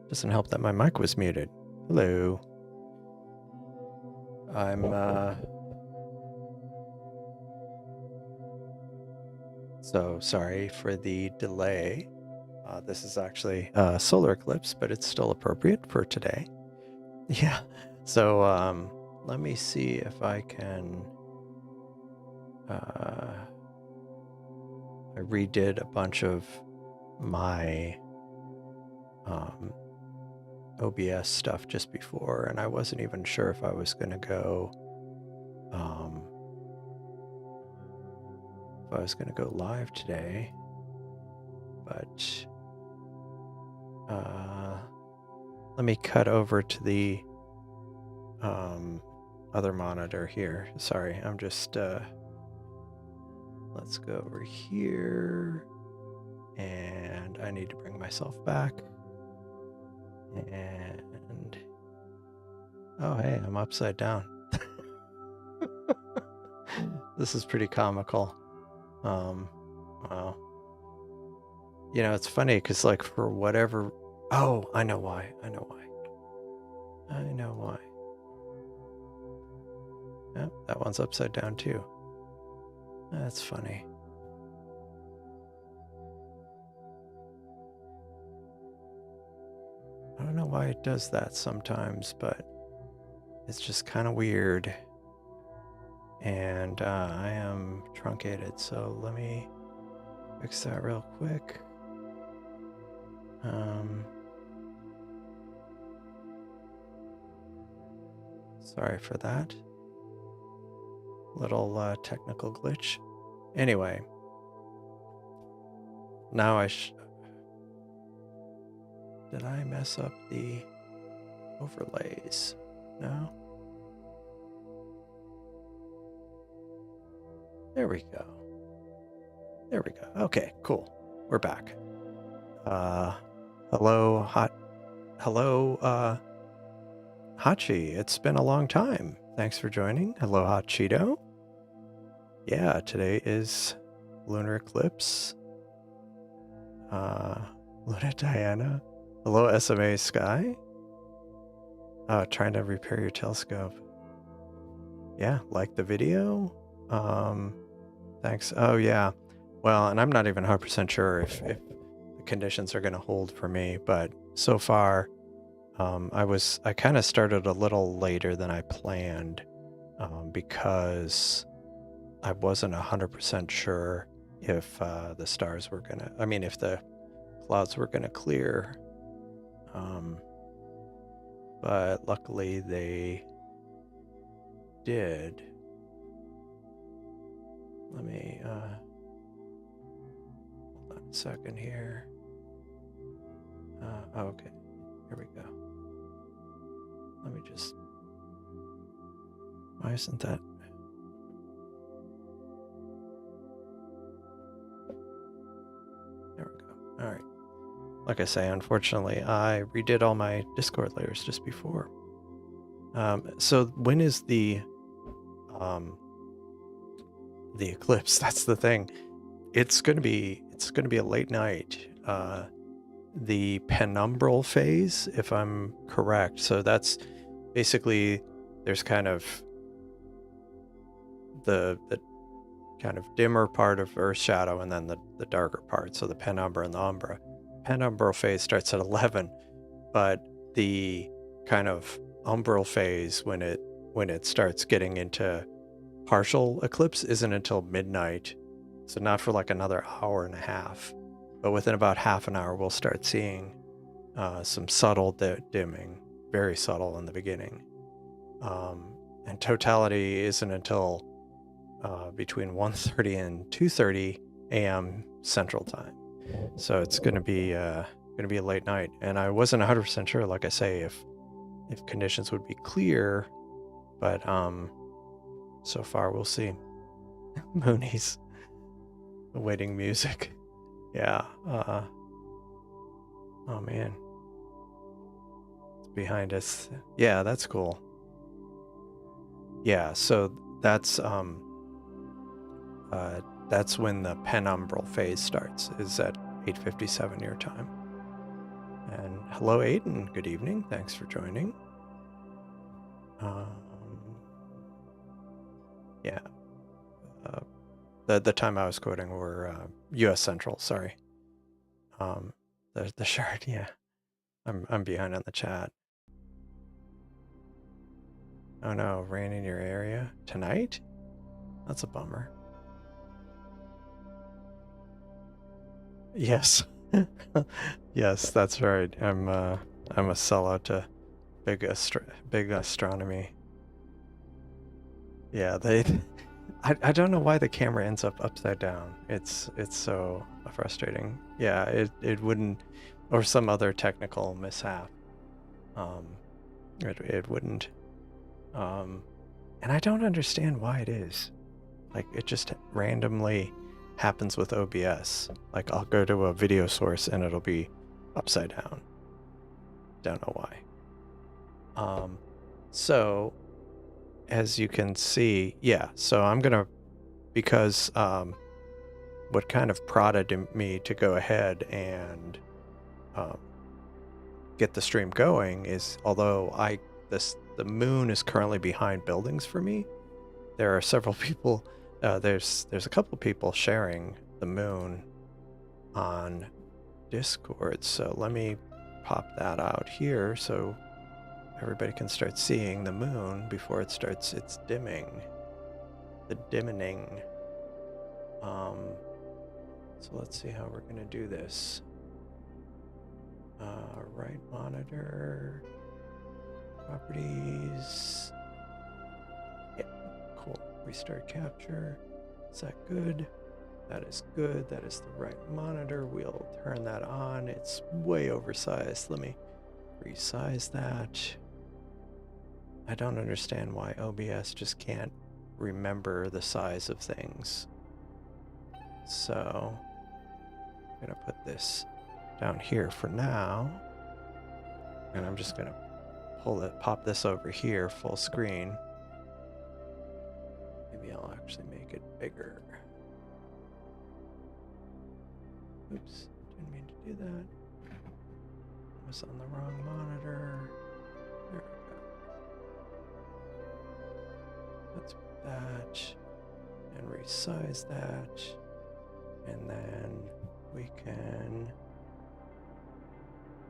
Doesn't help that my mic was muted. Hello. I'm so sorry for the delay. This is actually a solar eclipse, but it's still appropriate for today. Yeah. So let me see if I can. I redid a bunch of my OBS stuff just before, and I wasn't even sure if I was going to go live today, but let me cut over to the other monitor here. Sorry, I'm just let's go over here, and I need to bring myself back. And oh, hey, I'm upside down. This is pretty comical. Wow. You know, it's funny because, like, for whatever. Oh, I know why. I know why. Yep, that one's upside down too. That's funny. I don't know why it does that sometimes, but it's just kind of weird. And I am truncated, so let me fix that real quick. Sorry for that. Little technical glitch. Anyway, now did I mess up the overlays? No? There we go. There we go. Okay, cool. We're back. Hello, Hachi. It's been a long time. Thanks for joining. Hello, Hachito. Yeah, today is lunar eclipse. Luna Diana. Hello, SMA Sky. Trying to repair your telescope. Yeah, like the video. Thanks. Oh, yeah. Well, and I'm not even 100% sure if the conditions are going to hold for me, but so far, I kind of started a little later than I planned, because I wasn't 100% sure if the stars were gonna, if the clouds were gonna clear. But luckily they did. Let me hold on a second here. Okay, here we go. Let me just, why isn't that? There we go. All right. Like I say, unfortunately, I redid all my Discord layers just before. So when is the eclipse? That's the thing. It's gonna be a late night. The penumbral phase, if I'm correct. So that's basically, there's kind of the kind of dimmer part of Earth's shadow, and then the darker part. So the penumbra and the umbra. Penumbral phase starts at 11, but the kind of umbral phase, when it starts getting into partial eclipse, isn't until midnight. So not for like another hour and a half, but within about half an hour, we'll start seeing some subtle dimming, very subtle in the beginning. And totality isn't until between 1:30 and 2:30 a.m. Central Time. So it's going to be a late night, and I wasn't 100% sure, like I say, if conditions would be clear, but so far we'll see. Moonies awaiting music. Yeah. Oh man, it's behind us. Yeah, that's cool. Yeah, so that's when the penumbral phase starts, is at 8:57 your time. And hello, Aiden. Good evening. Thanks for joining. Yeah. The time I was quoting were U.S. Central. Sorry. The shard. Yeah. I'm behind on the chat. Oh no, rain in your area tonight? That's a bummer. Yes. Yes, that's right. I'm a sellout to big astronomy. Yeah, I don't know why the camera ends up upside down. It's so frustrating. Yeah, it wouldn't, or some other technical mishap. It wouldn't. And I don't understand why it is. Like, it just randomly happens with OBS. Like, I'll go to a video source and it'll be upside down. Don't know why. So as you can see, yeah, so I'm gonna, because what kind of prodded me to go ahead and get the stream going is, although the moon is currently behind buildings for me, there are several people, there's a couple people sharing the moon on Discord, so let me pop that out here so everybody can start seeing the moon before it starts its dimming. The dimming. So let's see how we're gonna do this. Right monitor, properties. Yeah, cool. Restart capture. Is that good? That is good. That is the right monitor. We'll turn that on. It's way oversized. Let me resize that. I don't understand why OBS just can't remember the size of things. So I'm gonna put this down here for now. And I'm just gonna pop this over here full screen. Maybe I'll actually make it bigger. Oops, didn't mean to do that. I was on the wrong monitor. There we go. Let's put that and resize that. And then we can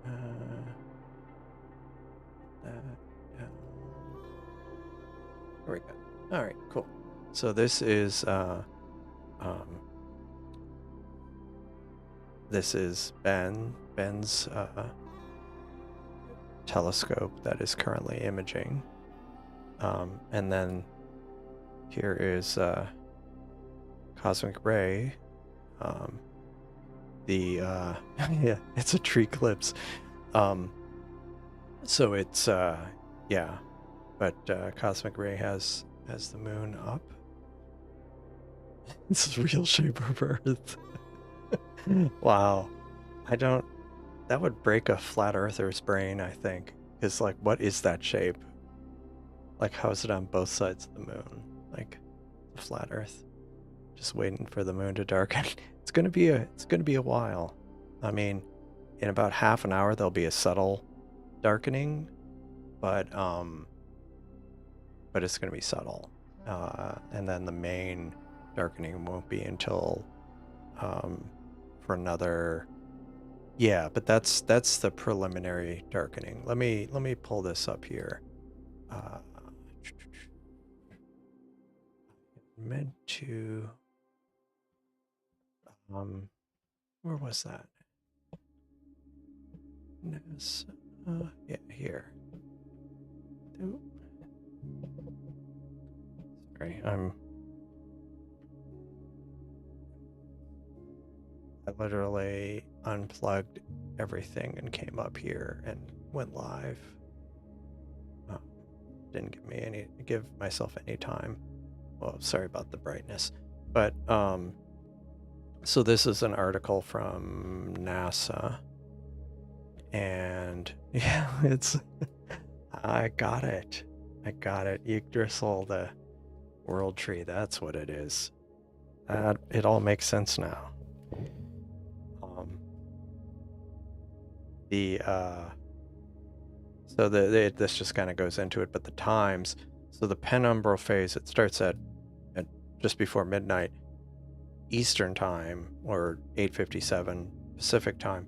put that down. There we go. All right, cool. So this is Ben's telescope that is currently imaging. And then here is cosmic ray. Yeah, it's a tree eclipse. So it's yeah, but cosmic ray has the moon up. It's a real shape of Earth. Wow. That would break a flat earther's brain, I think. Because, like, what is that shape? Like, how is it on both sides of the moon? Like, the flat earth. Just waiting for the moon to darken. It's gonna be a while. I mean, in about half an hour there'll be a subtle darkening, but it's gonna be subtle. And then the main darkening won't be until for another, yeah, but that's the preliminary darkening. Let me pull this up here. Meant to where was that? Yeah, here. Sorry, I literally unplugged everything and came up here and went live. Didn't give myself any time. Well, sorry about the brightness, but so this is an article from NASA, and yeah, I got it. Yggdrasil, the world tree. That's what it is. It all makes sense now. The this just kind of goes into it, but the times. So the penumbral phase, it starts at just before midnight Eastern time, or 8:57 Pacific time,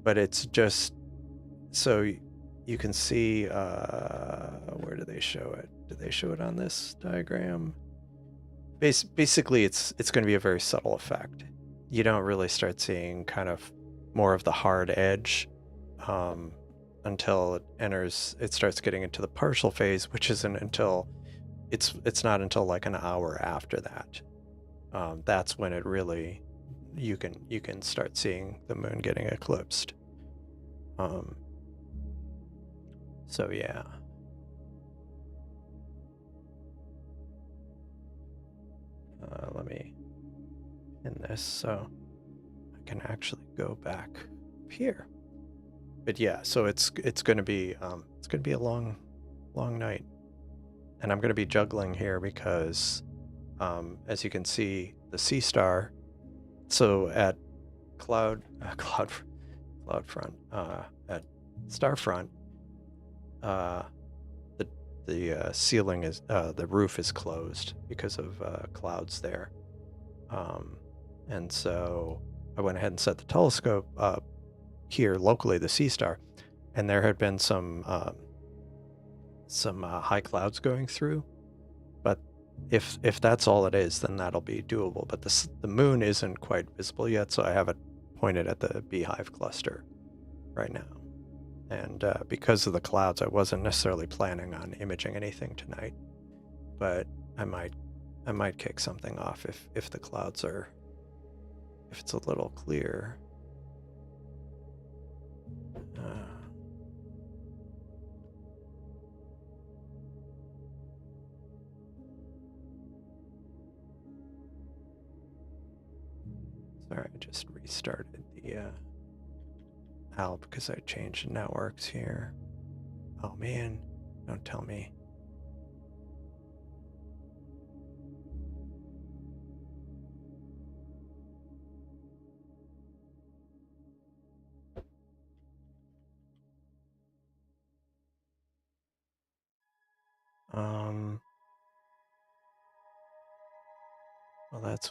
but it's just so you can see where do they show it? Do they show it on this diagram? Basically, it's going to be a very subtle effect. You don't really start seeing kind of more of the hard edge until it starts getting into the partial phase, which isn't until it's not until like an hour after that. That's when it really you can start seeing the moon getting eclipsed. So yeah. Let me pin this so I can actually go back here. But yeah, so it's going to be a long night, and I'm going to be juggling here because as you can see, the sea star. So at cloud front at star front, the ceiling is the roof is closed because of clouds there, and so I went ahead and set the telescope up here locally, the sea star, and there had been some high clouds going through. But if that's all it is, then that'll be doable. But the moon isn't quite visible yet, so I have it pointed at the beehive cluster right now. And because of the clouds, I wasn't necessarily planning on imaging anything tonight, but I might kick something off if the clouds are, if it's a little clear. Sorry, I just restarted the out because I changed networks here. Oh man, don't tell me. Well, that's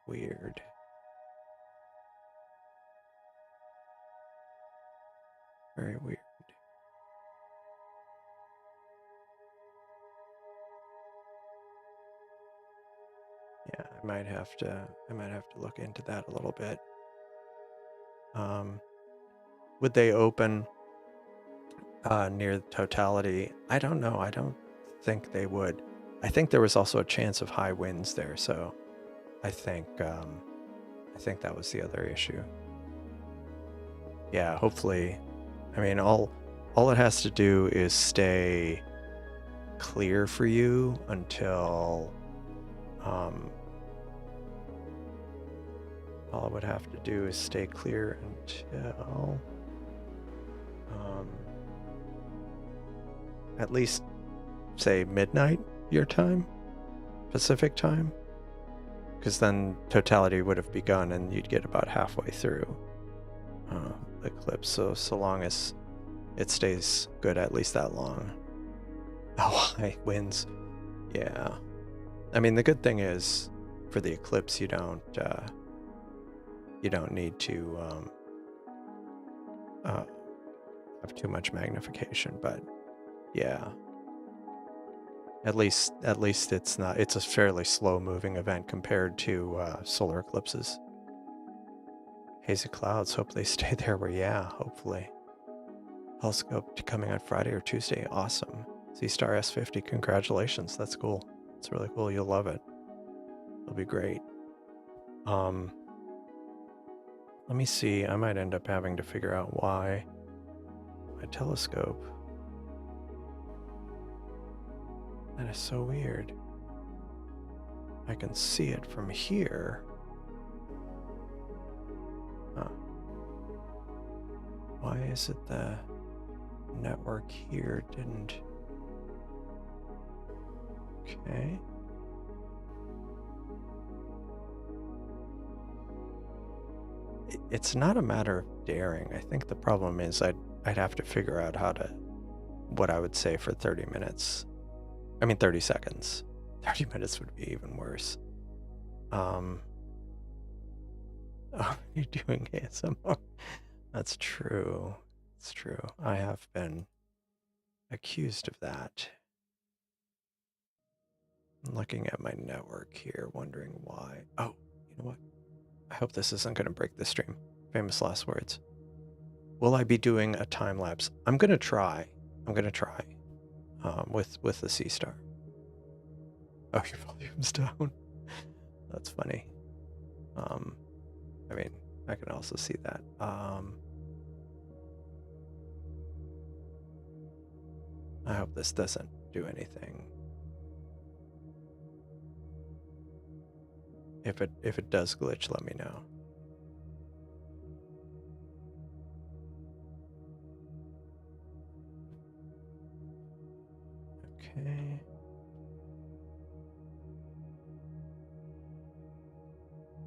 weird. Very weird. Yeah, I might have to look into that a little bit. Would they open near the totality? I don't know. I don't think they would. I think there was also a chance of high winds there, so I think that was the other issue. Yeah, hopefully. I mean, all it has to do is stay clear for you until all it would have to do is stay clear until at least say midnight your time, Pacific time, because then totality would have begun and you'd get about halfway through the eclipse. So long as it stays good at least that long. Oh, high winds. Yeah. I mean, the good thing is for the eclipse, you don't need to have too much magnification, but yeah. At least it's a fairly slow moving event compared to solar eclipses. Hazy clouds, hope they stay there where, yeah, hopefully. Telescope coming on Friday or Tuesday, awesome. Sea Star S50, congratulations, that's cool. It's really cool, you'll love it. It'll be great. Let me see, I might end up having to figure out why my telescope. That is so weird. I can see it from here. Huh. Why is it the network here didn't... Okay. It's not a matter of daring. I think the problem is I'd have to figure out what I would say for 30 minutes. I mean 30 seconds. 30 minutes would be even worse. Oh, you're doing ASMR. That's true. It's true. I have been accused of that. I'm looking at my network here, wondering why. Oh, you know what? I hope this isn't going to break the stream. Famous last words. Will I be doing a time lapse? I'm going to try. With the C star. Oh, your volume's down. That's funny. I mean, I can also see that. I hope this doesn't do anything. If it does glitch, let me know. Okay.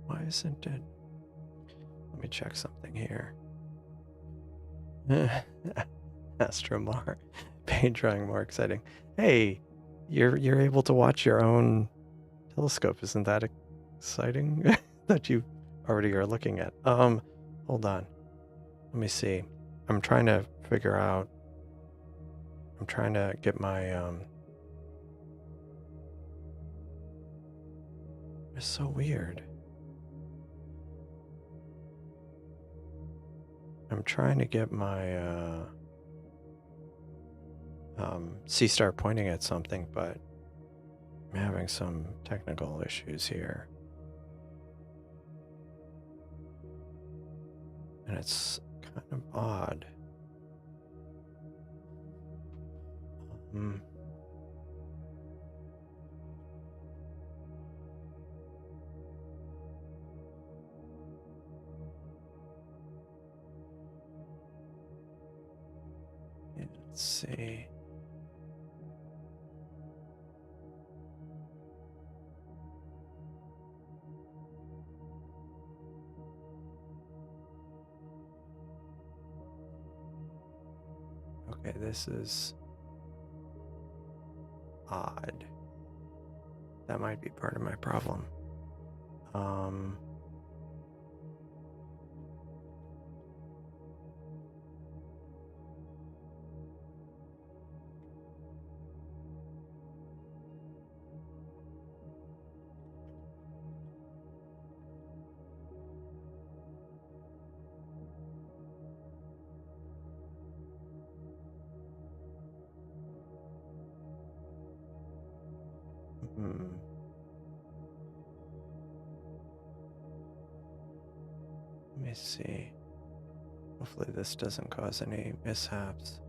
Why isn't it? Let me check something here. Astromar, paint drawing more exciting. Hey, you're able to watch your own telescope. Isn't that exciting? That you already are looking at. Hold on. Let me see. I'm trying to figure out. I'm trying to get my It's so weird. I'm trying to get my C-star pointing at something, but I'm having some technical issues here. And it's kind of odd. Let's see. Okay, this is odd. That might be part of my problem. Let me see. Hopefully this doesn't cause any mishaps.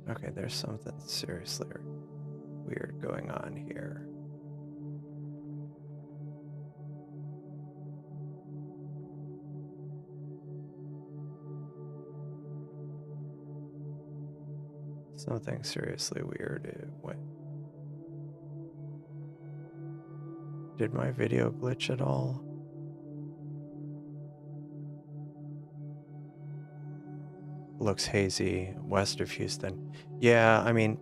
Okay, there's something seriously weird going on here. Something seriously weird. Did my video glitch at all? Looks hazy west of Houston. Yeah, I mean,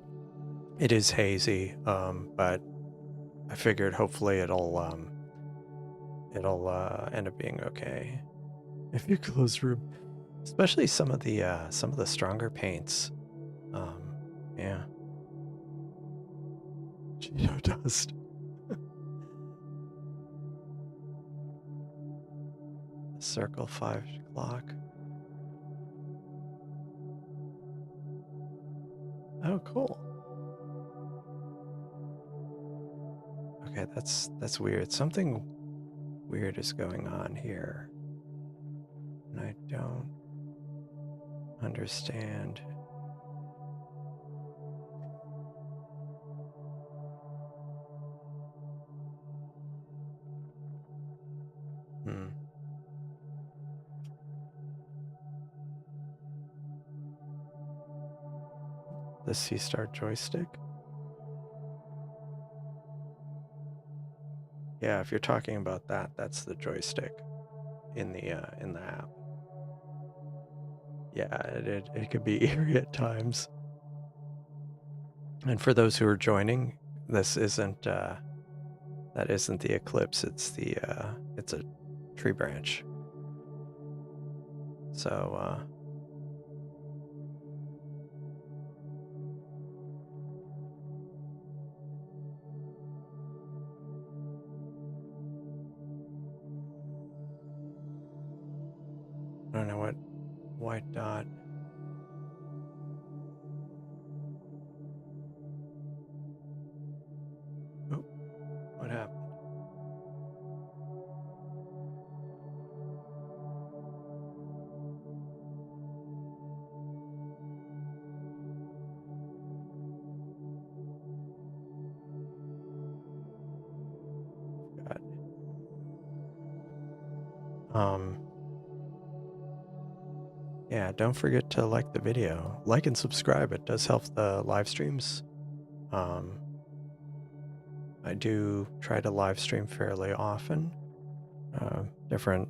it is hazy, but I figured hopefully it'll end up being okay. If you close room, especially some of the stronger paints. Yeah. Cheeto dust. Circle 5 o'clock. Oh, cool. Okay, that's weird. Something weird is going on here. And I don't understand The Sea Star joystick? Yeah, if you're talking about that, that's the joystick in the app. Yeah, it could be eerie at times. And for those who are joining, this isn't that isn't the Eclipse. It's a tree branch. So I don't know what white dot. Oh, what happened? Yeah, don't forget to like the video. Like and subscribe. It does help the live streams. I do try to live stream fairly often. Different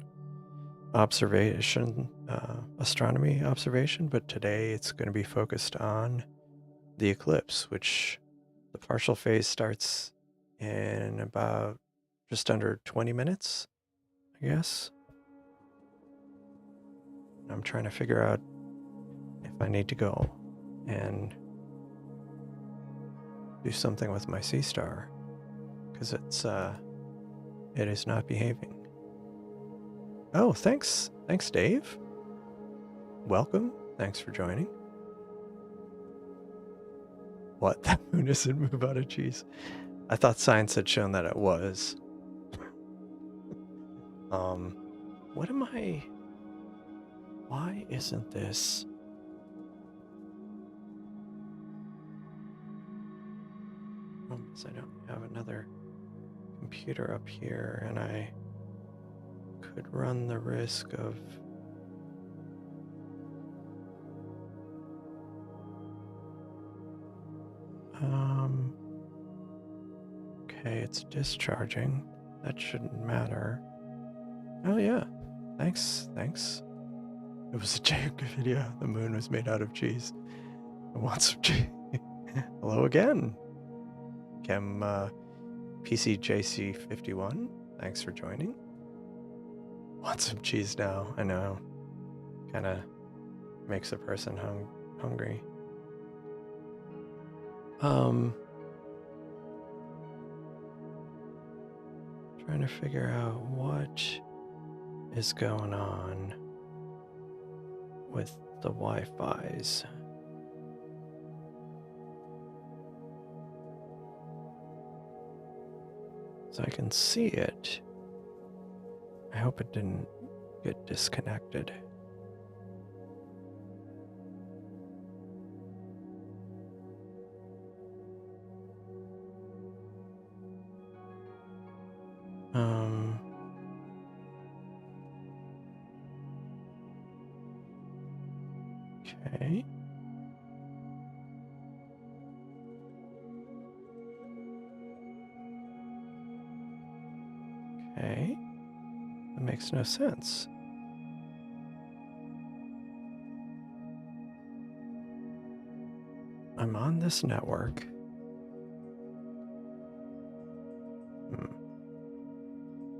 observation, astronomy observation, but today it's going to be focused on the eclipse, which the partial phase starts in about just under 20 minutes, I guess. I'm trying to figure out if I need to go and do something with my sea star, because it is not behaving. Oh, thanks, Dave. Welcome. Thanks for joining. What? That moon isn't move out of cheese. I thought science had shown that it was. What am I? Why isn't this? I don't have another computer up here, and I could run the risk of okay, it's discharging. That shouldn't matter. Oh yeah, thanks. It was a joke video. The moon was made out of cheese. I want some cheese. Hello again, Chem PCJC51. Thanks for joining. Want some cheese now? I know. Kind of makes a person hungry. Trying to figure out what is going on with the Wi-Fi's. So I can see it. I hope it didn't get disconnected. Okay. Okay. That makes no sense. I'm on this network.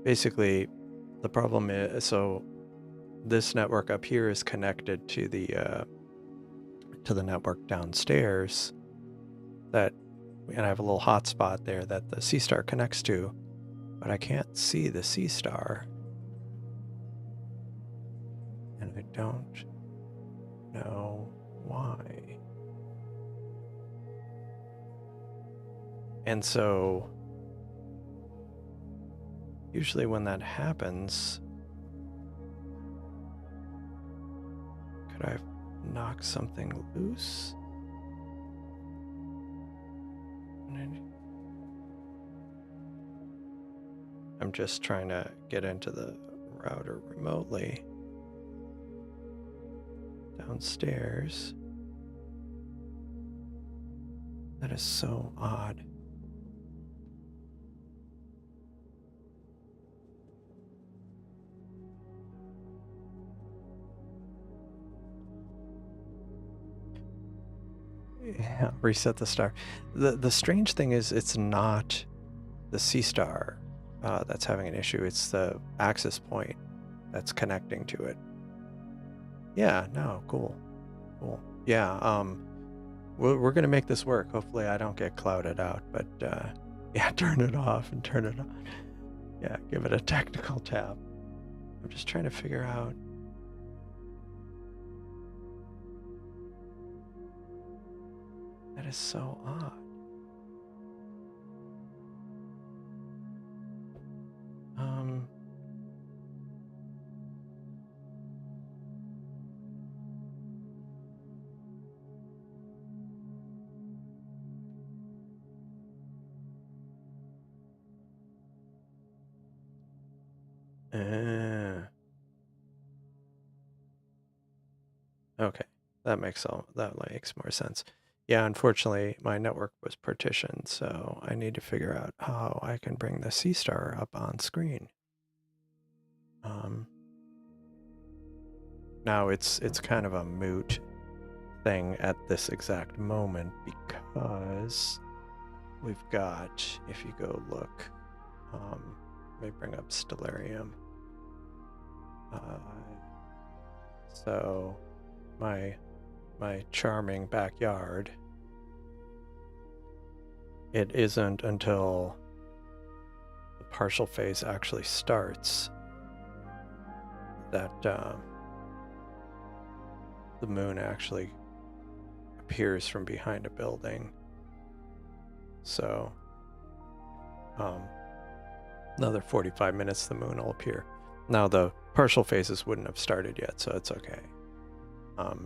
Basically, the problem is, so this network up here is connected to the network downstairs, and I have a little hotspot there that the sea star connects to, but I can't see the sea star, and I don't know why. And so usually when that happens, could I knock something loose? I'm just trying to get into the router remotely downstairs. That is so odd. Yeah, reset the star. The strange thing is it's not the sea star that's having an issue. It's the axis point that's connecting to it. Yeah, no, cool. Cool. Yeah, we're gonna make this work. Hopefully I don't get clouded out, but yeah, turn it off and turn it on. Yeah, give it a technical tap. I'm just trying to figure out. That is so odd. Um, okay, that makes more sense. Yeah, unfortunately, my network was partitioned, so I need to figure out how I can bring the sea star up on screen. Now it's kind of a moot thing at this exact moment because we've got, if you go look, let me bring up Stellarium. So my charming backyard, it isn't until the partial phase actually starts that the moon actually appears from behind a building. So another 45 minutes the moon will appear. Now the partial phases wouldn't have started yet, so it's okay.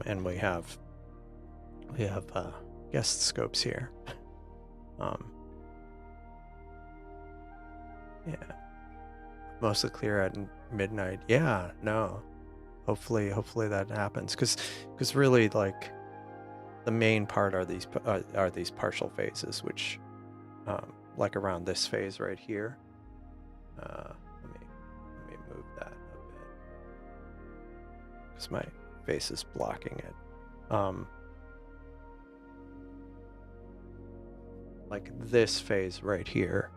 And we have guest scopes here. Yeah, mostly clear at midnight. Yeah, no. Hopefully that happens, because really, like, the main part are these partial phases, which like around this phase right here. Let me move that a bit because my face is blocking it. Like this phase right here,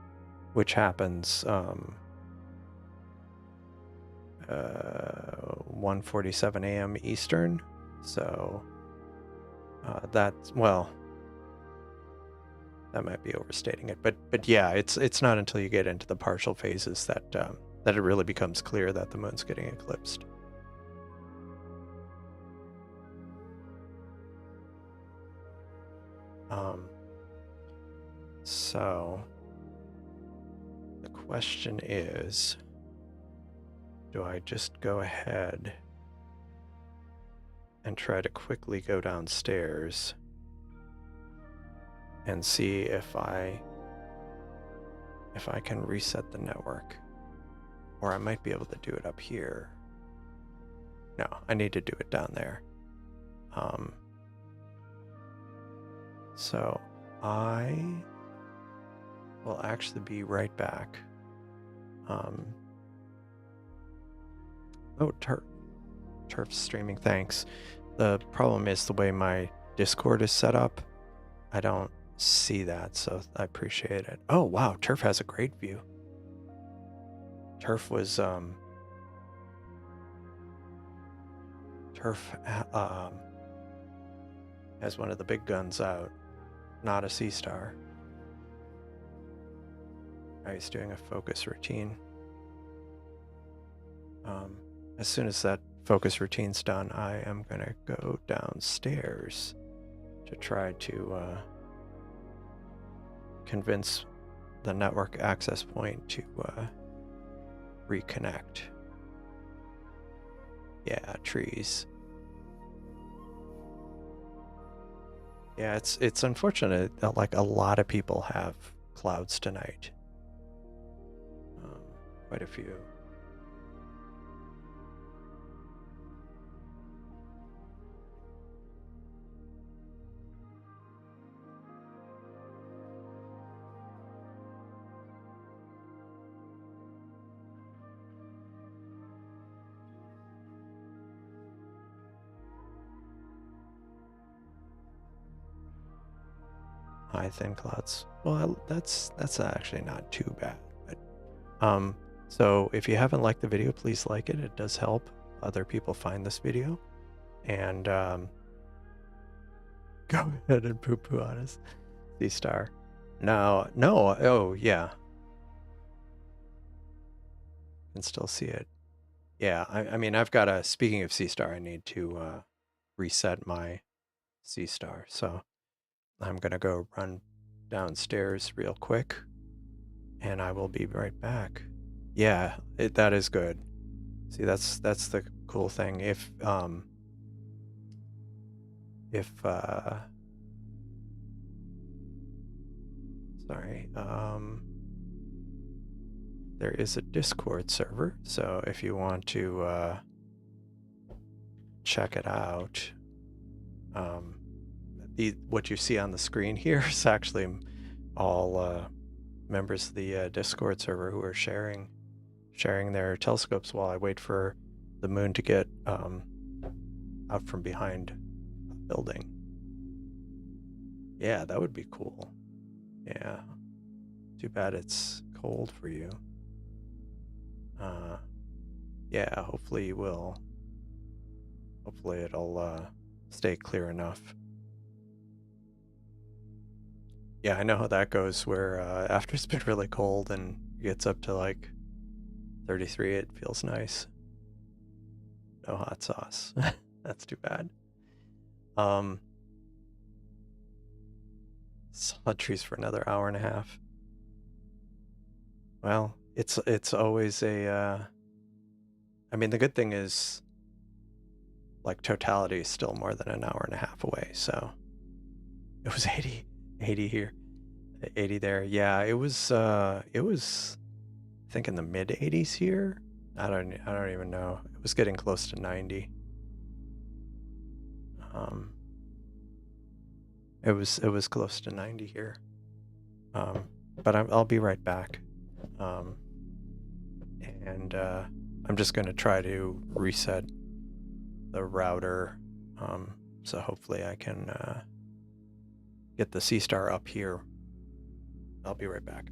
which happens 1:47 a.m. Eastern. So that's, well, that might be overstating it, but yeah, it's not until you get into the partial phases that that it really becomes clear that the moon's getting eclipsed. So the question is, do I just go ahead and try to quickly go downstairs and see if I can reset the network, or I might be able to do it up here. No, I need to do it down there. So I will actually be right back. Oh, Turf's streaming, thanks. The problem is the way my Discord is set up. I don't see that, so I appreciate it. Oh, wow, Turf has a great view. Turf was, Turf has one of the big guns out, not a sea star. He's doing a focus routine. As soon as that focus routine's done, I am gonna go downstairs to try to convince the network access point to reconnect. Yeah, trees. Yeah, it's unfortunate that like a lot of people have clouds tonight. Quite a few. high thin clouds. Well, that's actually not too bad. But so if you haven't liked the video, please like it. It does help other people find this video. And go ahead and poo-poo on us. Sea star. No, oh yeah. Can still see it. Yeah, I mean, I've got a, speaking of sea star, I need to reset my sea star. So I'm gonna go run downstairs real quick and I will be right back. Yeah, that is good. See, that's the cool thing. If sorry, there is a Discord server, so if you want to check it out, what you see on the screen here is actually all members of the Discord server who are sharing their telescopes while I wait for the moon to get out from behind a building. Yeah, that would be cool. Yeah. Too bad it's cold for you. Yeah, hopefully you will. Hopefully it'll stay clear enough. Yeah, I know how that goes where after it's been really cold and it gets up to like 33, it feels nice. No hot sauce. That's too bad. Saw trees for another hour and a half. Well, it's always a I mean, the good thing is like totality is still more than an hour and a half away, so it was 80 here, 80 there. Yeah, it was I think in the mid 80s here. I don't even know. It was getting close to 90. It was close to 90 here. But I'll be right back. And I'm just going to try to reset the router. So hopefully I can get the sea star up here. I'll be right back.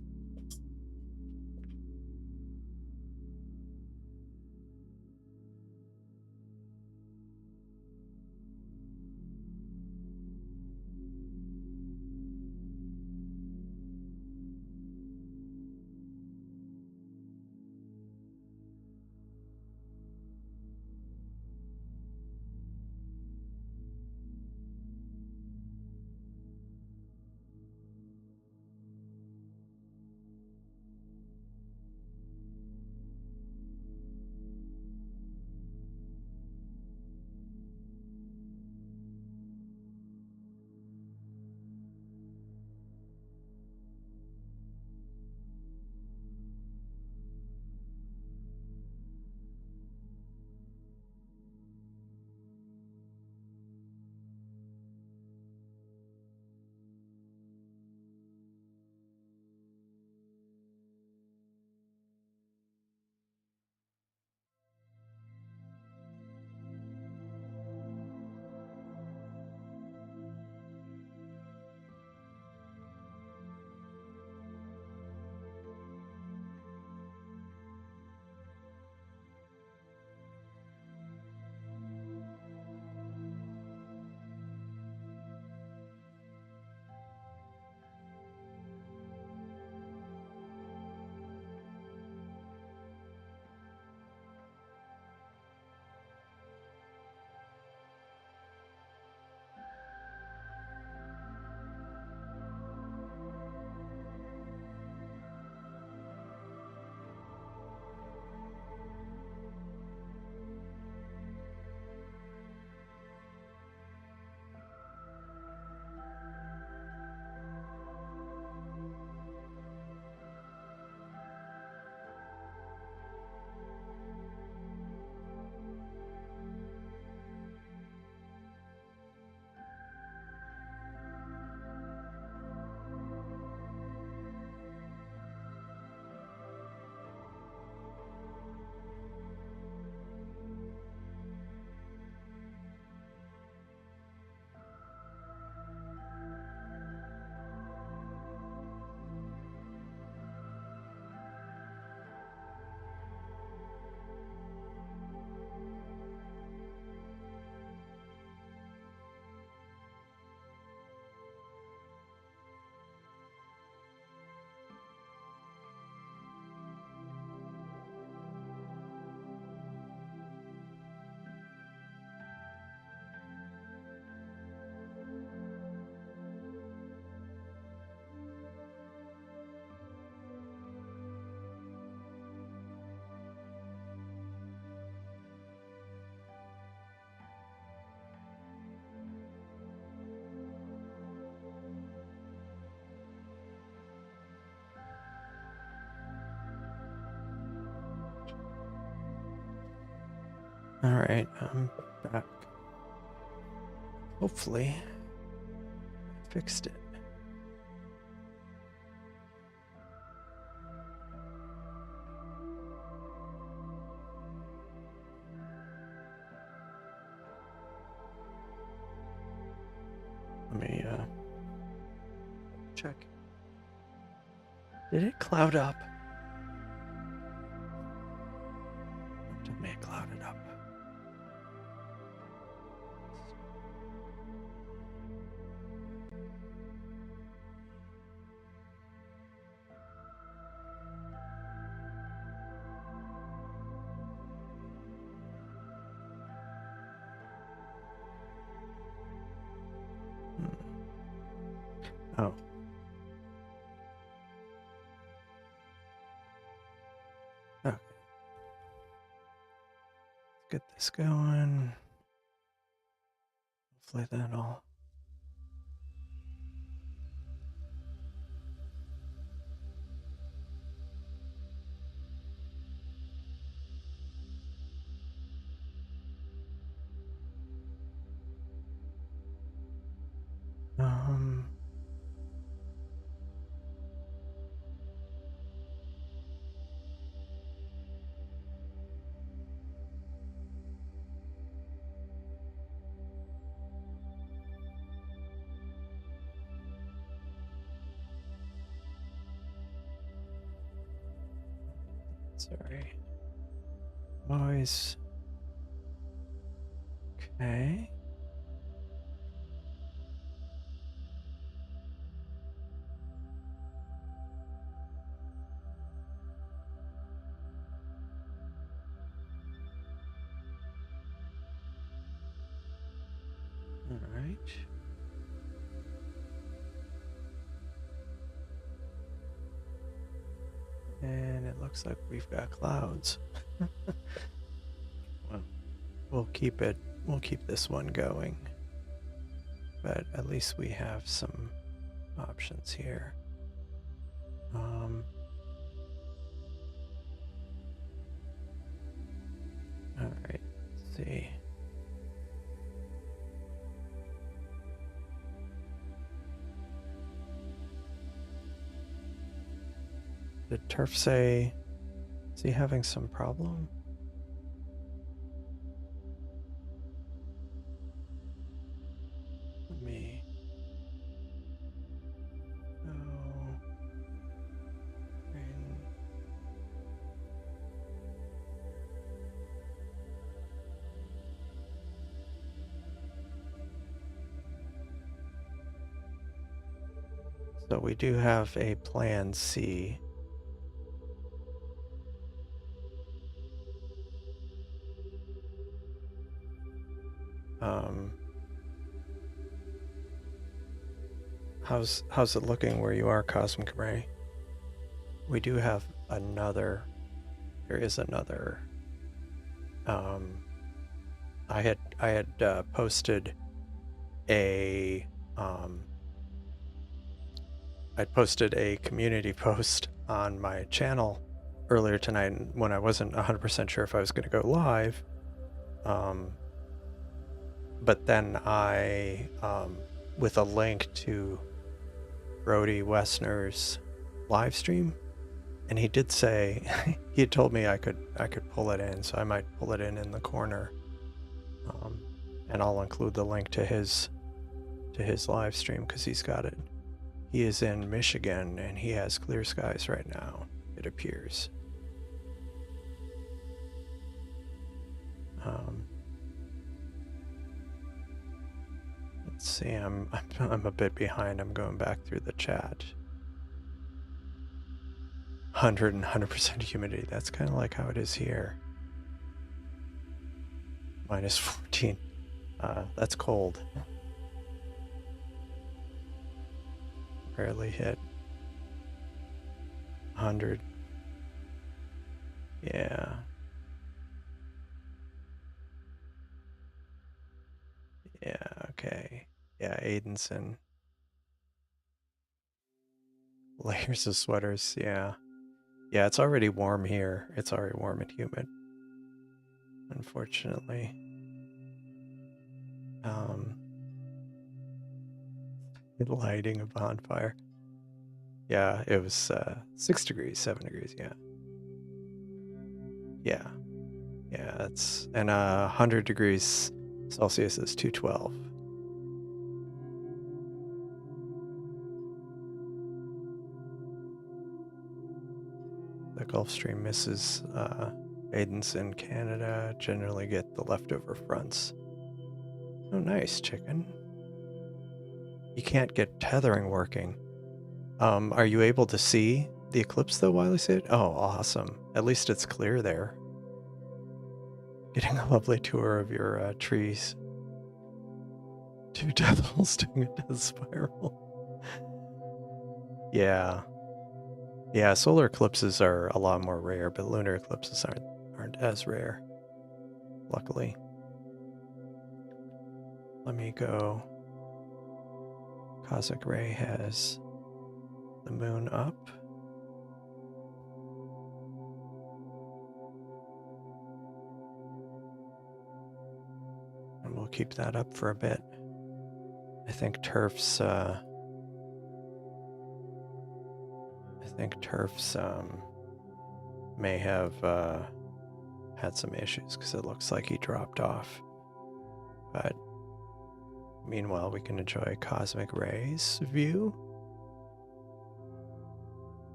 All right, I'm back. Hopefully, I fixed it. Let me check. Did it cloud up? Tell me it clouded up. Oh. Okay. Let's get this going. Hopefully that'll... Sorry. Noise. Okay. All right. And it looks like we've got clouds. Well, we'll keep this one going. But at least we have some options here. All right, let's see. Did Turf say, is he having some problem? Let me go. So we do have a plan C. How's it looking where you are, Cosmic Ray? We do have another. There is another. I had posted a I'd posted a community post on my channel earlier tonight when I wasn't 100% sure if I was going to go live. But then I, with a link to Brody Wessner's live stream, and he did say, he had told me I could pull it in, so I might pull it in the corner. And I'll include the link to his live stream because he's got it. He is in Michigan and he has clear skies right now, it appears. Let's see, I'm a bit behind. I'm going back through the chat. 100% humidity. That's kind of like how it is here. Minus 14. That's cold. Barely hit 100. Yeah. Yeah, okay. Yeah, Aidenson. Layers of sweaters, yeah. Yeah, it's already warm here. It's already warm and humid. unfortunately. Lighting a bonfire. Yeah, it was 6 degrees, 7 degrees, yeah. Yeah. Yeah, it's, and 100 degrees Celsius is 212. The Gulf Stream misses maidens in Canada generally get the leftover fronts. Oh, nice, chicken. You can't get tethering working. Are you able to see the eclipse though while you see it? Oh, awesome. At least it's clear there. Getting a lovely tour of your trees. 2 devils doing a death spiral. Yeah. Yeah, solar eclipses are a lot more rare, but lunar eclipses aren't as rare, luckily. Let me go. Cosmic ray has the moon up. And we'll keep that up for a bit. I think turfs may have had some issues because it looks like he dropped off. But meanwhile, we can enjoy Cosmic Ray's view.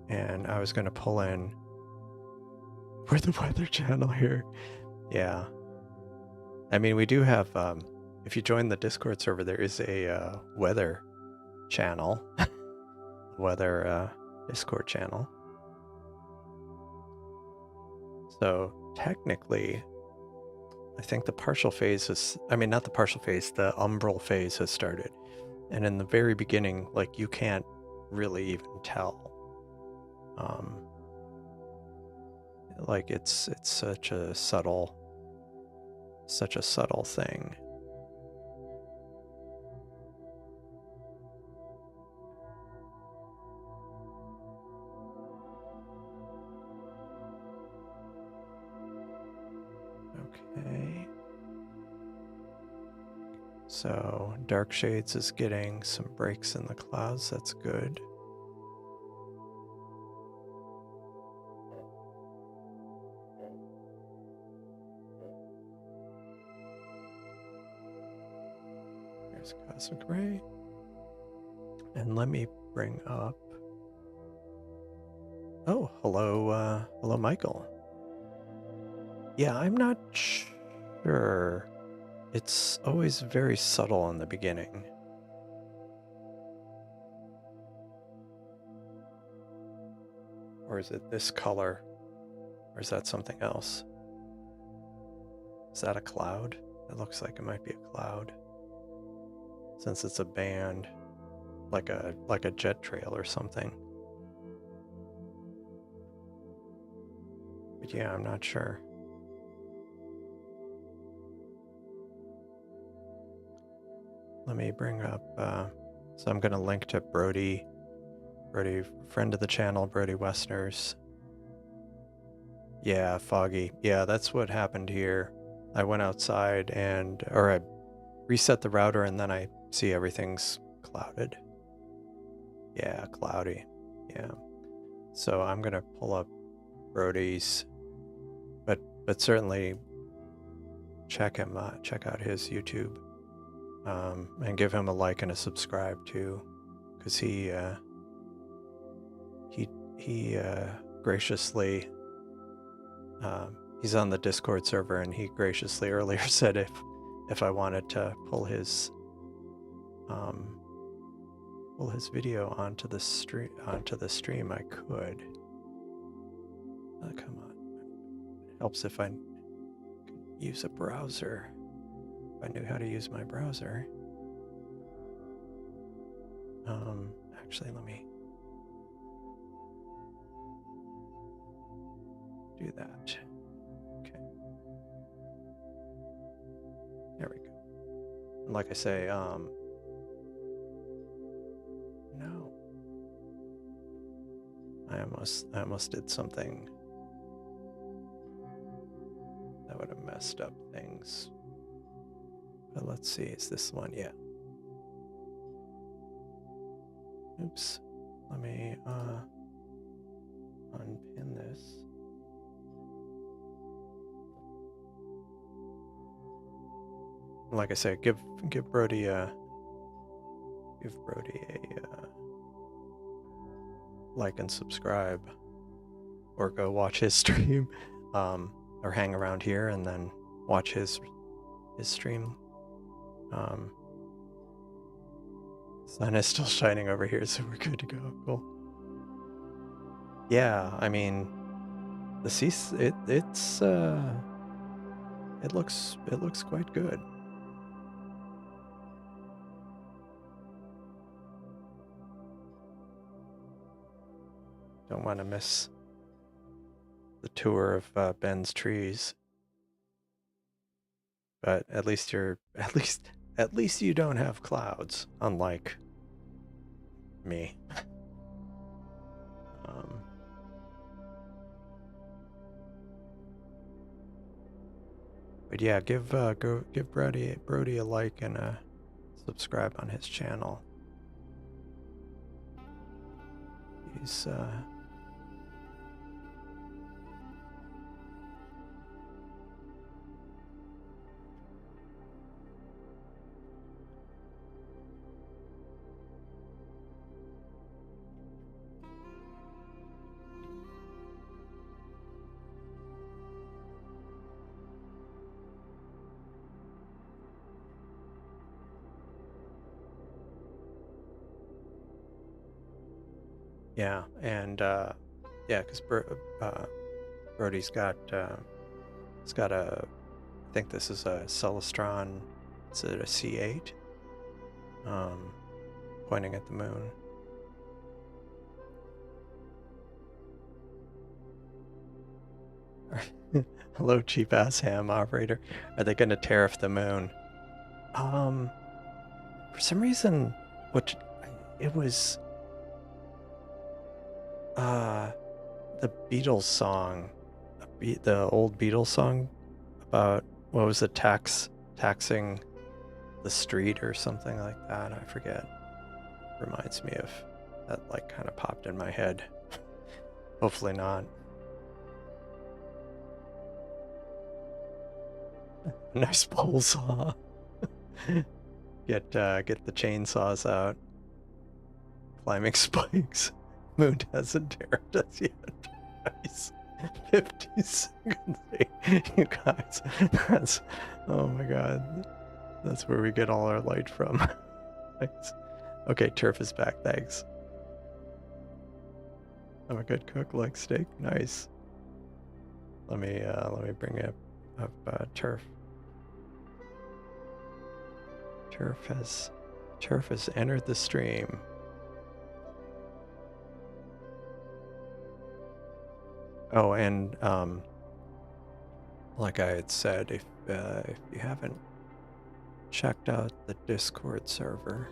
And I was going to pull in for the Weather Channel here. Yeah. I mean, we do have, if you join the Discord server, there is a weather channel, weather Discord channel. So technically, I think the partial phase is, I mean, not the partial phase, the umbral phase has started. And in the very beginning, like, you can't really even tell. Like, it's such a subtle thing. Okay. So Dark Shades is getting some breaks in the clouds. That's good. There's Cosmic Ray. And let me bring up. Oh, hello, hello, Michael. Yeah, I'm not sure. It's always very subtle in the beginning. Or is it this color? Or is that something else? Is that a cloud? It looks like it might be a cloud. Since it's a band, like a jet trail or something. But yeah, I'm not sure. Let me bring up, so I'm gonna link to Brody, friend of the channel, Brody Westners. Yeah, foggy. Yeah, that's what happened here. I went outside or I reset the router and then I see everything's clouded. Yeah, cloudy. Yeah. So I'm gonna pull up Brody's, but certainly check out his YouTube, and give him a like and a subscribe too, because he graciously, he's on the Discord server and he graciously earlier said if I wanted to pull his video onto the stream, I could. Come on, it helps if I use a browser. If I knew how to use my browser. Actually, let me do that. Okay. There we go. And like I say, no. I almost did something that would have messed up things. But let's see, is this one? Yeah. Oops. Let me unpin this. Like I said, give Brody a like and subscribe, or go watch his stream, or hang around here and then watch his stream. Sun is still shining over here, so we're good to go. Cool. Yeah, I mean, the sea, it looks quite good. Don't want to miss the tour of Ben's trees. But at least you don't have clouds, unlike me. But yeah, give Brody a like and a subscribe on his channel. He's yeah, and yeah, because Brody's got it's got a, I think this is a Celestron. Is it a C8? Pointing at the moon. Hello, cheap ass ham operator. Are they going to tariff the moon? For some reason, it was the Beatles song, the old Beatles song about, what was it, taxing the street or something like that. I forget. Reminds me of that, like, kind of popped in my head. Hopefully not. Nice pole saw. Get the chainsaws out. Climbing spikes. Moon hasn't tariffed us yet. Nice. 50 seconds. You guys, that's, oh my god. That's where we get all our light from. Nice. Okay, turf is back, thanks. I'm a good cook, like steak. Nice. Let me bring up turf. Turf has entered the stream. Oh, and like I had said, if you haven't checked out the Discord server,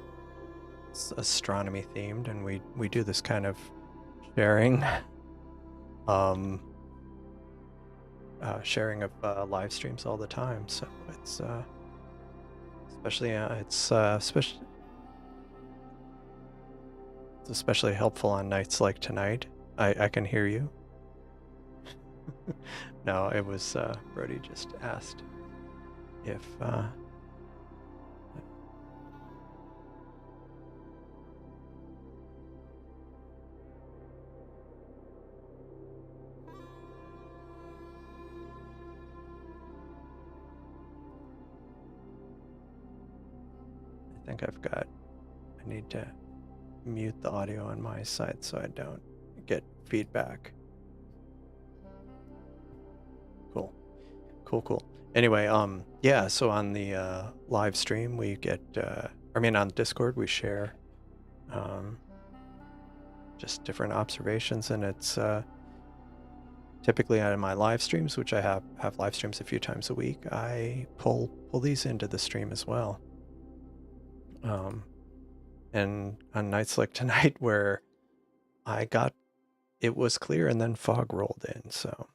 it's astronomy themed, and we do this kind of sharing, sharing of live streams all the time. So it's especially helpful on nights like tonight. I can hear you. No, it was Brody just asked if I think I need to mute the audio on my side so I don't get feedback. Cool. Anyway, yeah, so on the live stream we get, on Discord we share just different observations, and it's typically out of my live streams, which I have live streams a few times a week, I pull these into the stream as well. And on nights like tonight where it was clear and then fog rolled in, so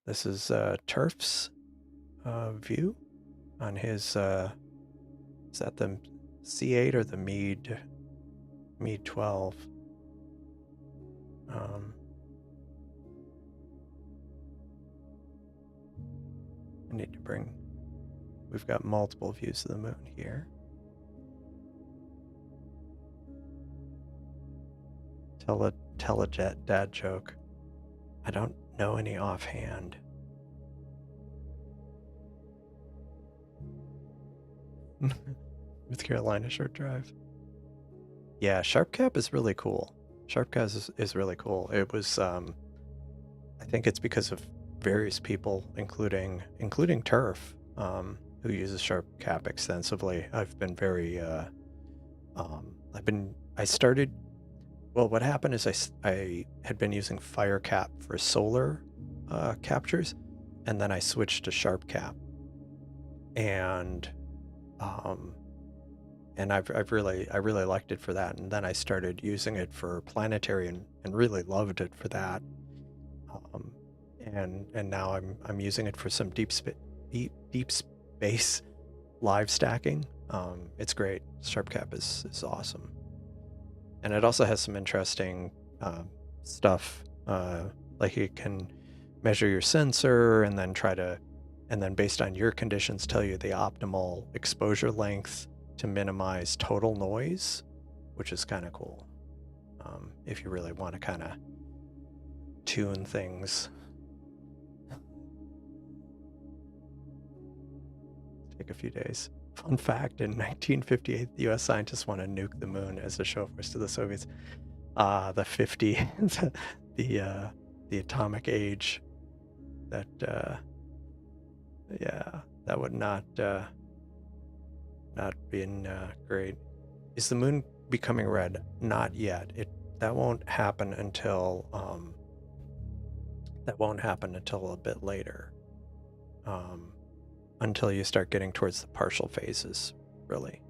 this is Turf's view on his, is that the C8 or the Meade 12? I need to bring, we've got multiple views of the moon here. Tell a dad joke. I don't know any offhand. North Carolina short drive. Yeah, Sharp Cap is really cool. Sharp Cap is really cool. It was, I think it's because of various people, including Turf, who uses Sharp Cap extensively. I've been very, I started, well, what happened is I had been using FireCap for solar captures, and then I switched to Sharp Cap, and I really liked it for that. And then I started using it for planetary and really loved it for that. And now I'm using it for some deep space live stacking. It's great. Sharp Cap is awesome. And it also has some interesting stuff, like it can measure your sensor and then based on your conditions tell you the optimal exposure length to minimize total noise, which is kind of cool. If you really want to kind of tune things. Take a few days. Fun fact, in 1958, the US scientists want to nuke the moon as a show force to the Soviets. The 50, the atomic age, that, yeah, that would not been great. Is the moon becoming red? Not yet. That won't happen until, a bit later. Until you start getting towards the partial phases, really.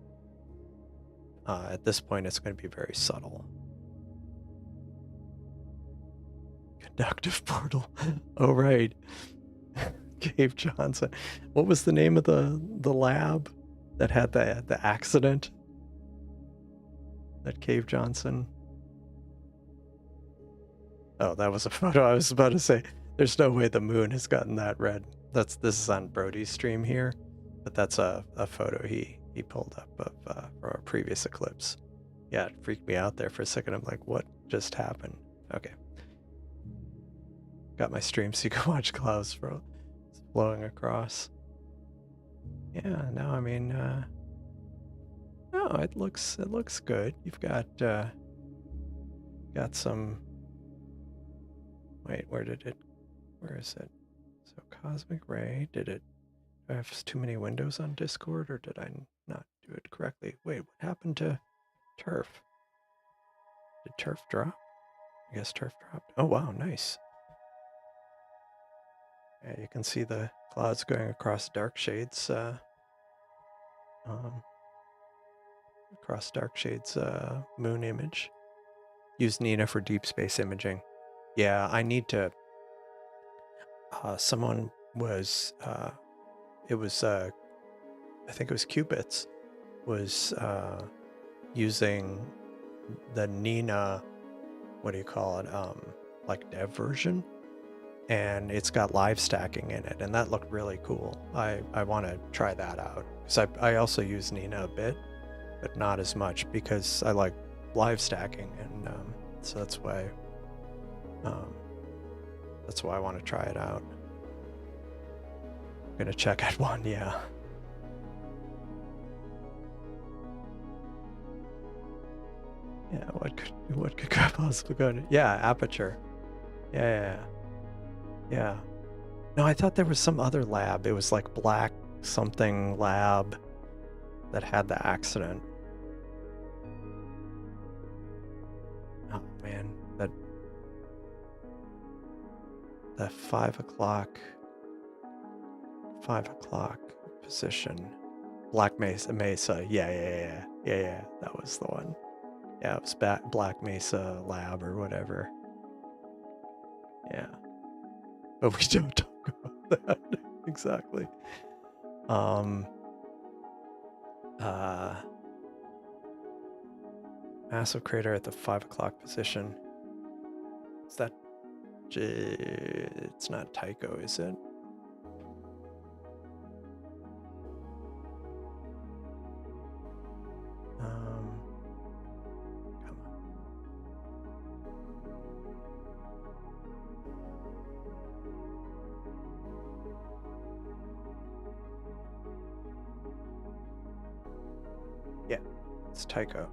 At this point, it's going to be very subtle. Conductive portal. Oh, right. Cave Johnson. What was the name of the lab that had the accident? That Cave Johnson. Oh, that was a photo. I was about to say, there's no way the moon has gotten that red. This is on Brody's stream here, but that's a photo he pulled up of for our previous eclipse. Yeah, it freaked me out there for a second. I'm like, what just happened? Okay. Got my stream so you can watch clouds flowing across. Yeah, no, I mean, no, it looks good. You've got some. Wait, where is it? So Cosmic Ray, do I have too many windows on Discord, or did I not do it correctly? Wait, what happened to Turf? Did Turf drop? I guess Turf dropped. Oh wow, nice. Yeah, you can see the clouds going across dark shades. Moon image. Use Nina for deep space imaging. Yeah, I need to. Someone was. It was. I think it was Qubits. Was using the Nina. What do you call it? Like dev version, and it's got live stacking in it, and that looked really cool. I want to try that out because I also use Nina a bit, but not as much because I like live stacking, and so that's why I want to try it out. I'm gonna check at one, yeah. Yeah, what could possibly go to? Yeah, aperture. Yeah. No, I thought there was some other lab. It was like Black something lab that had the accident. Oh man, the 5 o'clock position. Black Mesa. Yeah. That was the one. Yeah, it was Black Mesa lab or whatever. Yeah. But we don't talk about that. Exactly. Um, uh, Massive crater at the 5 o'clock position. Is that... It's not Tycho, is it? Come on. Yeah, it's Tycho.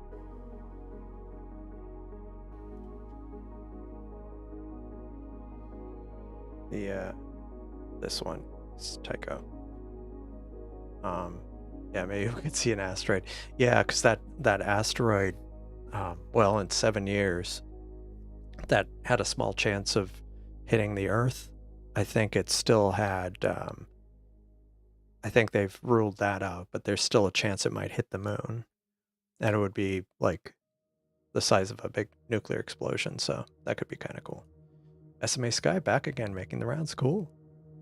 This one is Tycho. Yeah, maybe we could see an asteroid. Yeah, because that asteroid, well, in 7 years, that had a small chance of hitting the Earth. I think it still had. I think they've ruled that out, but there's still a chance it might hit the moon, and it would be like the size of a big nuclear explosion. So that could be kind of cool. SMA Sky back again, making the rounds. Cool.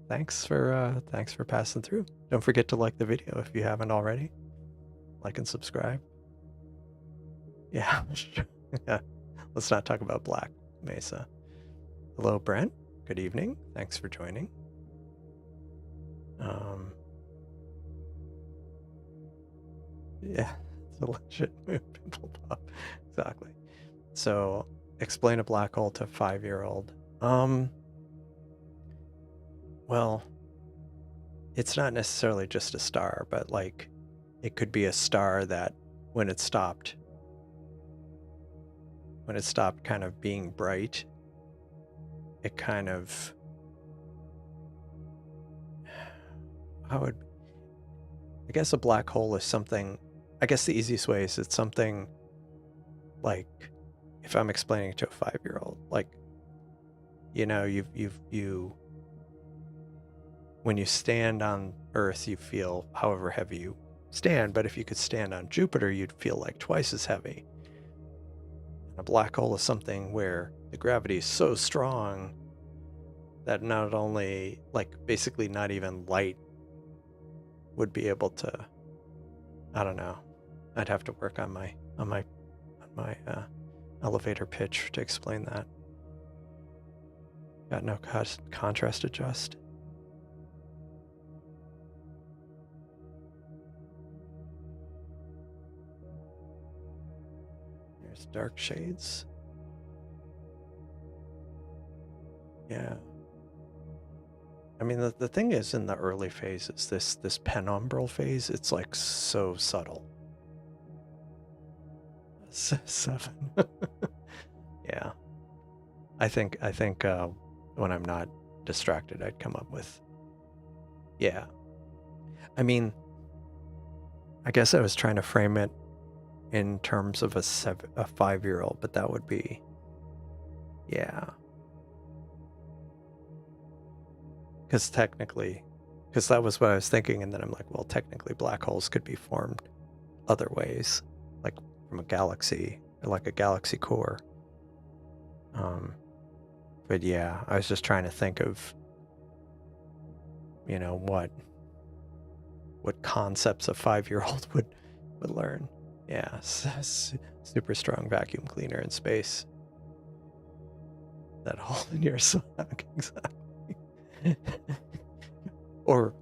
Thanks for passing through. Don't forget to like the video if you haven't already. Like and subscribe. Yeah. Yeah. Let's not talk about Black Mesa. Hello, Brent. Good evening. Thanks for joining. Yeah, it's a legit move. Pimple pop. Exactly. So, explain a black hole to a 5-year-old. Well, it's not necessarily just a star, but like it could be a star that when it stopped kind of being bright, it kind of, I guess a black hole is something, I guess the easiest way is it's something like, if I'm explaining it to a 5-year-old, like, you know, when you stand on Earth, you feel however heavy you stand, but if you could stand on Jupiter, you'd feel like twice as heavy. And a black hole is something where the gravity is so strong that not only, like, basically not even light would be able to, I don't know. I'd have to work on my elevator pitch to explain that. Got no contrast adjust. There's dark shades. Yeah. I mean, the thing is, in the early phases, this penumbral phase, it's like so subtle. 7. Yeah. I think when I'm not distracted, I'd come up with. Yeah. I mean, I guess I was trying to frame it in terms of a 5-year-old, but that would be, yeah. Because that was what I was thinking, and then I'm like, well, technically black holes could be formed other ways, like from a galaxy, or like a galaxy core. But yeah, I was just trying to think of, you know, what concepts a 5-year-old would learn. Yeah, super strong vacuum cleaner in space. That hole in your sock, exactly. or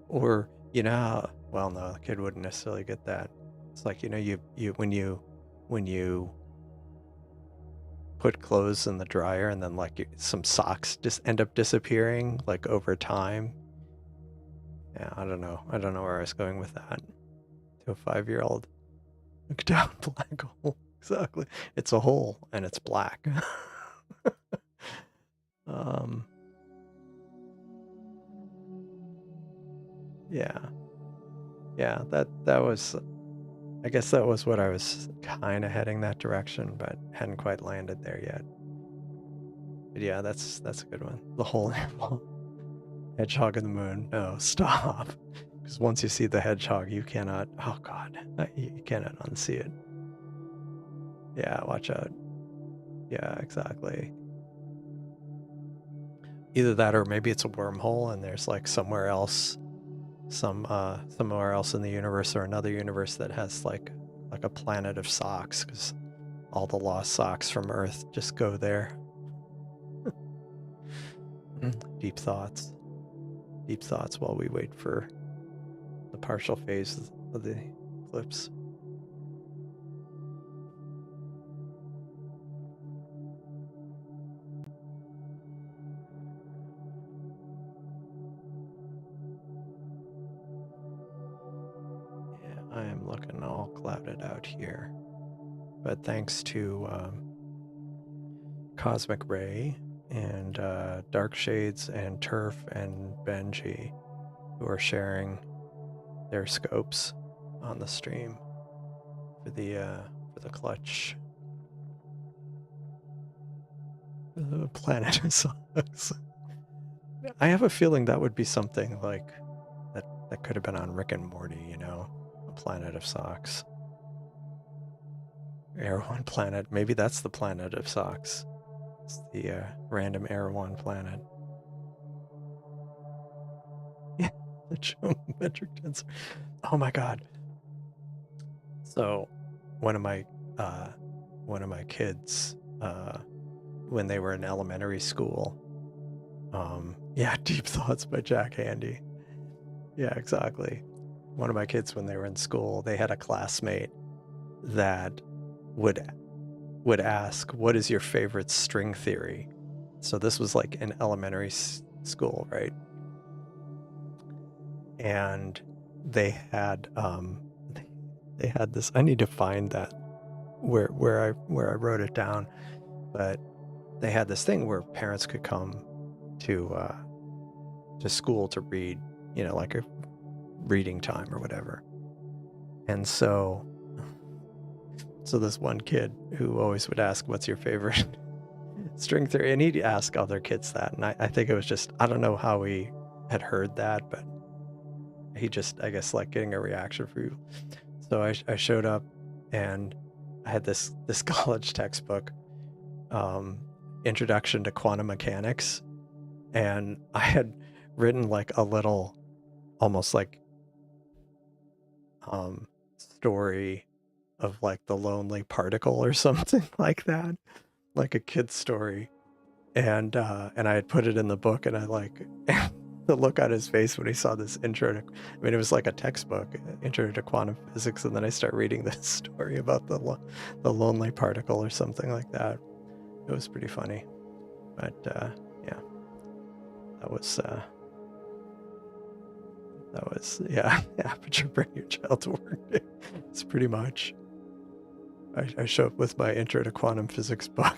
you know, well, no, the kid wouldn't necessarily get that. It's like, you know, you when you put clothes in the dryer and then like some socks just end up disappearing like over time. Yeah, I don't know where I was going with that. To a 5-year-old, look down black hole. Exactly, it's a hole and it's black. Yeah, that was, I guess that was what I was kind of heading that direction, but hadn't quite landed there yet. But yeah, that's a good one. The hole in your wall. Hedgehog in the moon. No, stop. Because once you see the hedgehog, you cannot, oh god, you cannot unsee it. Yeah, watch out. Yeah, exactly. Either that or maybe it's a wormhole and there's like somewhere else somewhere else in the universe or another universe that has like a planet of socks, because all the lost socks from Earth just go there. Deep thoughts. Deep thoughts while we wait for the partial phase of the eclipse. Yeah, I am looking all clouded out here. But thanks to Cosmic Ray and Dark Shades and Turf and Benji, who are sharing their scopes on the stream for the clutch. The planet sucks. I have a feeling that would be something like that could have been on Rick and Morty, you know, a planet of socks. Erewhon planet. Maybe that's the planet of socks. It's the random Erewhon planet. Yeah, the geometric tensor. Oh my god. So, one of my kids, when they were in elementary school, yeah, Deep Thoughts by Jack Handy. Yeah, exactly. One of my kids, when they were in school, they had a classmate that would ask, "What is your favorite string theory?" So this was like in elementary school, right? And they had this. I need to find that where I wrote it down, but they had this thing where parents could come to school to read, you know, like a reading time or whatever. And so this one kid who always would ask, "What's your favorite string theory?" And he'd ask other kids that, and I think it was just, I don't know how he had heard that, but he just, I guess, like getting a reaction from you. So I showed up, and I had this college textbook, Introduction to Quantum Mechanics, and I had written like a little, almost like story of like the lonely particle or something like that, like a kid's story. And I had put it in the book, and I like the look on his face when he saw this intro to, I mean, it was like a textbook, intro to quantum physics, and then I start reading this story about the lonely particle or something like that. It was pretty funny. But yeah, that was yeah, aperture, bring your child to work. It's pretty much, I show up with my intro to quantum physics book.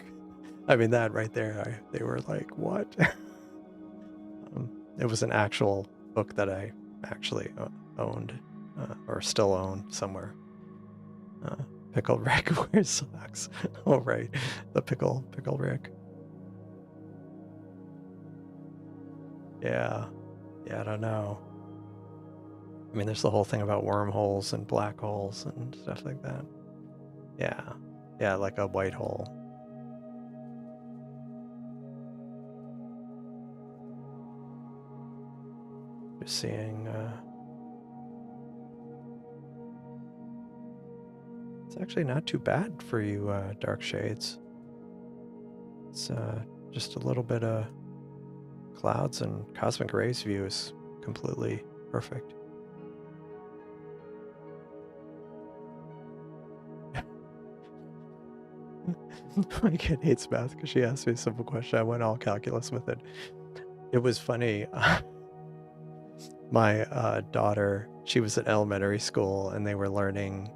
I mean, that right there, they were like, what? It was an actual book that I actually owned, or still own somewhere. Pickle Rick wears socks. Oh, right. The Pickle Rick. Yeah. Yeah, I don't know. I mean, there's the whole thing about wormholes and black holes and stuff like that. Yeah. Yeah, like a white hole. Just seeing, it's actually not too bad for you, Dark Shades. It's just a little bit of clouds, and Cosmic Ray's view is completely perfect. My kid hates math because she asked me a simple question. I went all calculus with it. It was funny. My daughter, she was at elementary school, and they were learning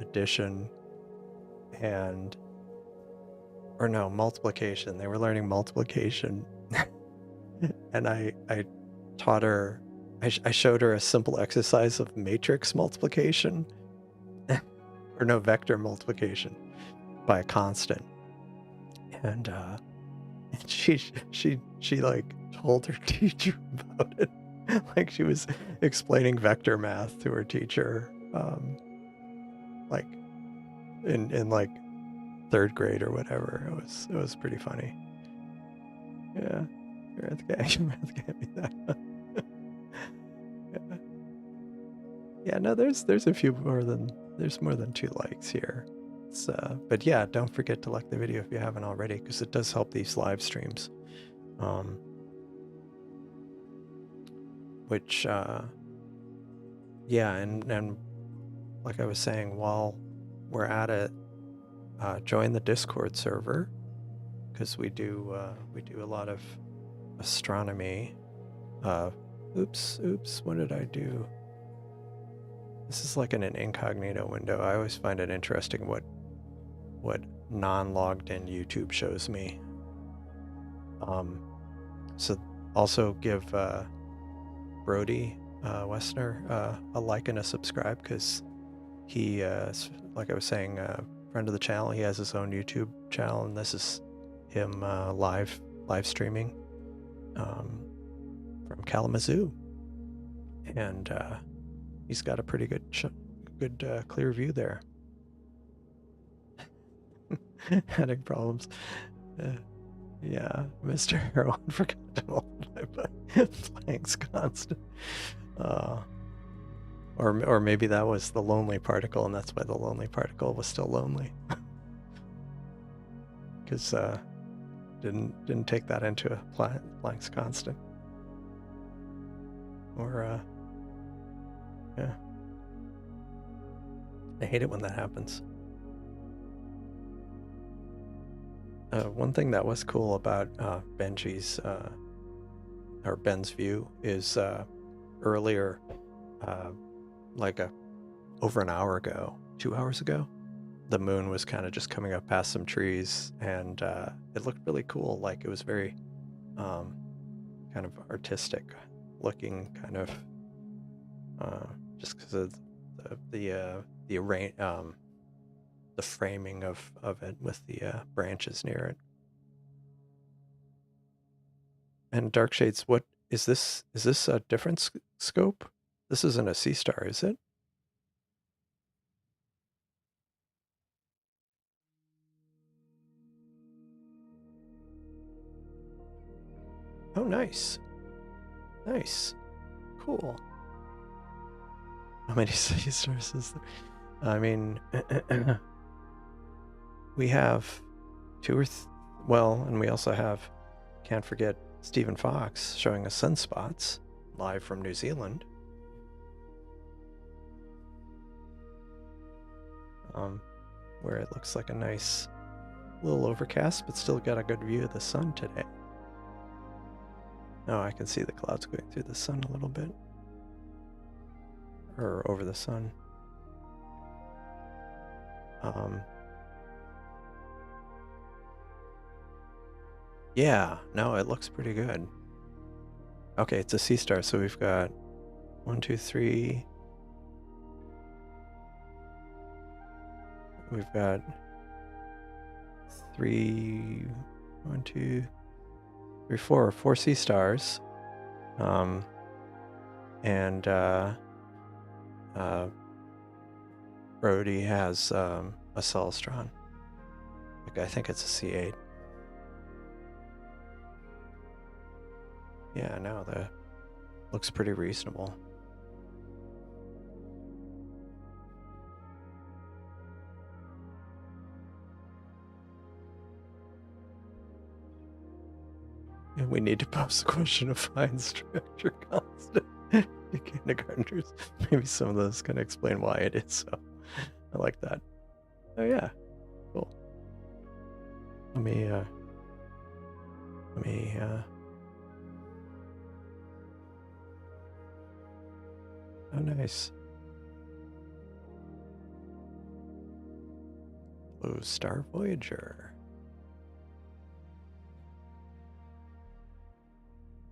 addition and, or no, multiplication. They were learning multiplication. And I taught her, I showed her a simple exercise of matrix multiplication, or no, vector multiplication by a constant. And she like told her teacher about it. Like she was explaining vector math to her teacher, like in like 3rd grade or whatever. It was pretty funny. Yeah, your math can't be that. Yeah, no, there's a few there's more than 2 likes here. It's, but yeah, don't forget to like the video if you haven't already, because it does help these live streams. Which, yeah, and like I was saying, while we're at it, join the Discord server, because we do a lot of astronomy. Oops, what did I do? This is like in an incognito window. I always find it interesting what non-logged in YouTube shows me. So also give Brody Westner a like and a subscribe, because he, like I was saying, friend of the channel. He has his own YouTube channel, and this is him live streaming from Kalamazoo, and he's got a pretty good clear view there. Having problems. Yeah, Mr. Heroin forgot to multiply by Planck's constant. Or maybe that was the lonely particle, and that's why the lonely particle was still lonely. Because didn't take that into Planck's constant. Or yeah, I hate it when that happens. One thing that was cool about Benji's or Ben's view is earlier, like over an hour ago, 2 hours ago, the moon was kind of just coming up past some trees, and it looked really cool. Like it was very kind of artistic looking, kind of just because of the framing of it with the branches near it. And Dark Shades, what is this? Is this a different scope? This isn't a sea star, is it? Oh, nice. Nice. Cool. How many sea stars is there? I mean, we have 2 or well, and we also have, can't forget, Stephen Fox showing us sunspots live from New Zealand. Where it looks like a nice little overcast, but still got a good view of the sun today. Oh, I can see the clouds going through the sun a little bit. Or over the sun. Yeah, no, it looks pretty good. Okay, it's a sea star, so we've got 1, 2, 3. We've got 3, 1, 2, 3, 4 sea stars. And Brody has a Celestron. Like, I think it's a C8. Yeah, no, that looks pretty reasonable. And we need to pose the question of fine structure constant to kindergartners. Maybe some of those can explain why it is so. I like that. Oh yeah, cool. Let me oh, nice. Blue Star Voyager.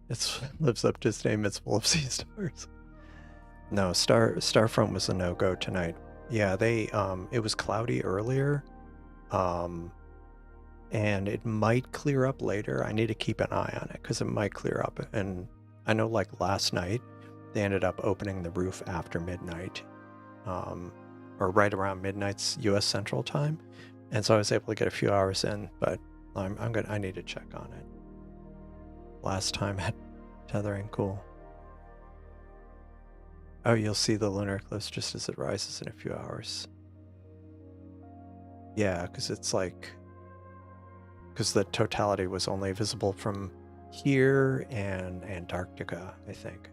It lives up to its name. It's full of sea stars. No, Starfront was a no-go tonight. Yeah, they it was cloudy earlier, and it might clear up later. I need to keep an eye on it because it might clear up. And I know, like last night, they ended up opening the roof after midnight, or right around midnight's U.S. Central Time, and so I was able to get a few hours in. But I need to check on it. Last time at tethering, cool. Oh, you'll see the lunar eclipse just as it rises in a few hours. Yeah, because it's like, because the totality was only visible from here and Antarctica, I think.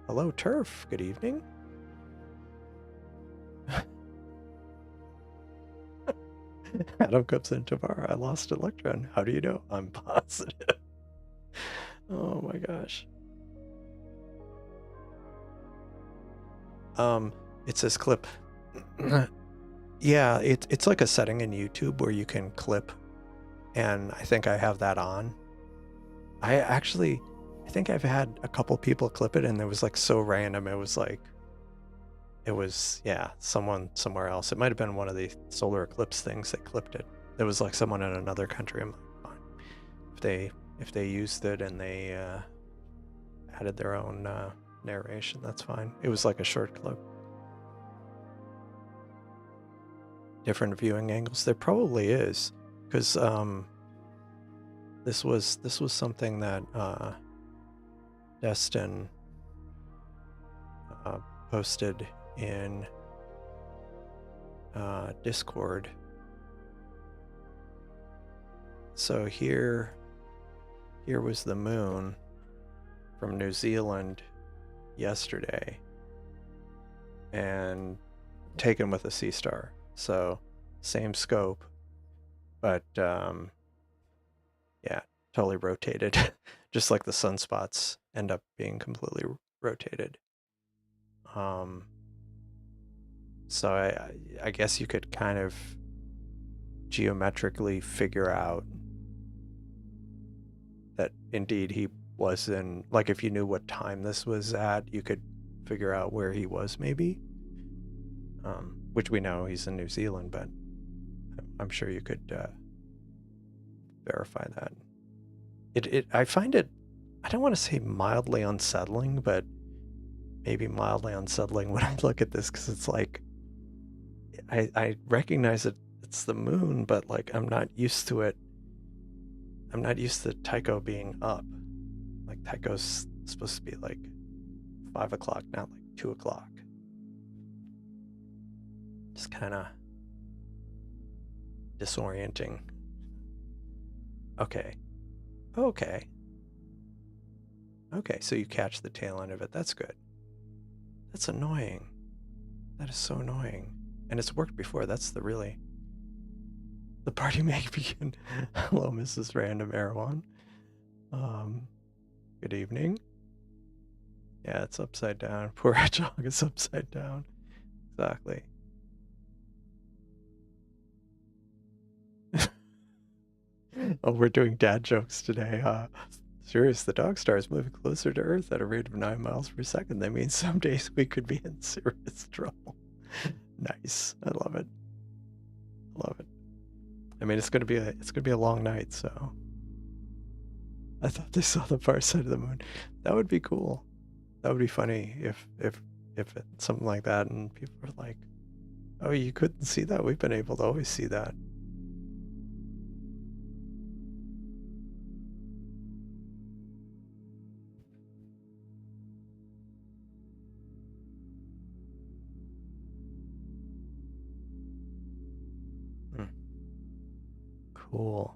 Hello, Turf. Good evening. Adam comes in tomorrow. I lost electron. How do you know? I'm positive. Oh my gosh. It says clip. Yeah, it's like a setting in YouTube where you can clip, and I think I have that on. I think I've had a couple people clip it, and it was like so random. It was, yeah, someone somewhere else. It might have been one of the solar eclipse things that clipped it. It was like someone in another country. I'm like, fine. If they used it and they added their own narration, that's fine. It was like a short clip. Different viewing angles. There probably is, because this was something that Destin posted in Discord. So here was the moon from New Zealand yesterday, and taken with a sea star. So same scope, but yeah, totally rotated, just like the sunspots end up being completely rotated. So I guess you could kind of geometrically figure out that indeed he was in, like, if you knew what time this was at, you could figure out where he was maybe. Which we know he's in New Zealand, but I'm sure you could verify that. I find it, I don't want to say mildly unsettling, but maybe mildly unsettling when I look at this, because it's like, I recognize that it's the moon, but like I'm not used to it. I'm not used to Tycho being up. Like Tycho's supposed to be like 5 o'clock, not like 2 o'clock. Just kind of disorienting. Okay. Okay. Okay, so you catch the tail end of it. That's good. That's annoying. That is so annoying. And it's worked before. That's the party may begin. Hello, Mrs. Random Erewhon. Good evening. Yeah, it's upside down. Poor hedgehog is upside down. Exactly. Oh, we're doing dad jokes today. Serious, the dog star is moving closer to Earth at a rate of 9 miles per second. That means some days we could be in serious trouble. Nice. I love it. Love it. I mean, it's gonna be a long night, so I thought they saw the far side of the moon. That would be cool. That would be funny if it's something like that, and people are like, "Oh, you couldn't see that? We've been able to always see that." Hmm. Cool.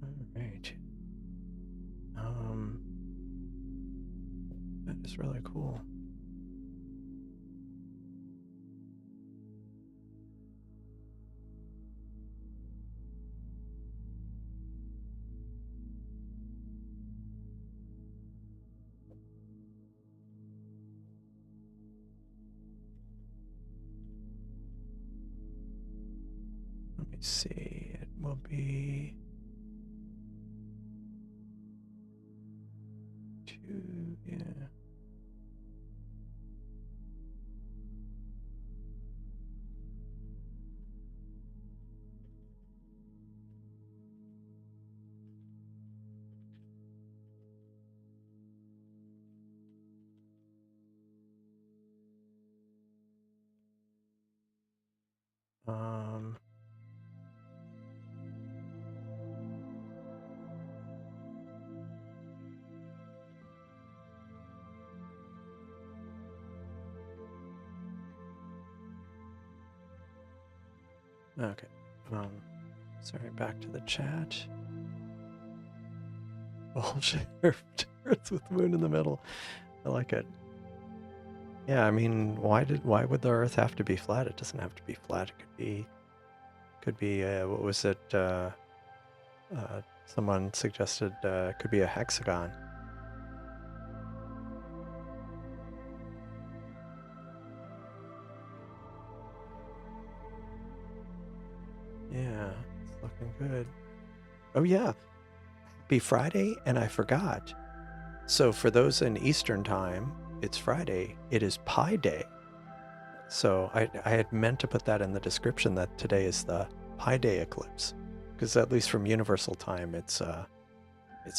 All right. That is really cool. Let me see. It will be 2, yeah. Um, Okay. Sorry, back to the chat. Ball-shaped Earth with the moon in the middle. I like it. Yeah, I mean, why would the Earth have to be flat? It doesn't have to be flat. It could be what was it? Someone suggested it could be a hexagon. Yeah, it's looking good. Oh yeah, be Friday, and I forgot. So for those in Eastern time, it's Friday. It is Pi Day. So I had meant to put that in the description that today is the Pi Day eclipse, because at least from Universal Time, it's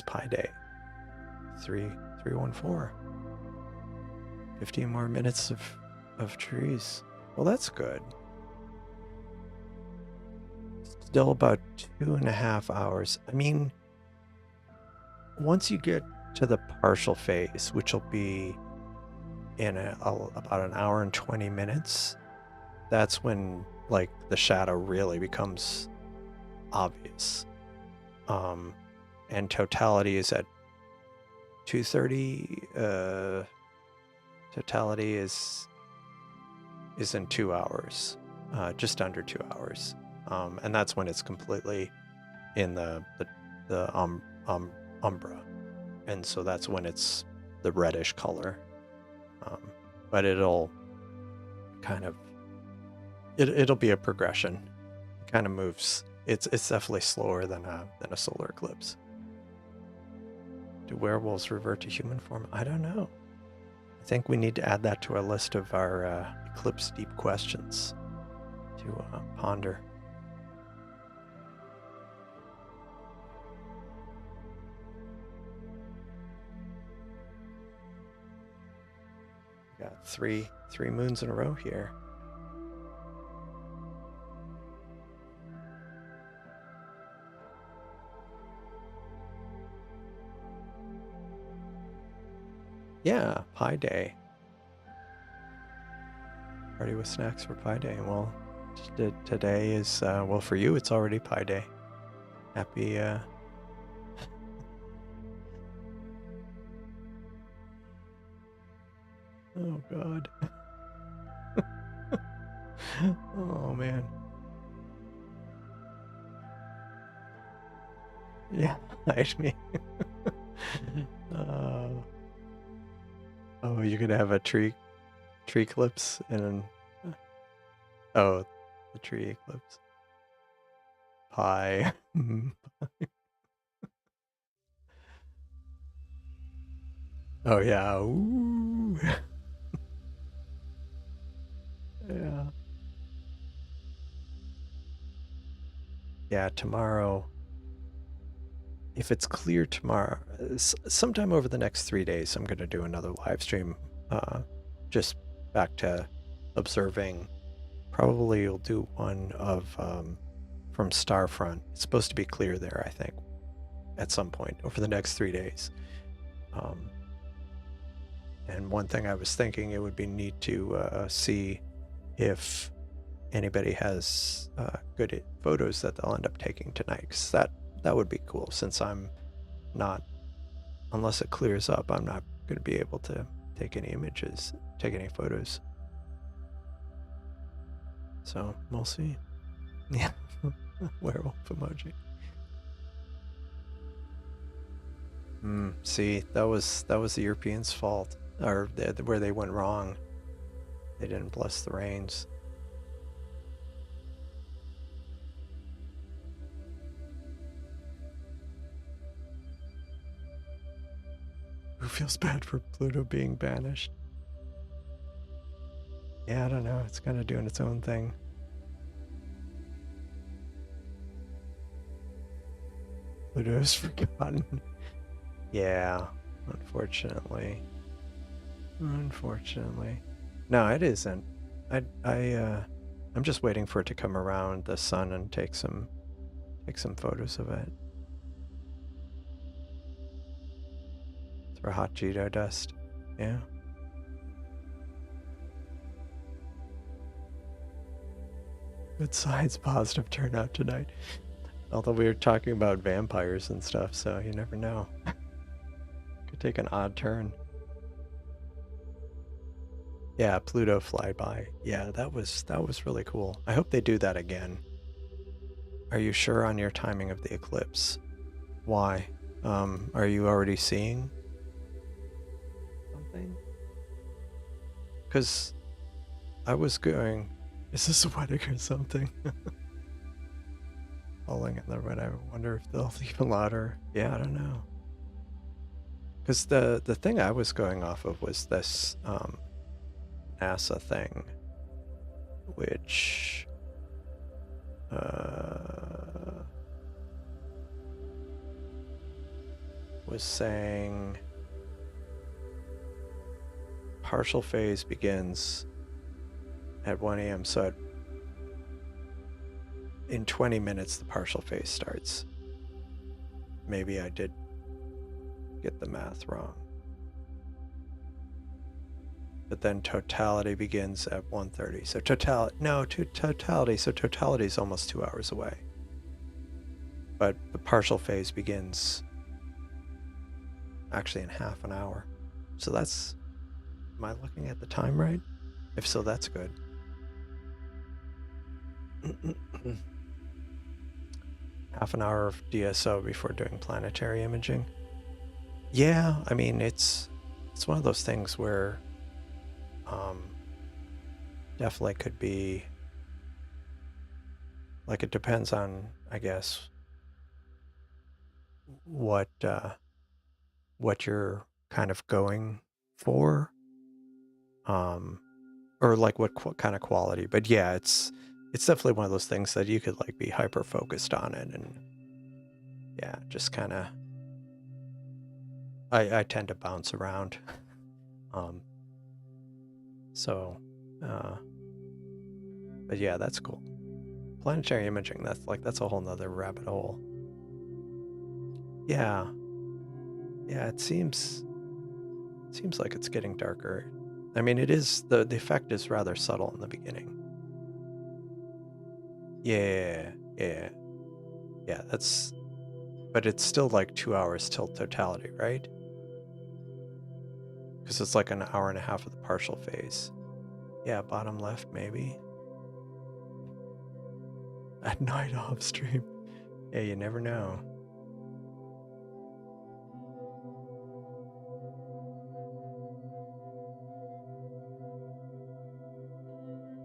Pi Day. 314. 15 more minutes of trees. Well, that's good. Still about 2.5 hours. I mean, once you get to the partial phase, which will be in about an hour and 20 minutes, that's when like the shadow really becomes obvious. And totality is at 2:30. Totality is in 2 hours, just under 2 hours, and that's when it's completely in the umbra, and so that's when it's the reddish color. But it'll kind of it'll be a progression. It kind of moves. It's definitely slower than a solar eclipse. Do werewolves revert to human form? I don't know. I think we need to add that to our list of our eclipse deep questions to ponder. We got three moons in a row here. Yeah, Pi Day. Party with snacks for Pi Day. Well, today is, well, for you, it's already Pi Day. Happy, oh, God. Oh, man. Yeah, hide me. Oh, you're gonna have a tree eclipse and oh, the tree eclipse. Pie. Oh yeah. Ooh. Yeah. Yeah, tomorrow. If it's clear tomorrow, sometime over the next 3 days, I'm gonna do another live stream. Just back to observing. Probably you'll do one of from Starfront. It's supposed to be clear there, I think, at some point over the next 3 days. And one thing I was thinking, it would be neat to see if anybody has good photos that they'll end up taking tonight, because that would be cool, since I'm not, unless it clears up, I'm not going to be able to take any images, take any photos. So we'll see. Yeah. Werewolf emoji. See, that was the Europeans' fault, or where they went wrong. They didn't bless the rains. Who feels bad for Pluto being banished? Yeah, I don't know. It's kind of doing its own thing. Pluto's forgotten. Yeah, unfortunately. Unfortunately. No, it isn't. I'm just waiting for it to come around the sun and take some photos of it. Throw hot Cheeto dust. Yeah. Good signs, positive turnout tonight. Although we were talking about vampires and stuff, so you never know. Could take an odd turn. Yeah, Pluto flyby. Yeah, that was really cool. I hope they do that again. Are you sure on your timing of the eclipse? Why? Are you already seeing something? Because I was going, is this a wedding or something? Falling in the red. I wonder if they'll even louder. Yeah, I don't know. Because the thing I was going off of was this NASA thing, which was saying partial phase begins at 1 a.m. So in 20 minutes, the partial phase starts. Maybe I did get the math wrong. But then totality begins at 1:30. So totality. So totality is almost 2 hours away. But the partial phase begins actually in half an hour. So that's, am I looking at the time right? If so, that's good. Half an hour of DSO before doing planetary imaging. Yeah, I mean, it's one of those things where definitely could be, like, it depends on, I guess, what you're kind of going for, or like what kind of quality. But yeah, it's definitely one of those things that you could like be hyper focused on it, and yeah, just kind of, I tend to bounce around. So but yeah, that's cool. Planetary imaging, that's a whole nother rabbit hole. Yeah, it seems like it's getting darker. I mean, it is, the effect is rather subtle in the beginning. Yeah, that's, but it's still like 2 hours till totality, right? Because it's like an hour and a half of the partial phase. Yeah, bottom left maybe. At night off stream. Yeah, you never know.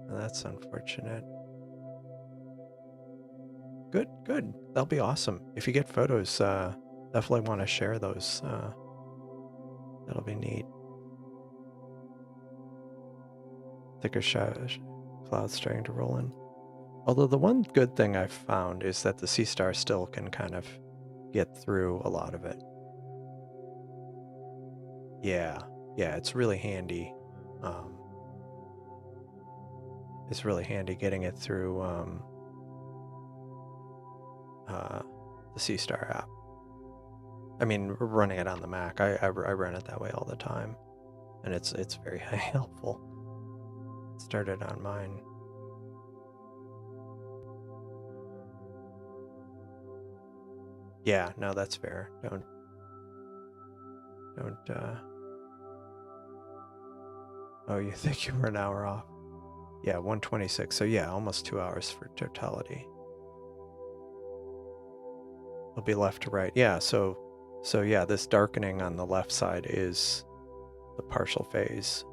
That's unfortunate. Good. That'll be awesome. If you get photos, definitely want to share those. That'll be neat. Thicker clouds starting to roll in. Although the one good thing I've found is that the sea star still can kind of get through a lot of it. Yeah, it's really handy. It's really handy getting it through the sea star app. I mean, we're running it on the Mac. I run it that way all the time, and it's very helpful. Started on mine. Yeah, no, that's fair. Don't. Oh, you think you were an hour off? Yeah, 1:26. So yeah, almost 2 hours for totality. It'll be left to right. Yeah, so yeah, this darkening on the left side is the partial phase.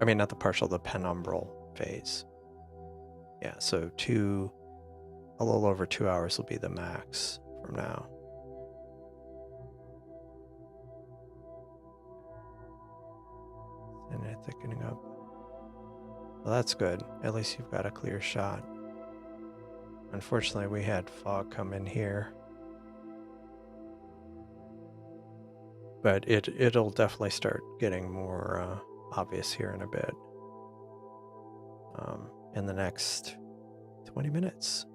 I mean, not the partial, the penumbral phase. Yeah, so a little over 2 hours will be the max from now. And it's thickening up. Well, that's good. At least you've got a clear shot. Unfortunately, we had fog come in here. But it'll definitely start getting more obvious here in a bit. In the next 20 minutes.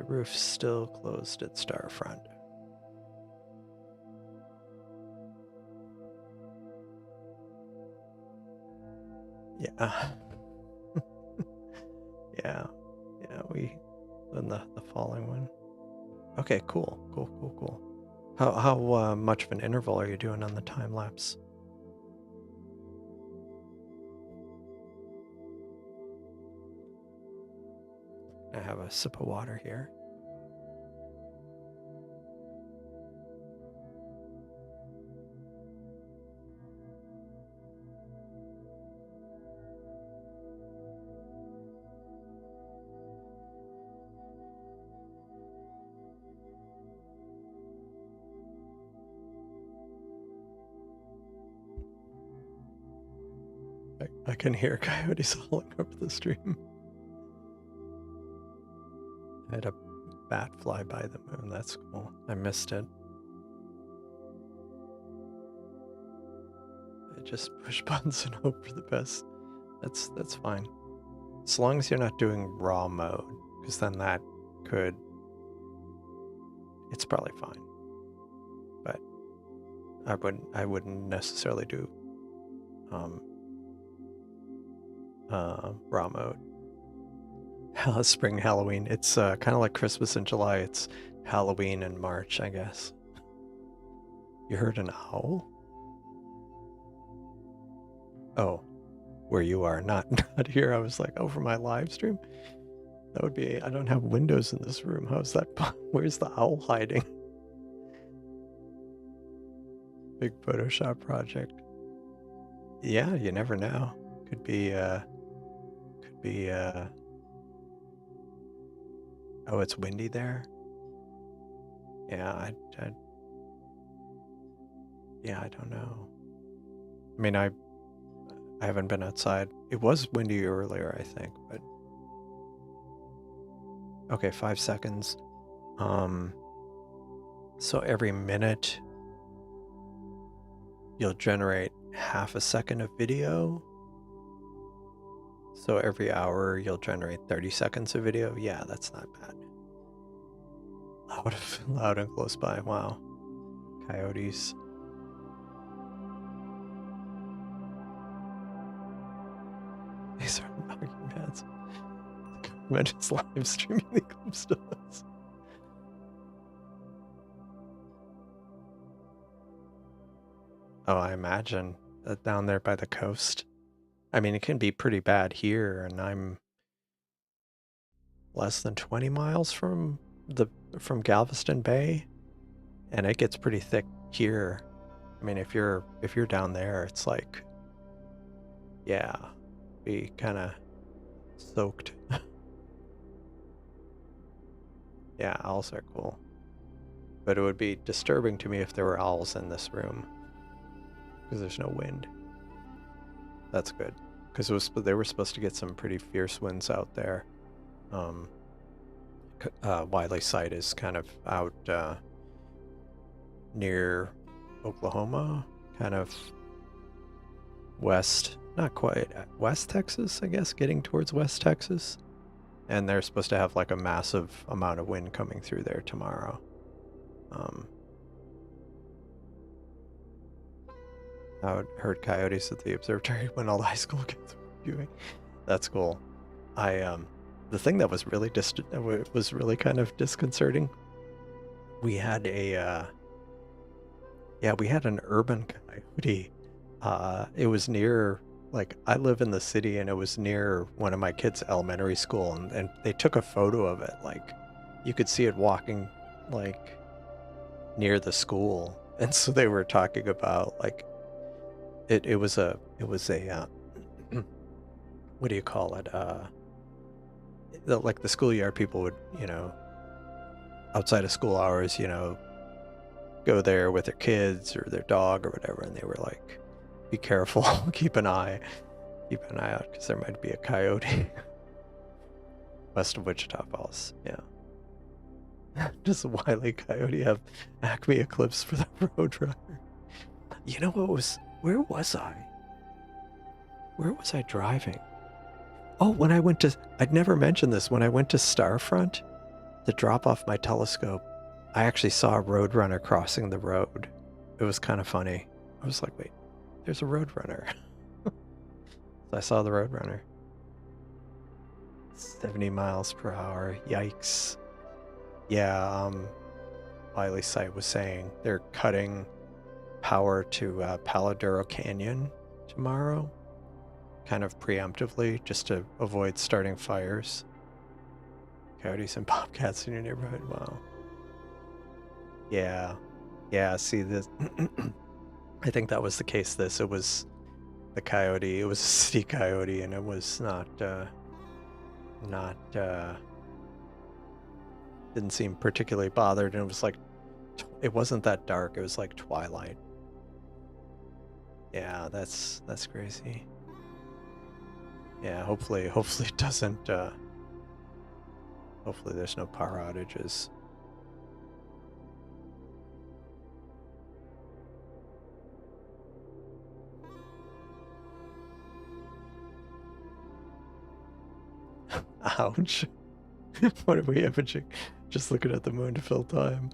The roof's still closed at Starfront. Yeah. Yeah. We then the falling one. Okay, cool. How much of an interval are you doing on the time lapse? I have a sip of water here. I can hear coyotes hauling up the stream. I had a bat fly by the moon. That's cool. I missed it. I just push buttons and hope for the best. That's fine. As long as you're not doing raw mode, because then that could... It's probably fine. But I wouldn't necessarily do raw mode. Spring Halloween. It's kind of like Christmas in July. It's Halloween in March, I guess. You heard an owl? Oh, where you are, not here. I was like, oh, for my live stream? That would be... I don't have windows in this room. How's that? Where's the owl hiding? Big Photoshop project. Yeah, you never know. Could be oh, it's windy there? Yeah, I don't know. I mean, I haven't been outside. It was windy earlier, I think, but... Okay, 5 seconds. So every minute you'll generate half a second of video. So every hour you'll generate 30 seconds of video. Yeah, that's not bad. Loud and close by. Wow. Coyotes. These are knocking heads. The government is live streaming the Eclipse to us. Oh, I imagine that down there by the coast. I mean, it can be pretty bad here, and I'm less than 20 miles from Galveston Bay, and it gets pretty thick here. I mean, if you're down there, it's like, yeah, be kind of soaked. Yeah, owls are cool, but it would be disturbing to me if there were owls in this room because there's no wind. That's good, because they were supposed to get some pretty fierce winds out there. Wiley site is kind of out near Oklahoma, kind of west, not quite West Texas, I guess, getting towards West Texas. And they're supposed to have like a massive amount of wind coming through there tomorrow. I heard coyotes at the observatory when all the high school kids were viewing. That's cool. The thing that was really kind of disconcerting. We had an urban coyote. It was near, like, I live in the city, and it was near one of my kids' elementary school, and they took a photo of it. Like, you could see it walking, like, near the school, and so they were talking about, like, it was a what do you call it? Like the schoolyard people would, outside of school hours, go there with their kids or their dog or whatever, and they were like, be careful, keep an eye out, because there might be a coyote west of Wichita Falls. Yeah. Does the Wile E. Coyote have Acme Eclipse for the road runner? You know what was... Where was I? Where was I driving? Oh, when I went to... I'd never mentioned this. When I went to Starfront, to drop off my telescope, I actually saw a roadrunner crossing the road. It was kind of funny. I was like, wait, there's a roadrunner. So I saw the roadrunner. 70 miles per hour. Yikes. Yeah, Wiley's site was saying they're cutting power to Paladuro Canyon tomorrow, kind of preemptively, just to avoid starting fires. Coyotes and bobcats in your neighborhood. Wow. Yeah, see this. I think that was the case. It was the coyote. It was a city coyote, and it was not didn't seem particularly bothered, and it was like, it wasn't that dark. It was like twilight. Yeah, that's crazy. Yeah, hopefully it doesn't, hopefully there's no power outages. Ouch. What are we imaging? Just looking at the moon to fill time.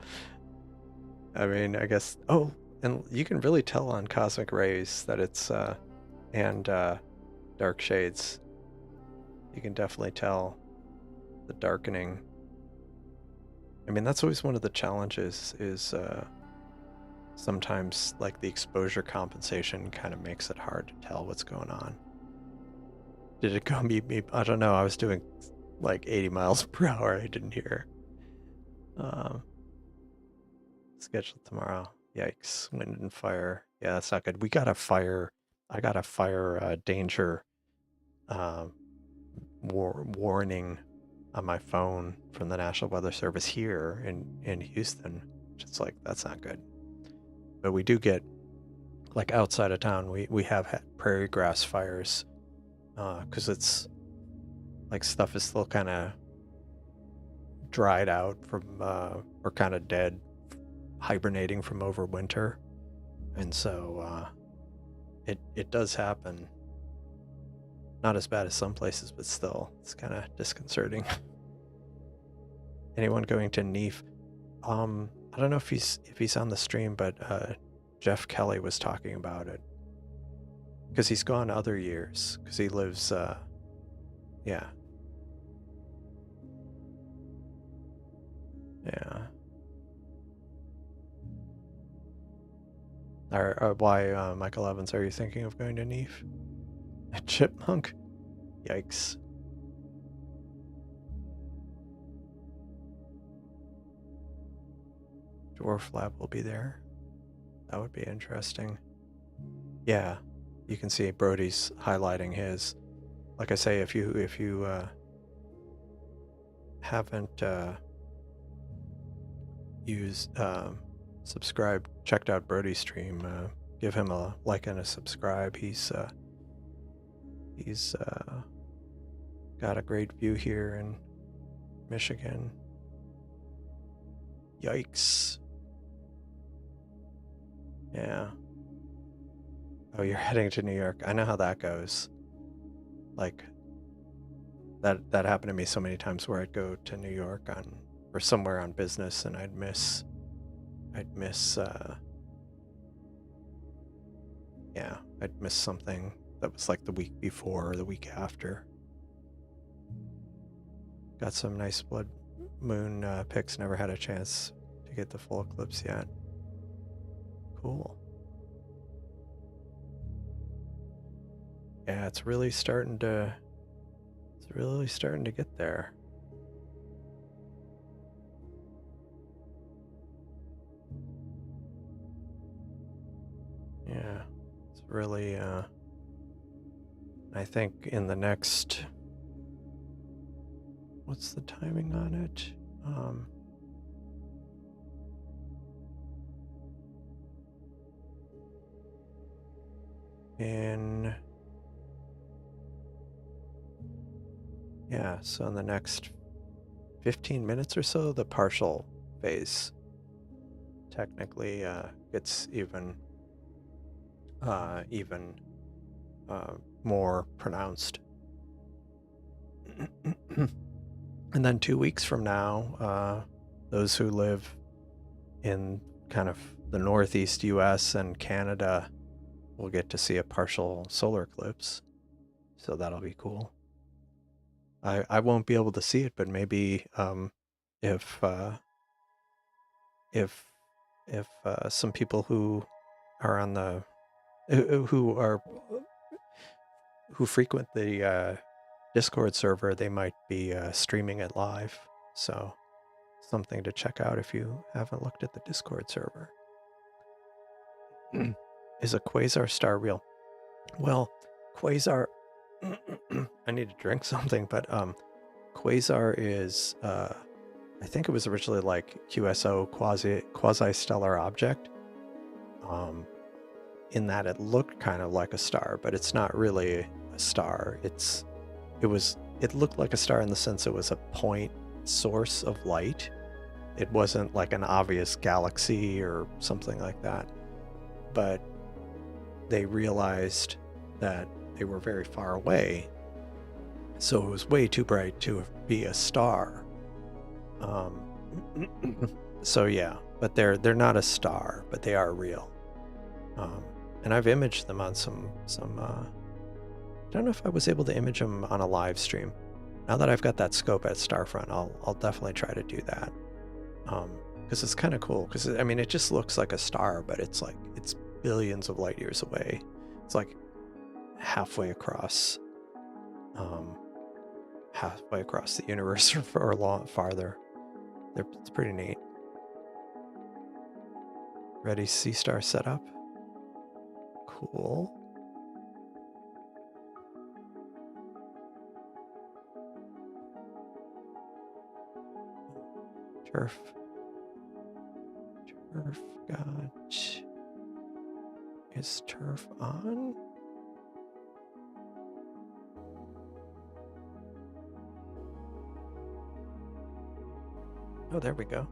I mean, I guess, oh, and you can really tell on cosmic rays that it's, and dark shades. You can definitely tell the darkening. I mean, that's always one of the challenges is sometimes like the exposure compensation kind of makes it hard to tell what's going on. Did it go meet me? I don't know. I was doing like 80 miles per hour. I didn't hear. Scheduled tomorrow. Yikes. Wind and fire. Yeah, that's not good. We got a fire. I got a fire danger warning on my phone from the National Weather Service here in Houston. It's like, that's not good. But we do get, like outside of town, we have had prairie grass fires because it's like stuff is still kind of dried out from or kind of dead, hibernating from over winter, and so it does happen. Not as bad as some places, but still, it's kind of disconcerting. Anyone going to NEAF? I don't know if he's on the stream, but Jeff Kelly was talking about it because he's gone other years because he lives. Yeah. Why, Michael Evans, are you thinking of going to NEAF? A chipmunk? Yikes. Dwarf Lab will be there. That would be interesting. Yeah, you can see Brody's highlighting his. Like I say, if you haven't checked out Brody's stream, give him a like and a subscribe. He's got a great view here in Michigan. Yikes. Yeah. Oh, you're heading to New York. I know how that goes. Like, that happened to me so many times where I'd go to New York or somewhere on business, and I'd miss something that was like the week before or the week after. Got some nice blood moon pics. Never had a chance to get the full eclipse yet. Cool. Yeah, it's really starting to get there. Yeah, it's really I think in the next, what's the timing on it? So in the next 15 minutes or so, the partial phase technically gets even more pronounced. And then 2 weeks from now, those who live in kind of the northeast US and Canada will get to see a partial solar eclipse. So that'll be cool. I won't be able to see it, but maybe if if some people who are on the who frequent the Discord server, they might be streaming it live. So something to check out if you haven't looked at the Discord server. Is a quasar star real? Well, quasar. I need to drink something, but quasar is. I think it was originally like QSO, quasi-stellar object. In that it looked kind of like a star, but it's not really a star. It looked like a star in the sense it was a point source of light. It wasn't like an obvious galaxy or something like that. But they realized that they were very far away, so it was way too bright to be a star. So yeah, but they're not a star, but they are real. And I've imaged them on some I don't know if I was able to image them on a live stream. Now that I've got that scope at Starfront, I'll definitely try to do that. Because it's kind of cool. Because I mean, it just looks like a star, but it's billions of light years away. It's like halfway across the universe or a lot farther. It's pretty neat. Ready, C-star setup. Cool. Turf. Got. Is turf on? Oh, there we go.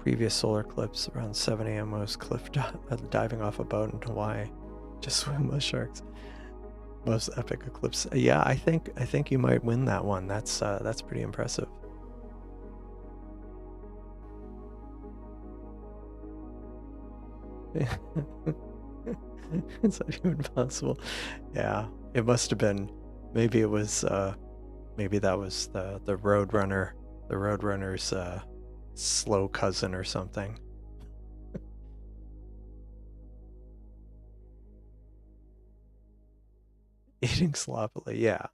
Previous solar eclipse around 7 a.m. was cliff diving off a boat in Hawaii. Just swim with sharks. Most epic eclipse. Yeah, I think you might win that one. That's pretty impressive. It's not even possible. Yeah, it must have been. Maybe it was. Maybe that was the Roadrunner. The Roadrunner's slow cousin or something. Eating sloppily. Yeah,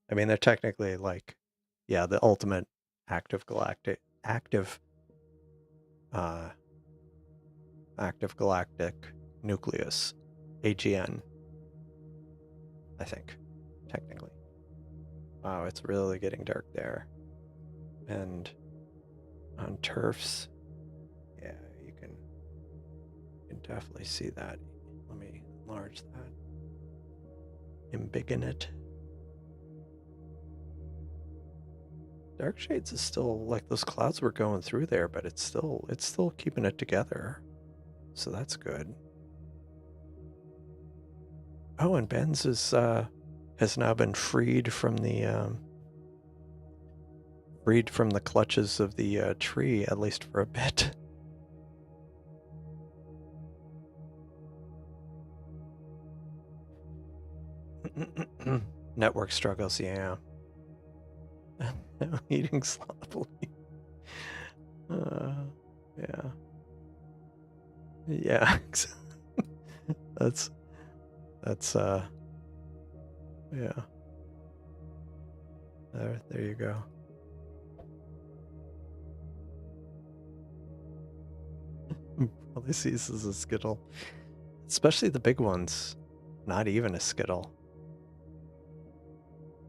I mean they're technically like, yeah, the ultimate active galactic nucleus, AGN, I think, technically. Wow, it's really getting dark there. And on turfs, yeah, you can definitely see that. Let me enlarge that. Embiggen it. Dark Shades is still like those clouds were going through there, but it's still keeping it together. So that's good. Oh, and Ben's has now been freed from the clutches of the tree, at least for a bit. Network struggles, yeah. Eating sloppily. Yeah. Yeah. That's yeah. There you go. Probably sees as a Skittle. Especially the big ones. Not even a Skittle.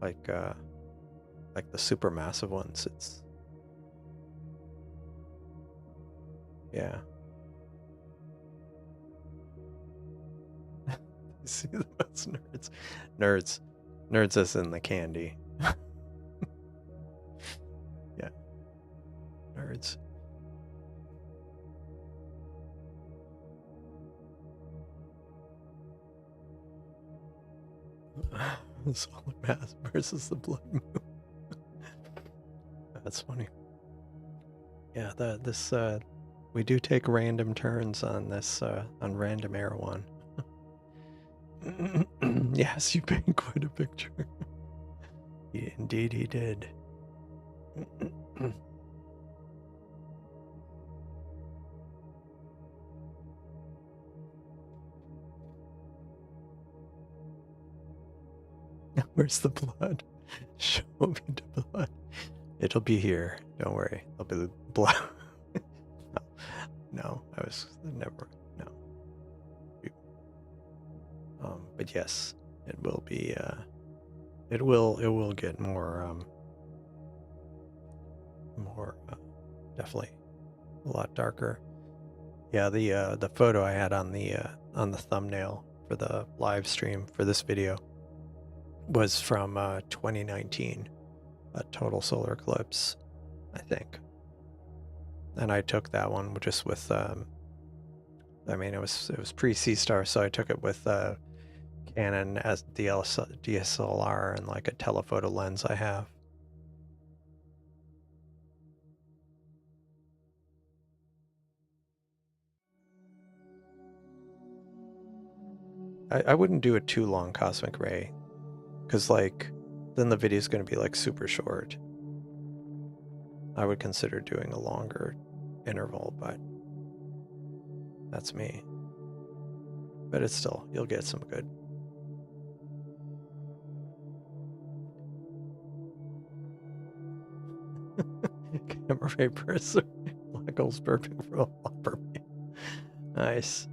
Like the supermassive ones, it's yeah. You see the most nerds as in the candy. Yeah, nerds. The solar mass versus the blood moon. That's funny. Yeah, we do take random turns on this on Random Air One. Yes, you paint quite a picture. Indeed, he did. Where's the blood? Show me the blood. It'll be here. Don't worry. It'll be the blood. No, I was never. No. But yes, it will be. It will get more. Definitely a lot darker. Yeah, the photo I had on the thumbnail for the live stream for this video was from 2019, a total solar eclipse, I think. And I took that one just with, I mean, it was pre-C-Star, so I took it with Canon as DSLR and like a telephoto lens I have. I wouldn't do a too long cosmic ray, because like then the video is going to be like super short. I would consider doing a longer interval, but that's me. But it's still, you'll get some good. Camera ray bursts, black holes burping from a flopper. Nice.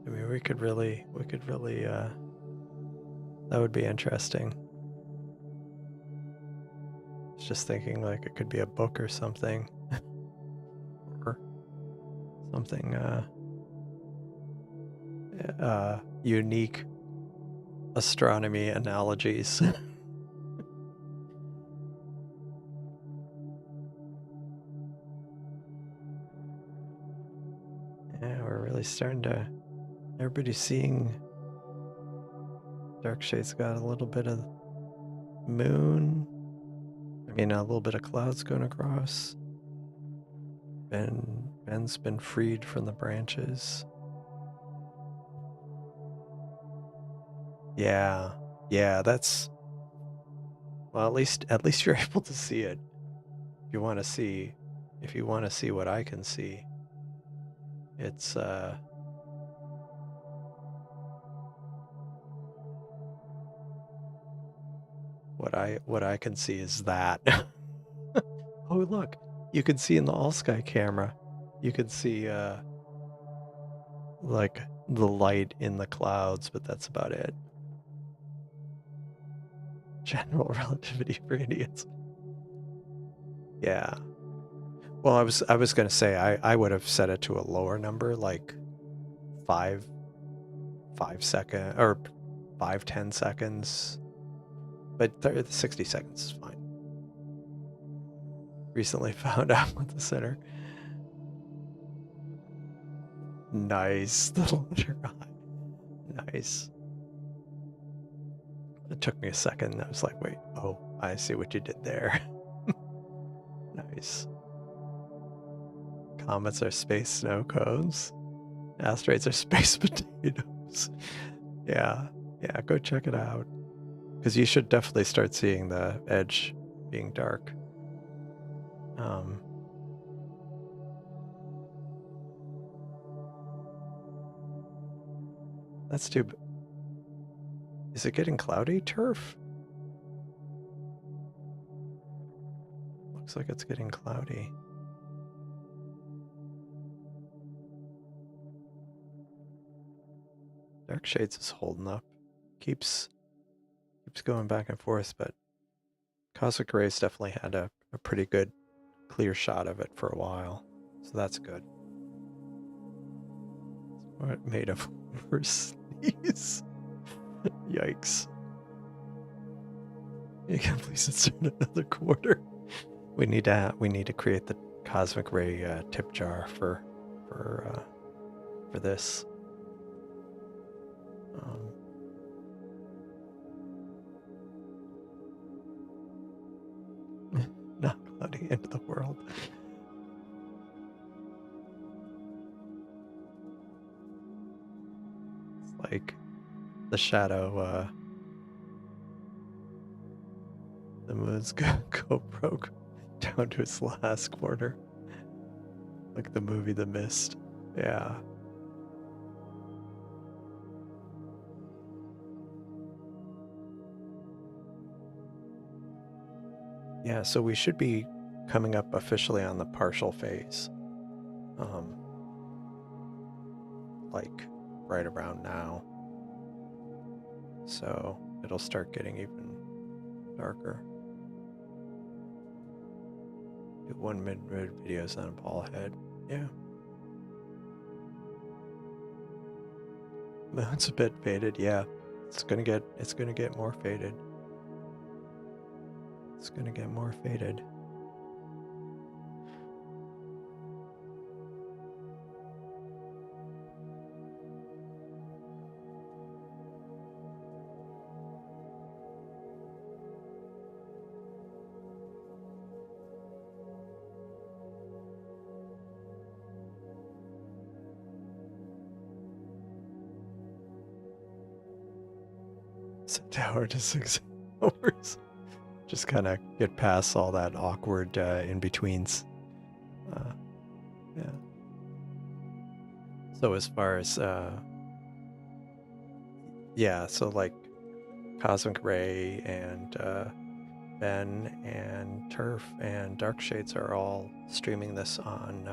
I mean, we could really, that would be interesting. I was just thinking like it could be a book or something. Or something, unique astronomy analogies. Yeah, we're really starting to, everybody's seeing dark shade's got a little bit of moon. I mean, a little bit of clouds going across. Ben's been freed from the branches. Yeah, that's, well, at least you're able to see it. If you want to see what I can see, it's what I can see is that. Oh, look, you can see in the all sky camera, you can see like the light in the clouds, but that's about it. General relativity for idiots. Yeah. Well, I was gonna say I would have set it to a lower number, like 5 second or 5-10 seconds, but 60 seconds is fine. Recently found out what the center. Nice, the letter I. Nice. It took me a second. I was like, wait, oh, I see what you did there. Nice. Comets are space snow cones. Asteroids are space potatoes. Yeah, go check it out. Because you should definitely start seeing the edge being dark. That's too. Is it getting cloudy, Turf? Looks like it's getting cloudy. Dark Shades is holding up. Keeps going back and forth, but Cosmic Rays definitely had a pretty good clear shot of it for a while. So that's good. What made of sneeze? Yikes. You can please insert another quarter. We need to create the Cosmic Ray tip jar for this. everybody into the world. It's like the shadow, the moon's go broke down to its last quarter. Like the movie The Mist. Yeah. Yeah, so we should be coming up officially on the partial phase. Like right around now. So it'll start getting even darker. Do one mid-mid videos on a ball head. Yeah. Moon's a bit faded, yeah. It's gonna get more faded. It's gonna get more faded. Sit down to 6 hours. Just kind of get past all that awkward in-betweens. Yeah. So as far as, yeah, so like Cosmic Ray and Ben and Turf and Dark Shades are all streaming this on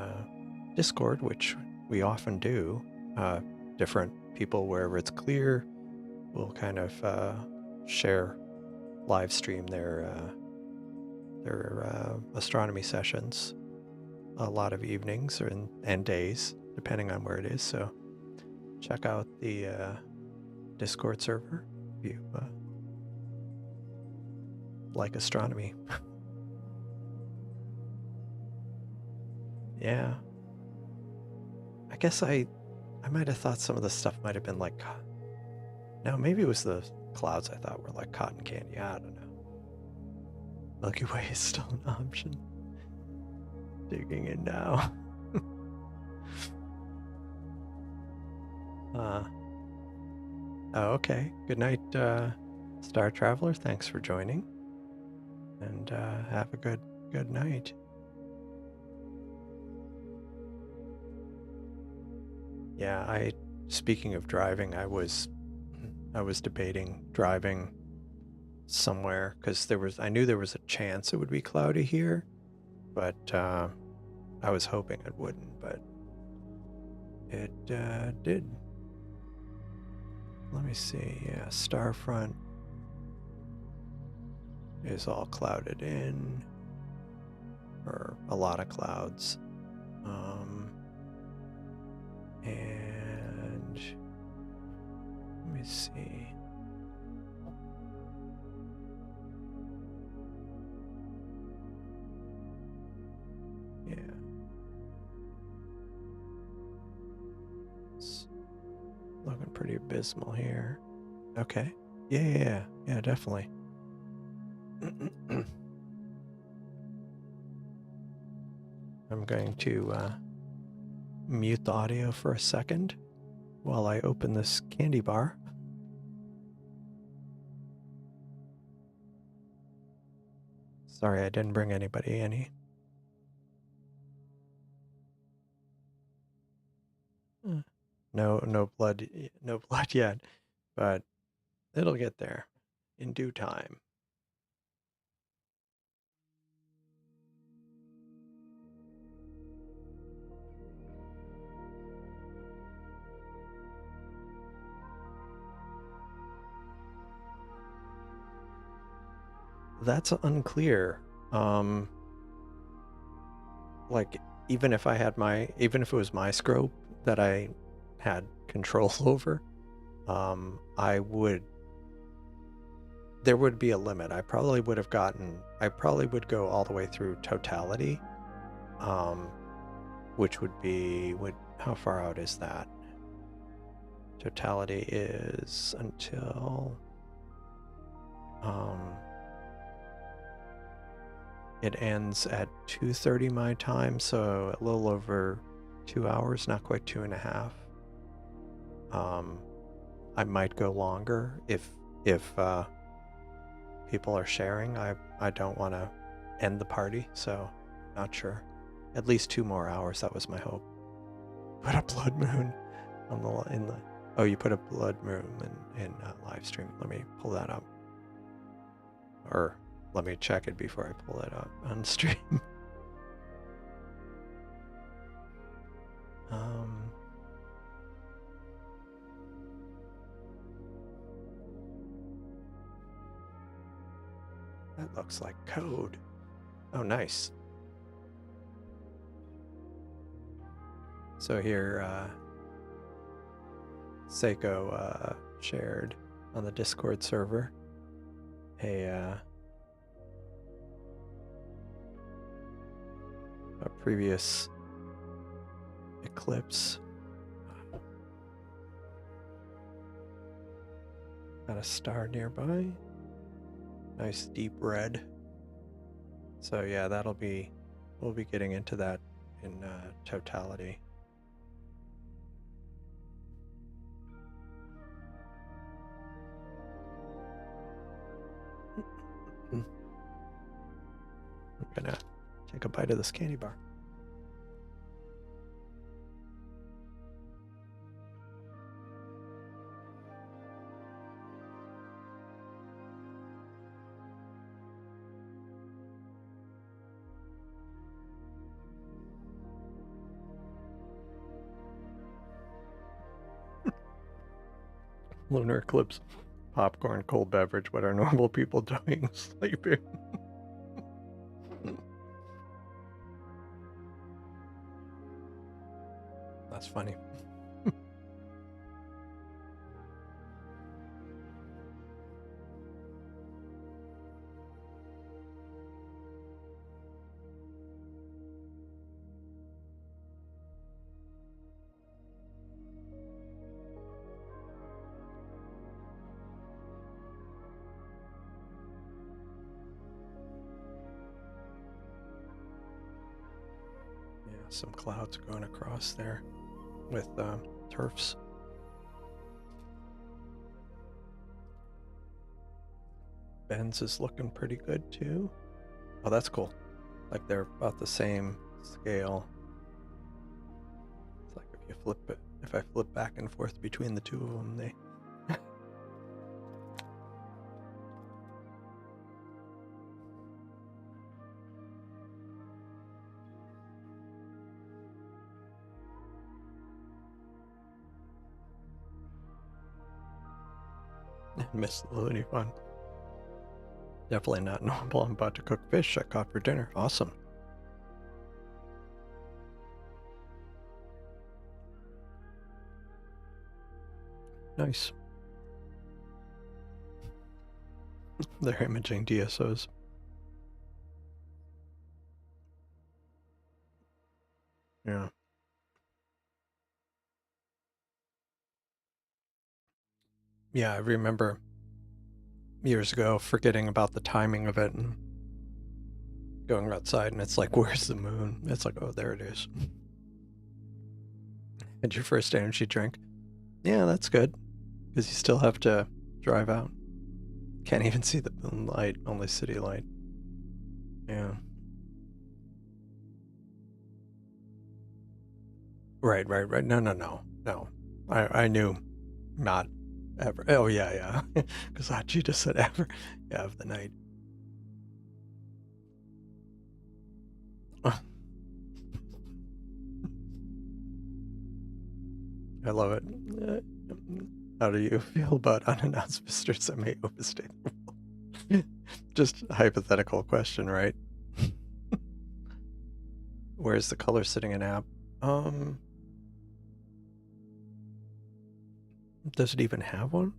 Discord, which we often do. Different people, wherever it's clear, will kind of share, live stream their astronomy sessions a lot of evenings and days, depending on where it is. So check out the Discord server if you like astronomy. Yeah. I guess I might have thought some of the stuff might have been like, no, maybe it was the clouds I thought were like cotton candy. I don't know. Milky Way is still an option. Digging in now. Oh, okay. Good night, Star Traveler. Thanks for joining. And have a good night. Yeah, speaking of driving, I was debating driving somewhere because I knew there was a chance it would be cloudy here, but I was hoping it wouldn't, but it did. Let me see. Yeah, Starfront is all clouded in, or a lot of clouds. And let me see. Yeah. It's looking pretty abysmal here. Okay. Yeah, definitely. I'm going to mute the audio for a second while I open this candy bar. Sorry, I didn't bring anybody any. No blood yet, but it'll get there in due time. That's unclear. Like even if it was my scope that I had control over, there would be a limit. I probably would go all the way through totality, which would be, how far out is that? Totality is until, it ends at 2:30 my time, so a little over 2 hours, not quite 2.5. I might go longer if people are sharing. I don't want to end the party, so not sure. At least 2 more hours. That was my hope. Put a blood moon on the oh, you put a blood moon in live stream. Let me pull that up, or let me check it before I pull it up on stream. That looks like code. Oh, nice. So here, Seiko shared on the Discord server a previous eclipse. Got a star nearby. Nice deep red. So yeah, we'll be getting into that in totality. I'm gonna take a bite of this candy bar. Lunar eclipse, popcorn, cold beverage. What are normal people doing? Sleeping. That's funny. Some clouds going across there with turfs. Ben's is looking pretty good too. Oh, that's cool. Like they're about the same scale. It's like if I flip back and forth between the two of them, they miss the loony fun. Definitely not normal. I'm about to cook fish I caught for dinner. Awesome. Nice. They're imaging DSOs. Yeah. Yeah, I remember years ago forgetting about the timing of it and going outside and it's like, where's the moon? It's like, oh, there it is. And your first energy drink. Yeah, that's good. Because you still have to drive out. Can't even see the moonlight, only city light. Yeah. Right. No. I knew not ever. Oh, yeah. Because Hachi just said ever. Yeah, of the night. I love it. How do you feel about unannounced visitors that may overstay the rule? Just a hypothetical question, right? Where's the color sitting in app? Does it even have one?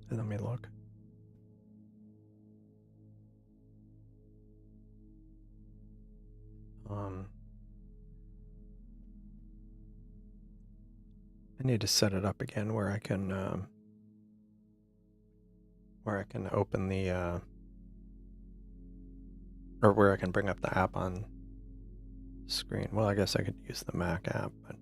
Let me look. I need to set it up again where I can open the or where I can bring up the app on screen. Well, I guess I could use the Mac app, but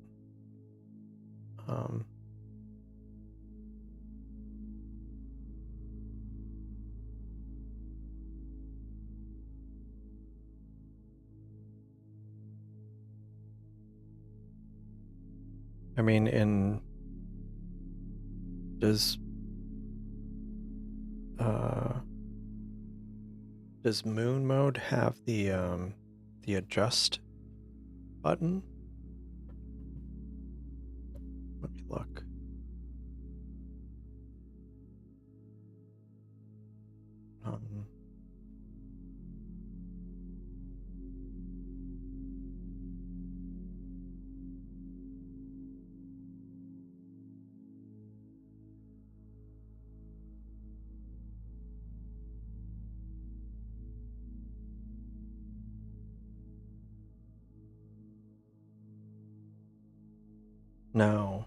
I mean, does Moon Mode have the adjust button? Let me look. No,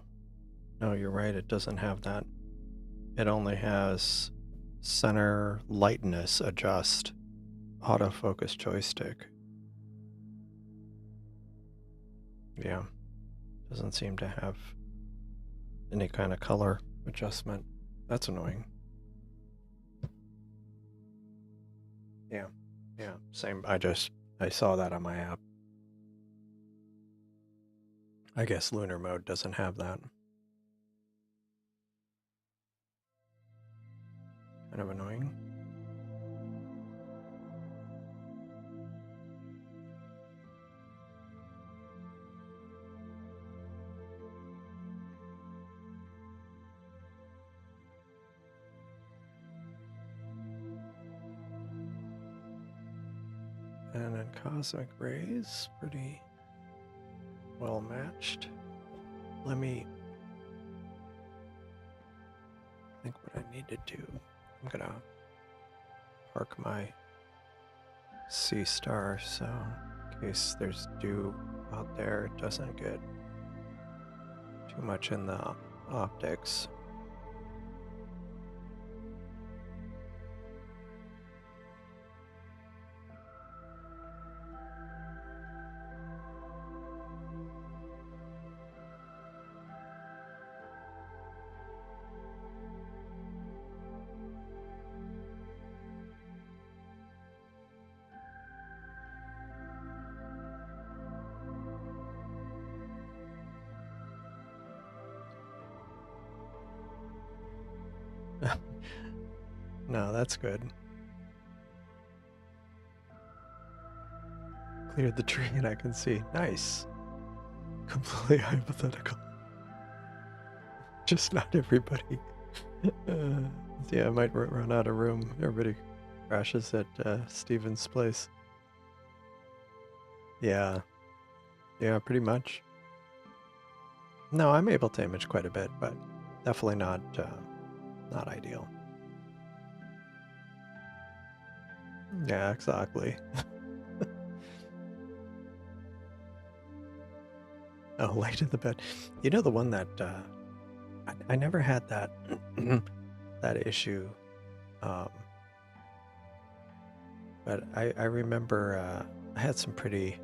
you're right. It doesn't have that. It only has center lightness adjust, autofocus joystick. Yeah, doesn't seem to have any kind of color adjustment. That's annoying. Yeah, same. I saw that on my app. I guess lunar mode doesn't have that. Kind of annoying. And then cosmic rays, pretty well matched. Let me think what I need to do. I'm gonna park my sea star so in case there's dew out there, it doesn't get too much in the optics. No, that's good. Cleared the tree and I can see. Nice. Completely hypothetical. Just not everybody. Yeah, I might run out of room. Everybody crashes at Steven's place. Yeah, pretty much. No, I'm able to image quite a bit, but definitely not ideal. Yeah, exactly. Oh, late in the bed. You know the one that I never had that that issue, but I remember I had some pretty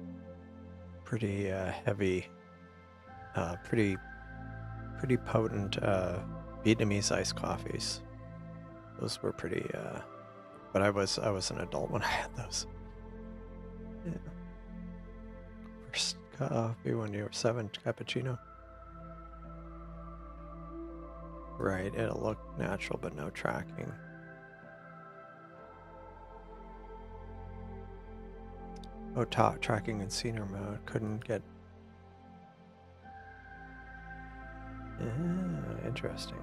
heavy, pretty potent Vietnamese iced coffees. Those were pretty. But I was an adult when I had those. Yeah. First coffee when you were 7, cappuccino. Right, it'll look natural but no tracking. Oh, tracking in senior mode. Couldn't get. Interesting.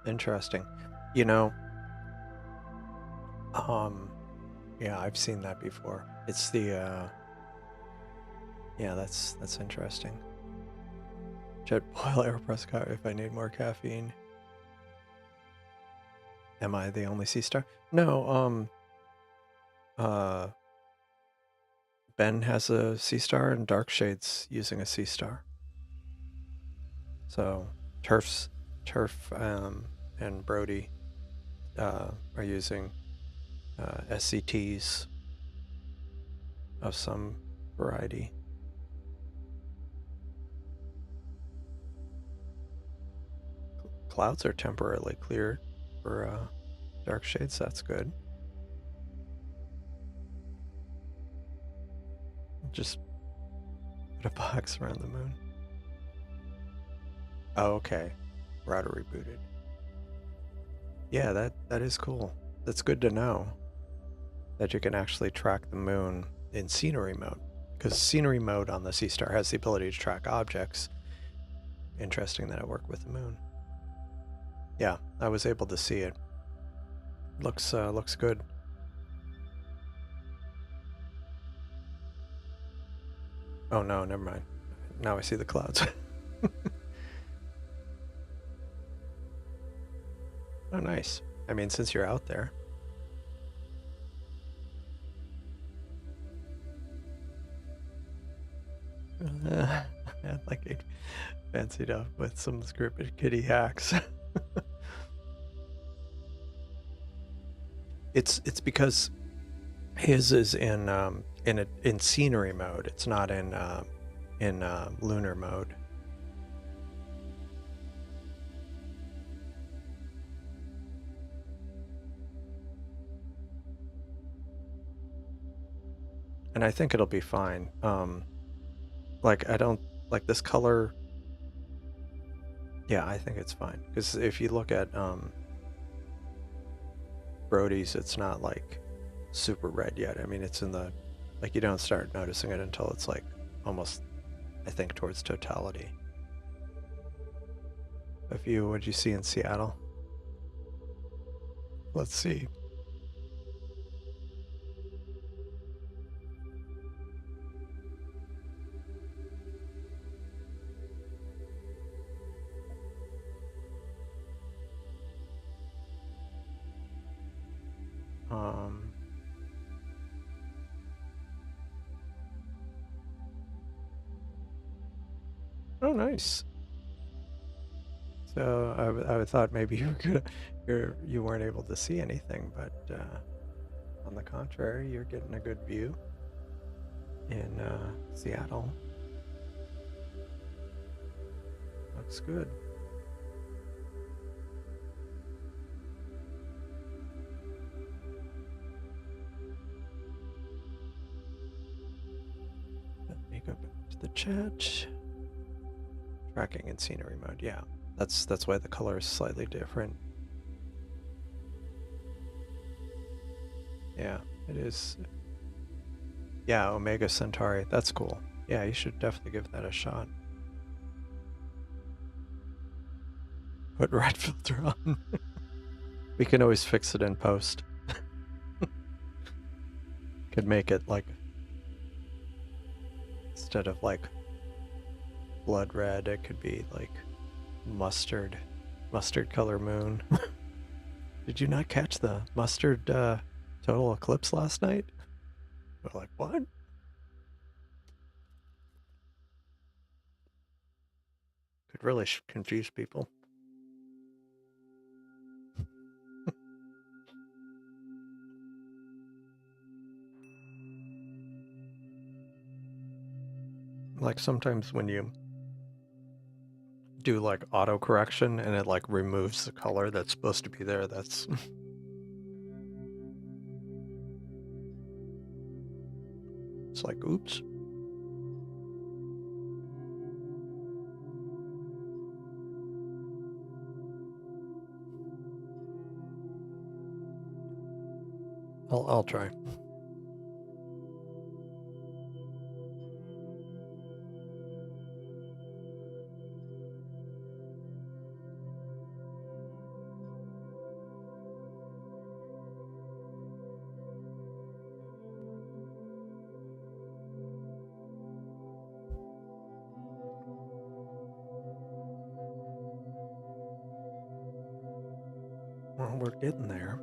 Interesting. You know, yeah, I've seen that before. It's the yeah, that's interesting. Jet boil air press car if I need more caffeine. Am I the only sea star? No, Ben has a sea star and Darkshade's using a sea star. So Turf and Brody are using SCTs of some variety. Clouds are temporarily cleared for dark shades. That's good. Just put a box around the moon. Oh, okay. Router rebooted. Yeah, that is cool. That's good to know that you can actually track the moon in scenery mode, because scenery mode on the Sea Star has the ability to track objects. Interesting that it worked with the moon. Yeah, I was able to see it. Looks good. Oh no, never mind. Now I see the clouds. Oh, nice. I mean, since you're out there. Like it fancied up with some scripted kitty hacks. It's because his is in scenery mode. It's not in lunar mode. And I think it'll be fine. Like I don't like this color. Yeah, I think it's fine because if you look at Brody's, it's not like super red yet. I mean, it's in the like you don't start noticing it until it's like almost, I think, towards totality. What'd you see in Seattle? Let's see. Um, oh, nice. So I thought maybe you weren't able to see anything, but on the contrary, you're getting a good view in Seattle. Looks good. Let me go back to the chat. Tracking in scenery mode, yeah. That's why the color is slightly different. Yeah, it is. Yeah, Omega Centauri. That's cool. Yeah, you should definitely give that a shot. Put red filter on. We can always fix it in post. Could make it like, instead of like blood red, it could be like mustard color moon. Did you not catch the mustard total eclipse last night? We're like, what? Could really confuse people. Like sometimes when you do like auto correction and it like removes the color that's supposed to be there, that's it's like, oops. I'll try. Well, we're getting there.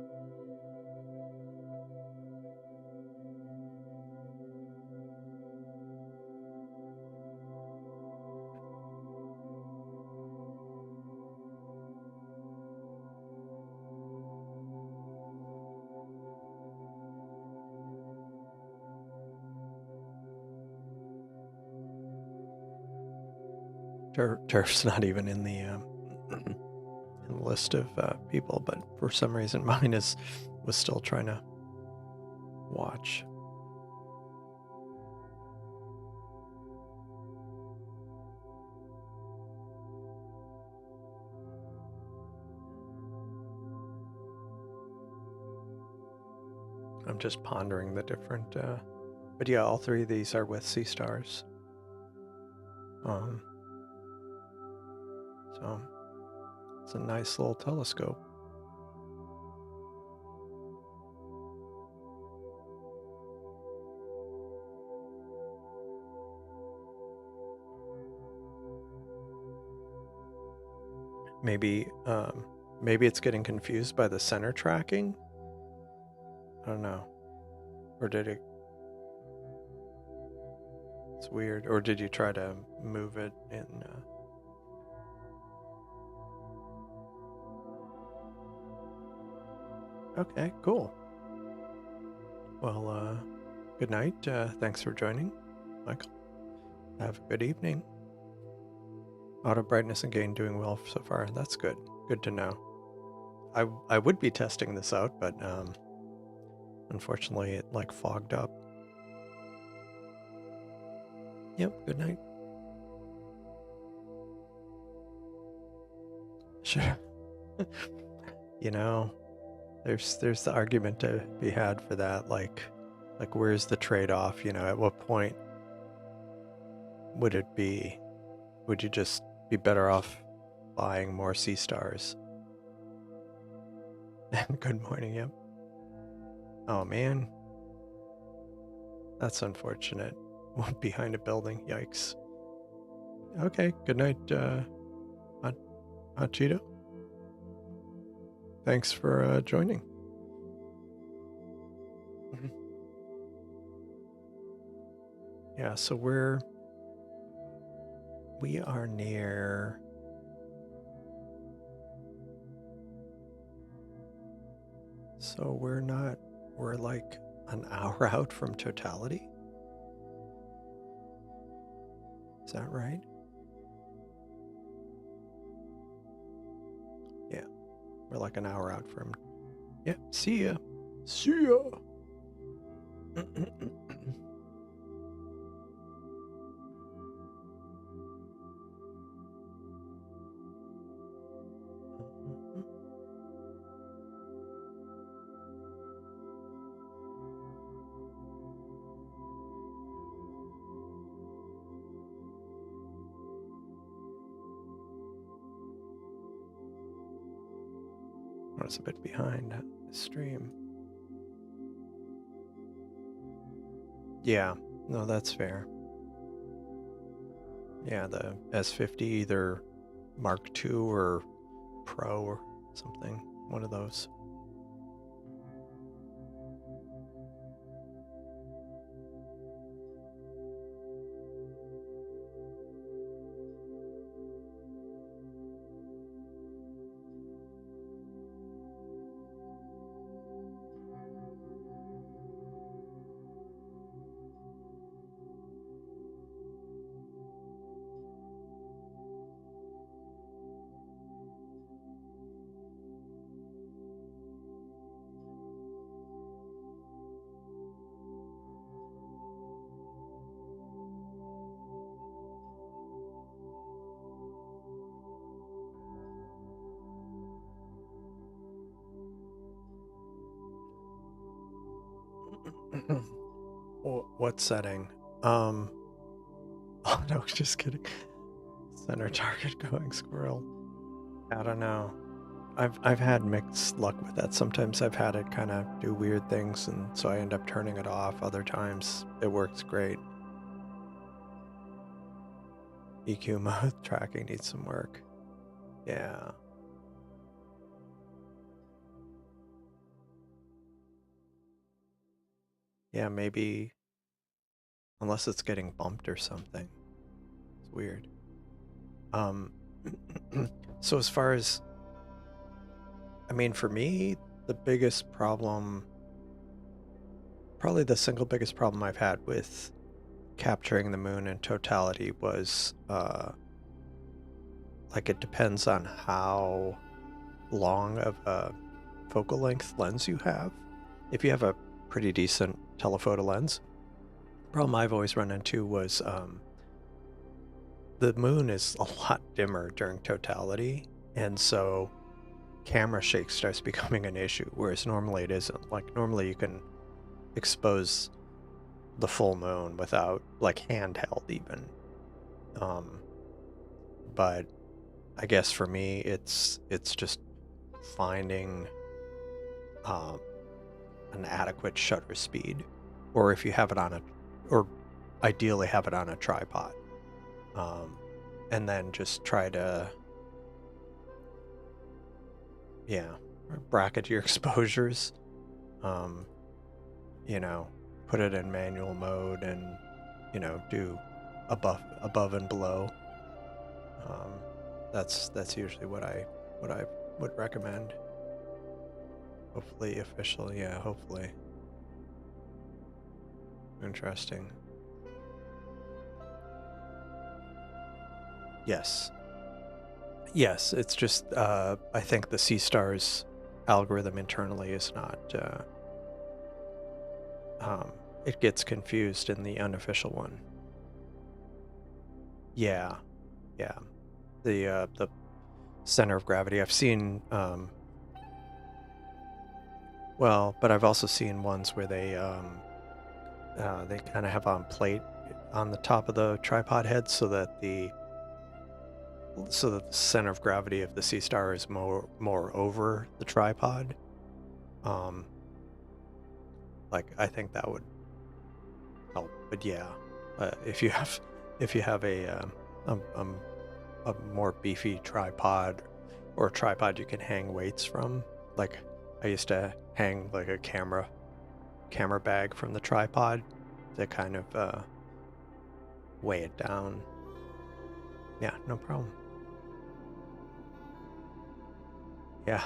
Turf's not even in the in the list of people, but for some reason mine was still trying to watch. I'm just pondering the different, but yeah, all three of these are with sea stars. So it's a nice little telescope. Maybe maybe it's getting confused by the center tracking. I don't know. Or did it? It's weird. Or did you try to move it in? Okay, cool. Well, good night. Thanks for joining, Michael. Have a good evening. Auto brightness and gain doing well so far. That's good. Good to know. I would be testing this out, but unfortunately it like fogged up. Yep, good night. Sure. You know, there's the argument to be had for that, like where's the trade-off? You know, at what point would it be? Would you just be better off buying more sea stars? Good morning, yep. Oh man. That's unfortunate. One behind a building, yikes. Okay, good night, Hot Cheeto. Thanks for joining. Yeah, so we are near. So we're like an hour out from totality. Is that right? Yeah, we're like an hour out from. Yeah, see ya. See ya. I was a bit behind the stream. Yeah, no, that's fair. Yeah, the S50, either Mark II or Pro or something, one of those. What setting? Oh no, just kidding. Center target going squirrel. I don't know. I've had mixed luck with that. Sometimes I've had it kind of do weird things, and so I end up turning it off. Other times it works great. EQ mode tracking needs some work. Yeah. Yeah, maybe, unless it's getting bumped or something. It's weird. So as far as, I mean, for me, the biggest problem, probably the single biggest problem I've had with capturing the moon in totality was, like, it depends on how long of a focal length lens you have. If you have a pretty decent telephoto lens, the problem I've always run into was the moon is a lot dimmer during totality, and so camera shake starts becoming an issue, whereas normally it isn't. Like, normally you can expose the full moon without, like, handheld even. But I guess for me, it's just finding an adequate shutter speed, or if you have it on a, or ideally have it on a tripod, and then just try to, yeah, bracket your exposures. You know, put it in manual mode and, you know, do above and below. That's usually what I would recommend. Hopefully official, yeah, hopefully. Interesting. Yes. Yes, it's just I think the C-Stars algorithm internally is not it gets confused in the unofficial one. Yeah. Yeah. The center of gravity. I've seen well, but I've also seen ones where they kind of have on plate on the top of the tripod head so that the center of gravity of the sea star is more over the tripod. Like, I think that would help. But yeah, if you have a more beefy tripod, or a tripod you can hang weights from, like I used to hang like a camera bag from the tripod to kind of weigh it down. Yeah, no problem. Yeah.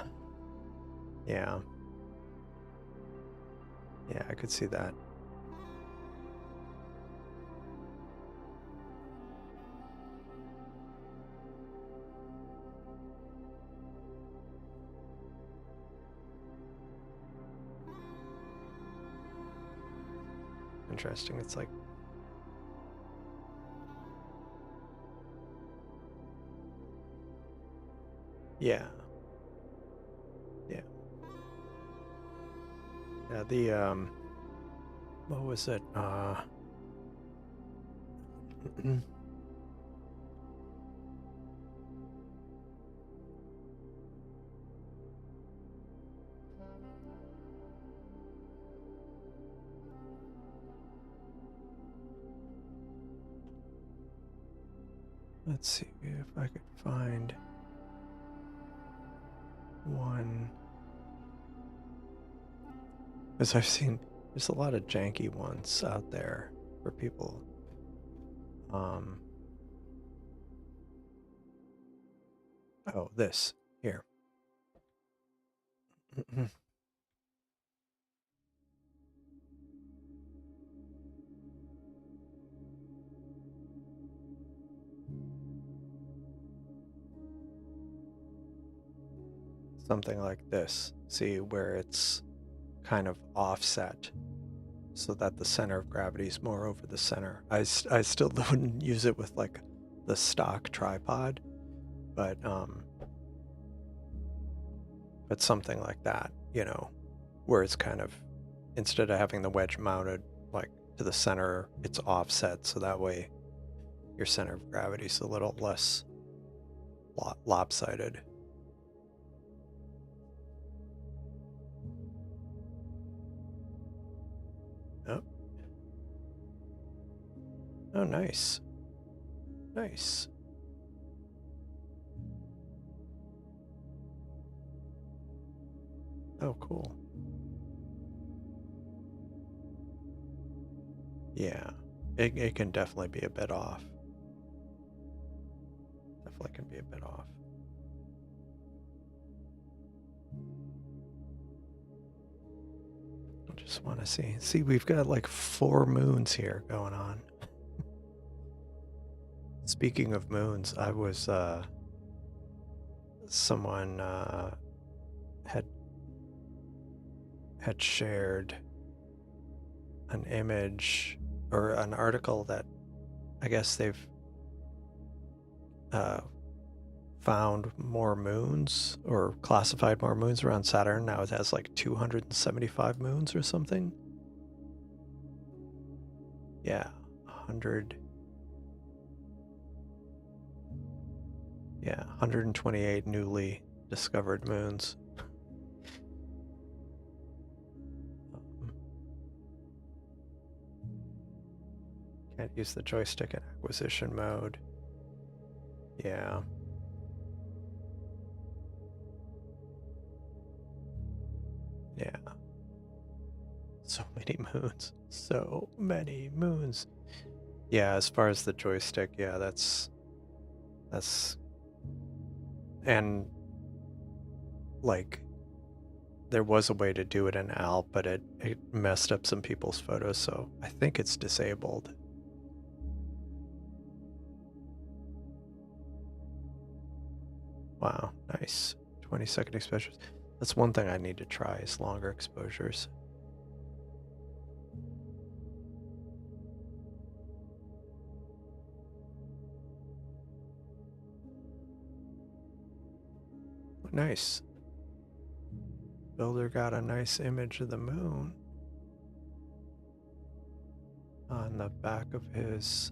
Yeah. Yeah, I could see that. Interesting. It's like, yeah. Yeah. Yeah, the what was it? Let's see if I could find one. As I've seen, there's a lot of janky ones out there for people. Oh, this here. Something like this. See where it's kind of offset so that the center of gravity is more over the center. I still wouldn't use it with like the stock tripod, but something like that, you know, where it's kind of, instead of having the wedge mounted like to the center, it's offset, so that way your center of gravity is a little less lopsided. Oh, oh, nice, nice. Oh, cool. Yeah, it can definitely be a bit off. Definitely can be a bit off. I just want to see. See, we've got like 4 moons here going on. Speaking of moons, I was someone had shared an image or an article that I guess they've found more moons or classified more moons around Saturn. Now it has like 275 moons or something. Yeah, 100. Yeah, 128 newly discovered moons. Can't use the joystick in acquisition mode. Yeah. Yeah. So many moons. So many moons. Yeah, as far as the joystick, yeah, that's and like there was a way to do it in ALP, but it messed up some people's photos, so I think it's disabled. Wow, nice. 20-second exposures. That's one thing I need to try is longer exposures. Nice. Builder got a nice image of the moon on the back of his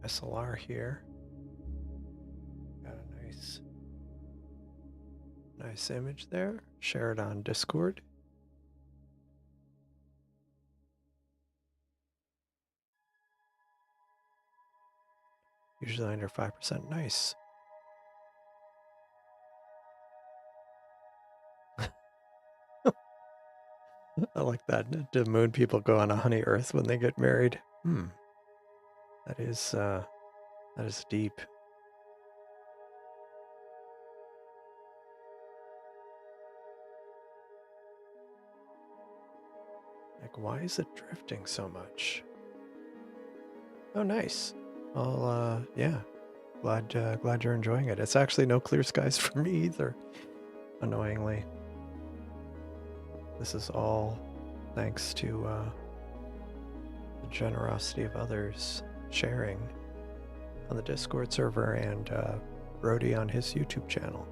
SLR here. Got a nice image there. Share it on Discord. Usually under 5%. Nice. I like that. Do moon people go on a honey earth when they get married? That is deep. Like, why is it drifting so much? Oh, nice. Well, yeah. Glad you're enjoying it. It's actually no clear skies for me either, annoyingly. This is all thanks to the generosity of others sharing on the Discord server and Brody on his YouTube channel.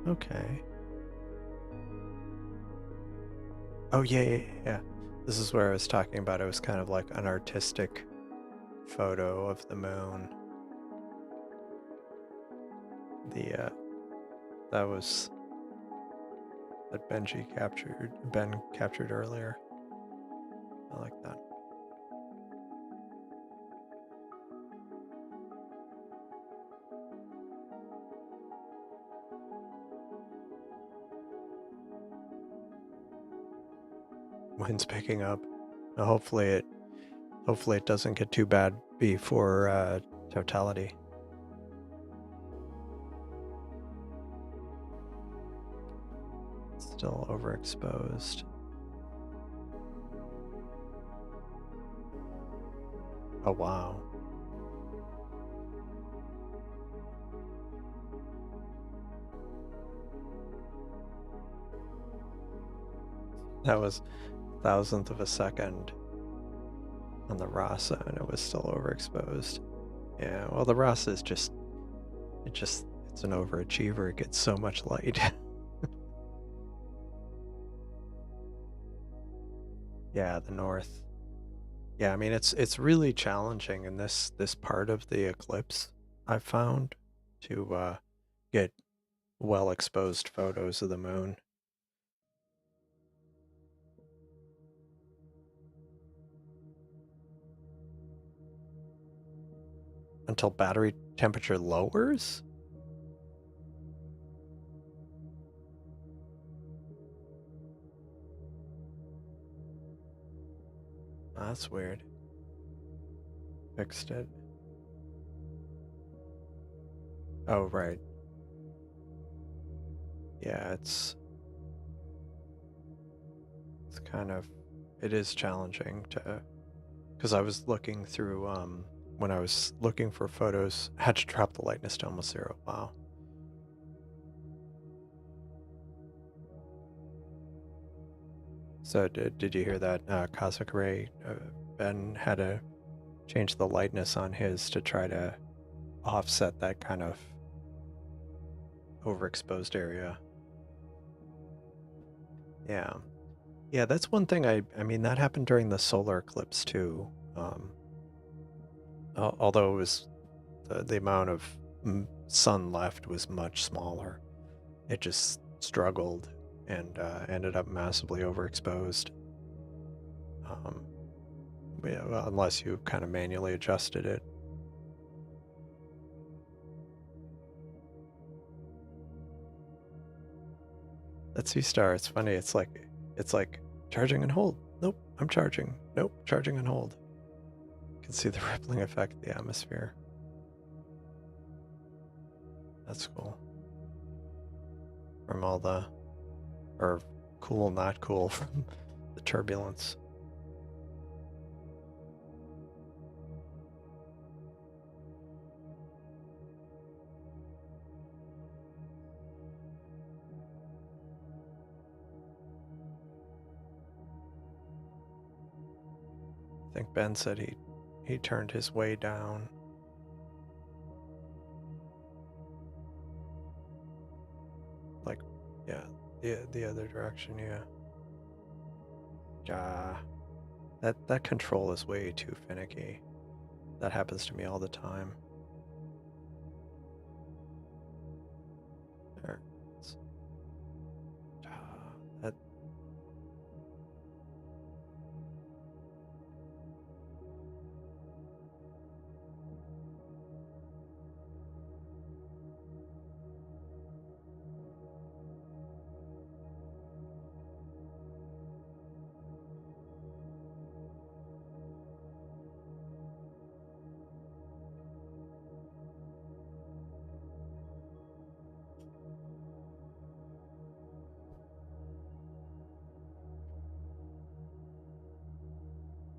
Okay. Oh, yeah. This is where I was talking about. It was kind of like an artistic photo of the moon. That was that Ben captured earlier. I like that. Wind's picking up. Hopefully it doesn't get too bad before totality. Still overexposed. Oh wow. That was 1,000th of a second on the Rasa, and it was still overexposed. Yeah, well, the Rasa is it's an overachiever. It gets so much light. Yeah, the north. Yeah, I mean it's really challenging in this part of the eclipse I've found to get well exposed photos of the moon. Until battery temperature lowers? That's weird. Fixed it. Oh, right. Yeah, it's kind of, it is challenging to, because I was looking through, when I was looking for photos, had to drop the lightness to almost 0. Wow. So did you hear that cosmic ray? Ben had to change the lightness on his to try to offset that kind of overexposed area. Yeah. Yeah, that's one thing I mean, that happened during the solar eclipse too. Although it was the amount of sun left was much smaller. It just struggled and ended up massively overexposed. Yeah, well, unless you kind of manually adjusted it. That sea star, it's funny. It's like charging and hold. Nope, I'm charging. Nope, charging and hold. You can see the rippling effect of the atmosphere. That's cool. From all the, or cool, not cool, from the turbulence. I think Ben said he turned his way down. Like, yeah, the other direction, yeah. That control is way too finicky. That happens to me all the time. There. That.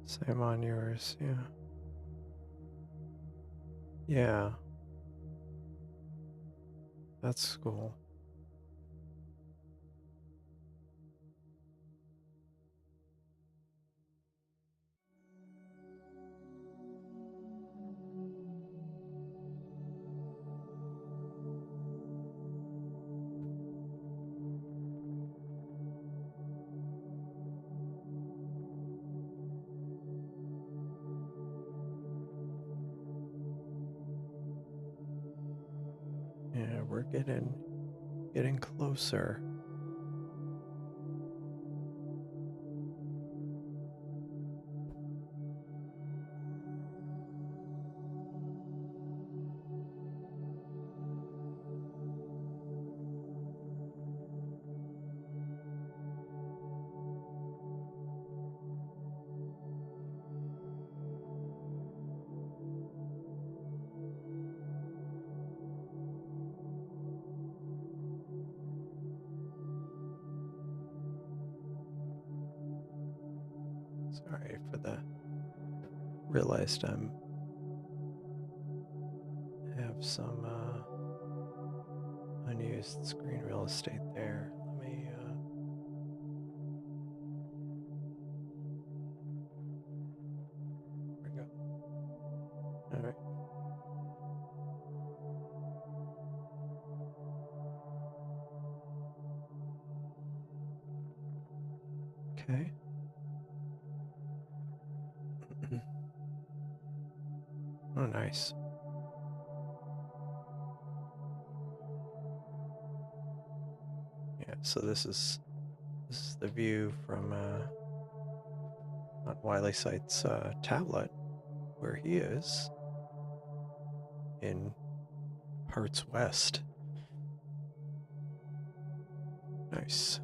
Same on yours, yeah. Yeah. That's cool. Yeah, we're getting closer. Sorry for the, realized I have some unused screen real estate there. Let me there we go. All right. Okay. Oh, nice. So this is the view from on Wiley Sight's tablet, where he is in parts west. Nice.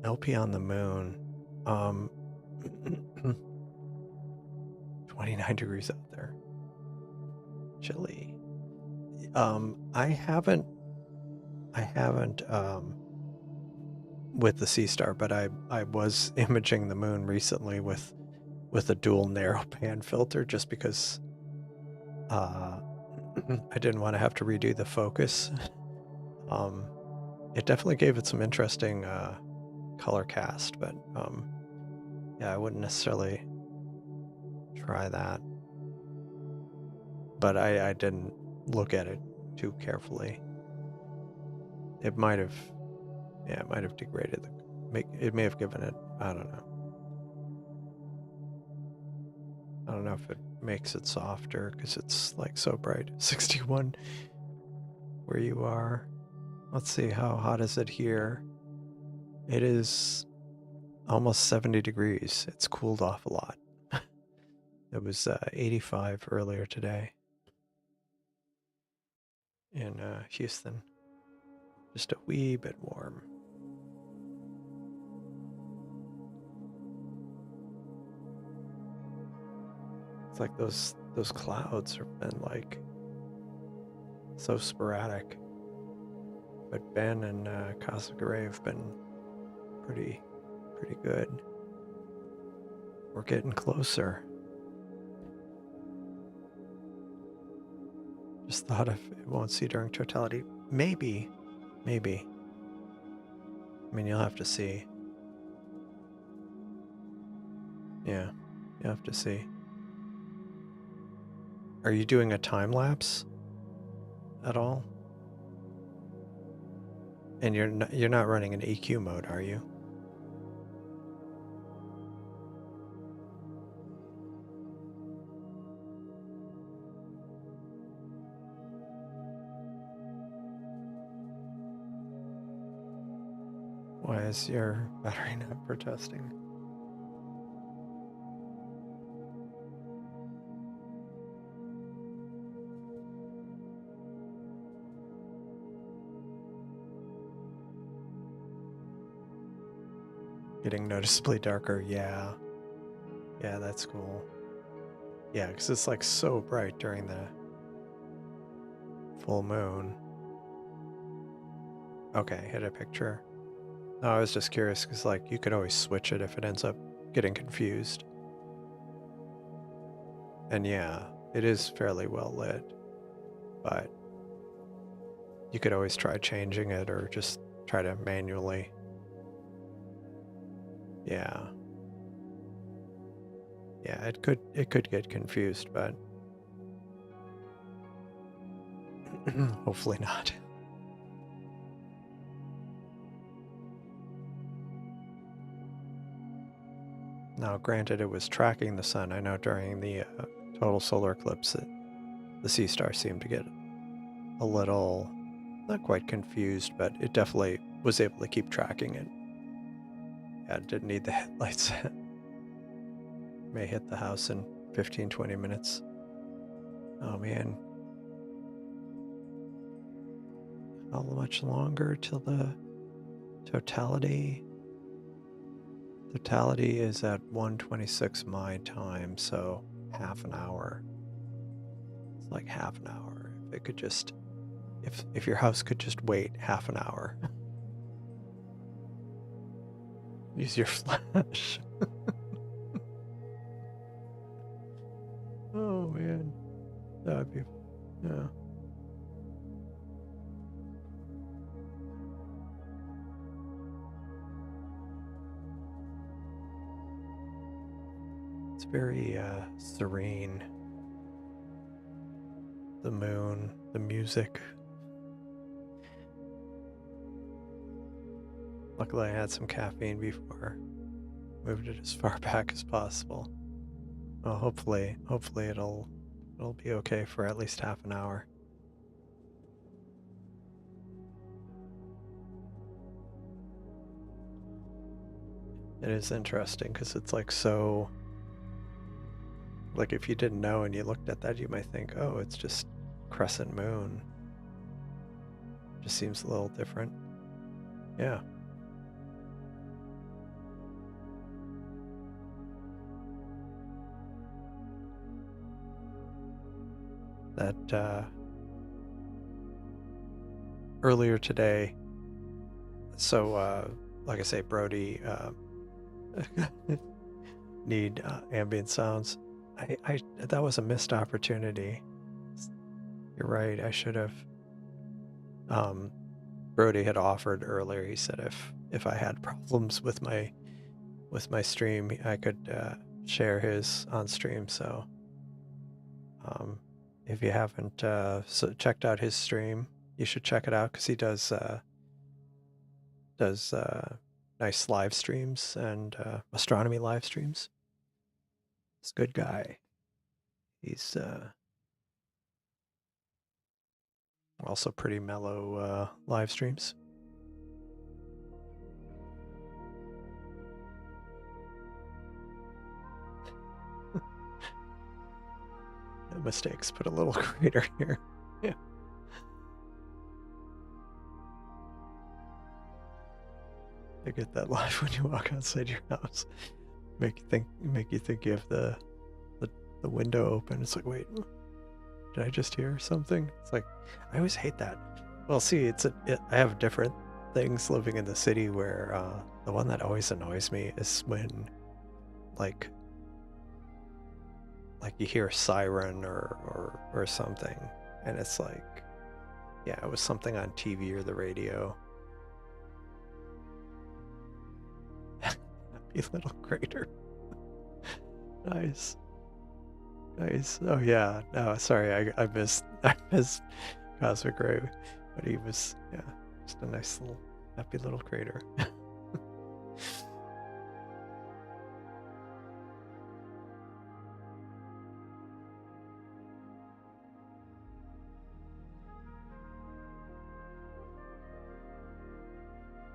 LP on the moon. 29 degrees out there. Chilly. I haven't with the Sea Star, but I was imaging the moon recently with a dual narrow band filter, just because I didn't want to have to redo the focus. It definitely gave it some interesting color cast, but yeah, I wouldn't necessarily try that. But I didn't look at it too carefully. It might have, yeah, it might have degraded it may have given it, I don't know. I don't know if it makes it softer because it's like so bright. 61 where you are. Let's see, how hot is it here? It is almost 70 degrees. It's cooled off a lot. It was 85 earlier today in Houston. Just a wee bit warm. It's like those clouds have been like so sporadic. But Ben and Cosmic Array have been pretty good. We're getting closer. Just thought if it won't see during totality. Maybe. I mean, you'll have to see. Yeah, you'll have to see. Are you doing a time lapse at all? And you're not running an EQ mode, are you? Why is your battery not protesting? Getting noticeably darker, yeah. Yeah, that's cool. Yeah, because it's like so bright during the full moon. Okay, hit a picture. No, I was just curious because like you could always switch it if it ends up getting confused. And yeah, it is fairly well lit, but you could always try changing it or just try to manually. Yeah. Yeah, it could get confused, but hopefully not. Now, granted, it was tracking the sun. I know during the total solar eclipse, the Sea Star seemed to get a little, not quite confused, but it definitely was able to keep tracking it. Yeah, it didn't need the headlights. May hit the house in 15-20 minutes. Oh man. How much longer till the totality? Totality is at 1:26 my time, so half an hour. It's like half an hour. If it could just, if your house could just wait half an hour. Use your flash. Oh man, that'd be, yeah. It's very serene. The moon, the music. Luckily I had some caffeine before. Moved it as far back as possible. Well, hopefully it'll It'll be okay for at least half an hour. It is interesting because it's like so. Like if you didn't know and you looked at that, you might think, oh, it's just crescent moon. Just seems a little different. Yeah. That earlier today, so like I say, Brody need ambient sounds. I that was a missed opportunity. You're right. I should have. Brody had offered earlier. He said if I had problems with my stream, I could share his on stream. So if you haven't checked out his stream, you should check it out because he does nice live streams and astronomy live streams. He's a good guy. He's also pretty mellow live streams. No mistakes. Put a little crater here. Yeah. I get that live when you walk outside your house. Make you think you have the window open. It's like, wait, did I just hear something? It's like, I always hate that. Well, see, I have different things living in the city where the one that always annoys me is when like you hear a siren or something, and it's like, yeah, it was something on TV or the radio. Happy little crater. Nice. Oh yeah. No, sorry, I missed Cosmic Ray, but he was, yeah, just a nice little happy little crater.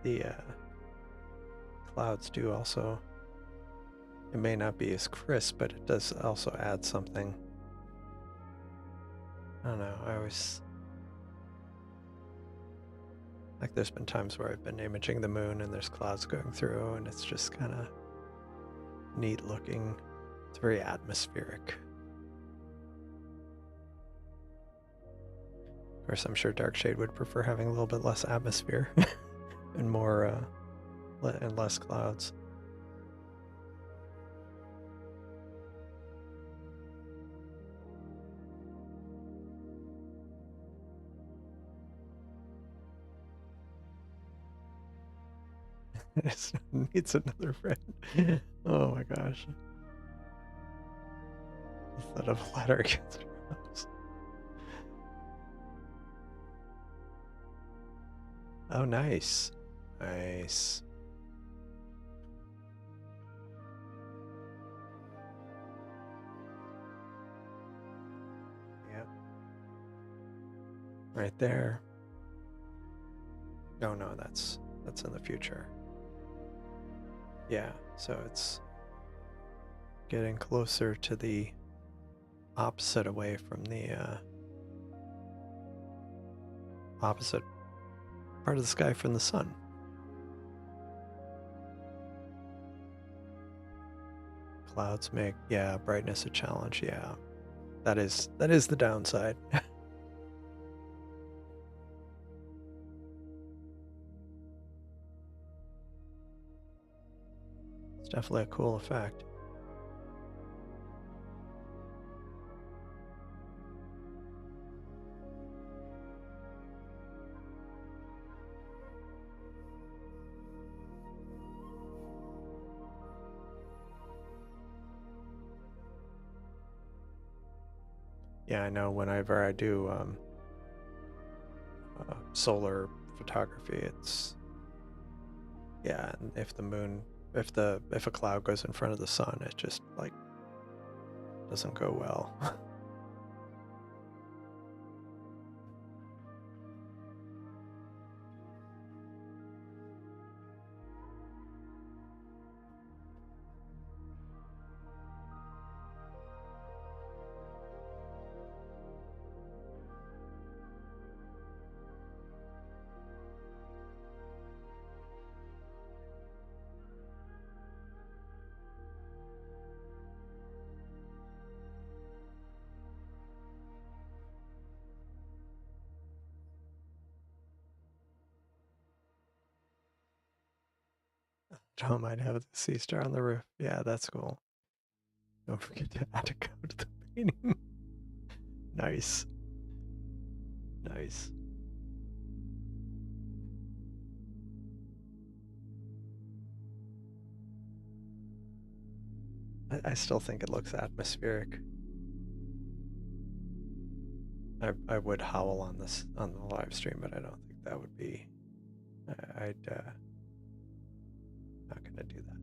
The clouds do also, it may not be as crisp, but it does also add something. I don't know, I always, like there's been times where I've been imaging the moon and there's clouds going through and it's just kind of neat looking. It's very atmospheric. Of course, I'm sure Darkshade would prefer having a little bit less atmosphere and more and less clouds. It needs another friend. Oh my gosh. Instead of a ladder against your house. Oh, nice. Nice. Yep. Right there. Oh no, that's in the future. Yeah, so it's getting closer to the opposite away from the opposite part of the sky from the sun. Clouds make, yeah, brightness a challenge. Yeah, that is the downside. It's definitely a cool effect. Yeah, I know whenever I do solar photography, it's, yeah, and if the moon, if a cloud goes in front of the sun, it just like doesn't go well. Don't mind having the sea star on the roof. Yeah, that's cool. Don't forget to add a coat to the painting. Nice. Nice. I still think it looks atmospheric. I would howl on this on the live stream, but I don't think that would be. I'd not gonna do that.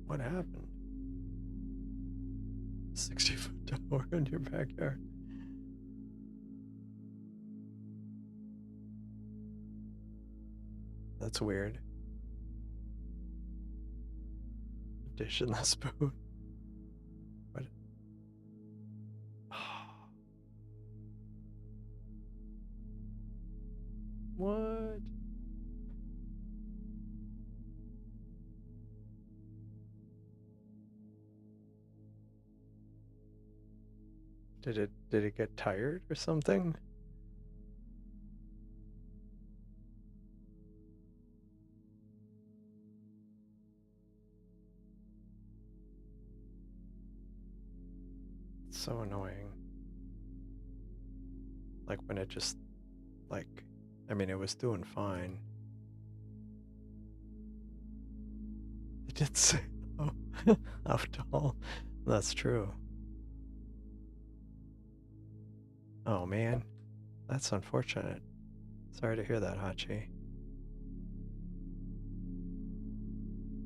What happened? 60-foot tower in your backyard. That's weird. Dish and the spoon. What? What? Did it get tired or something? It's so annoying. Like when it just like I mean it was doing fine. It did say oh how tall. That's true. Oh man. That's unfortunate. Sorry to hear that, Hachi.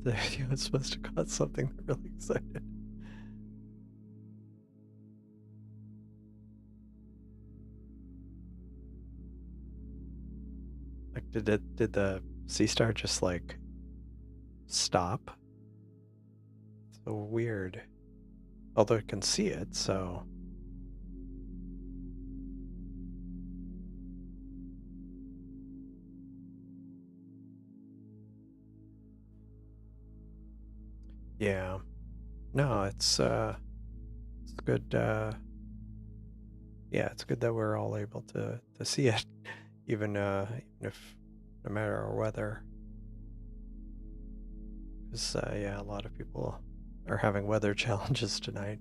The video was supposed to cause something that really excited. Like did the sea star just like stop? So weird. Although it can see it, so yeah. No, it's good yeah, it's good that we're all able to see it, even if no matter our weather. Because yeah, a lot of people are having weather challenges tonight.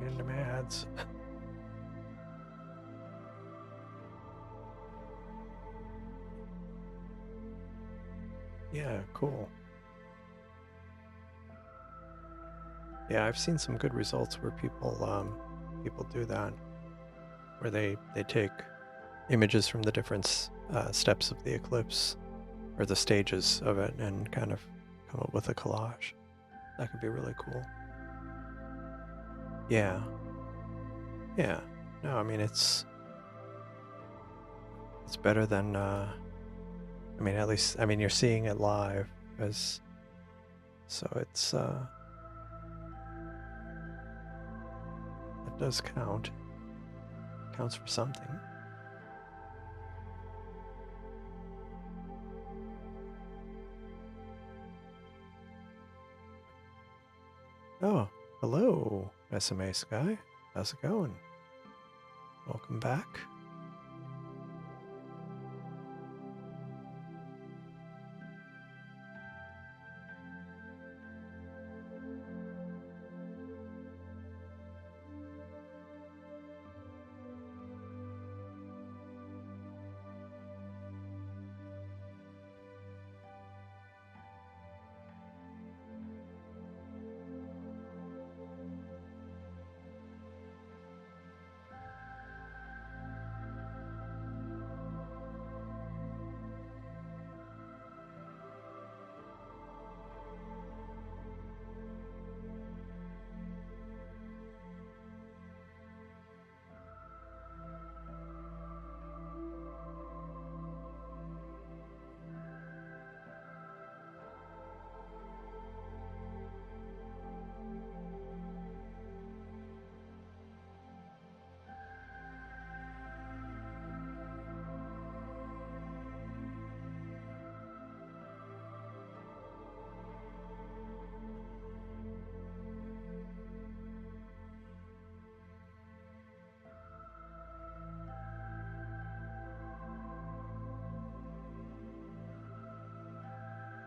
Random ads. Yeah, cool. Yeah, I've seen some good results where people do that, where they take images from the different steps of the eclipse or the stages of it and kind of come up with a collage. That could be really cool. Yeah. Yeah. No, I mean it's better than I mean at least I mean you're seeing it live as so it's it does count. Counts for something. Oh, hello, SMA Sky. How's it going? Welcome back.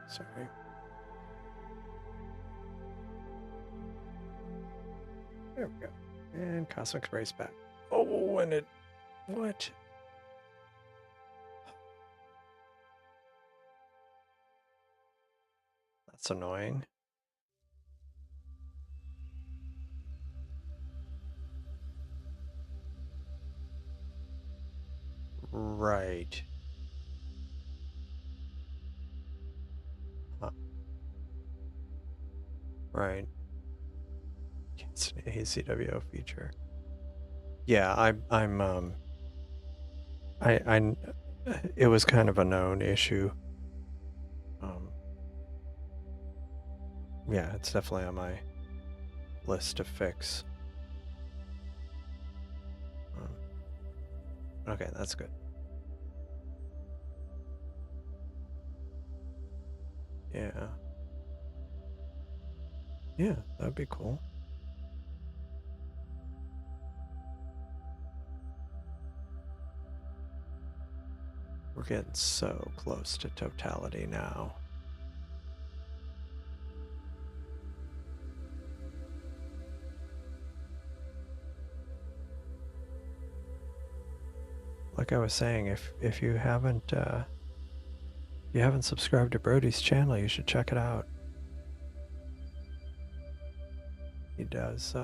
Sorry. There we go. And cosmic race back. Oh, and it... What? That's annoying. Right. Huh. Right. It's an ACWO feature. Yeah, it was kind of a known issue. Yeah, it's definitely on my list to fix. Okay, that's good. Yeah. Yeah, that'd be cool. We're getting so close to totality now. Like I was saying, if you haven't subscribed to Brody's channel, you should check it out. He does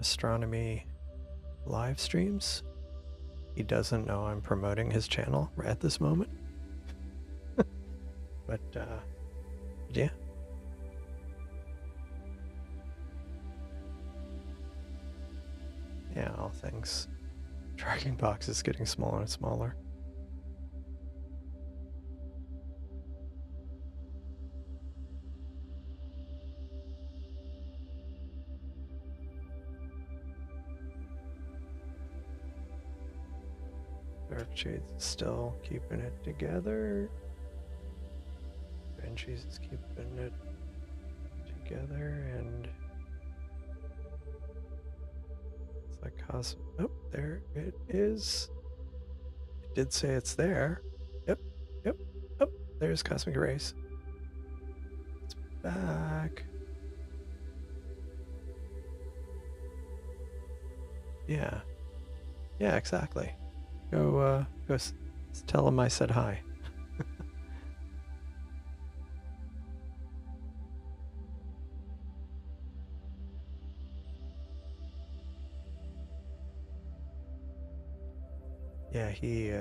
astronomy live streams. He doesn't know I'm promoting his channel at this moment. But yeah. Yeah, all things. Tracking box is getting smaller and smaller. Dark Shades is still keeping it together. Banshees is keeping it together, and it's like oh, there it is. It did say it's there. Yep. Oh, there's Cosmic Race. It's back. Yeah. Yeah, exactly. Go tell him I said hi. Yeah, he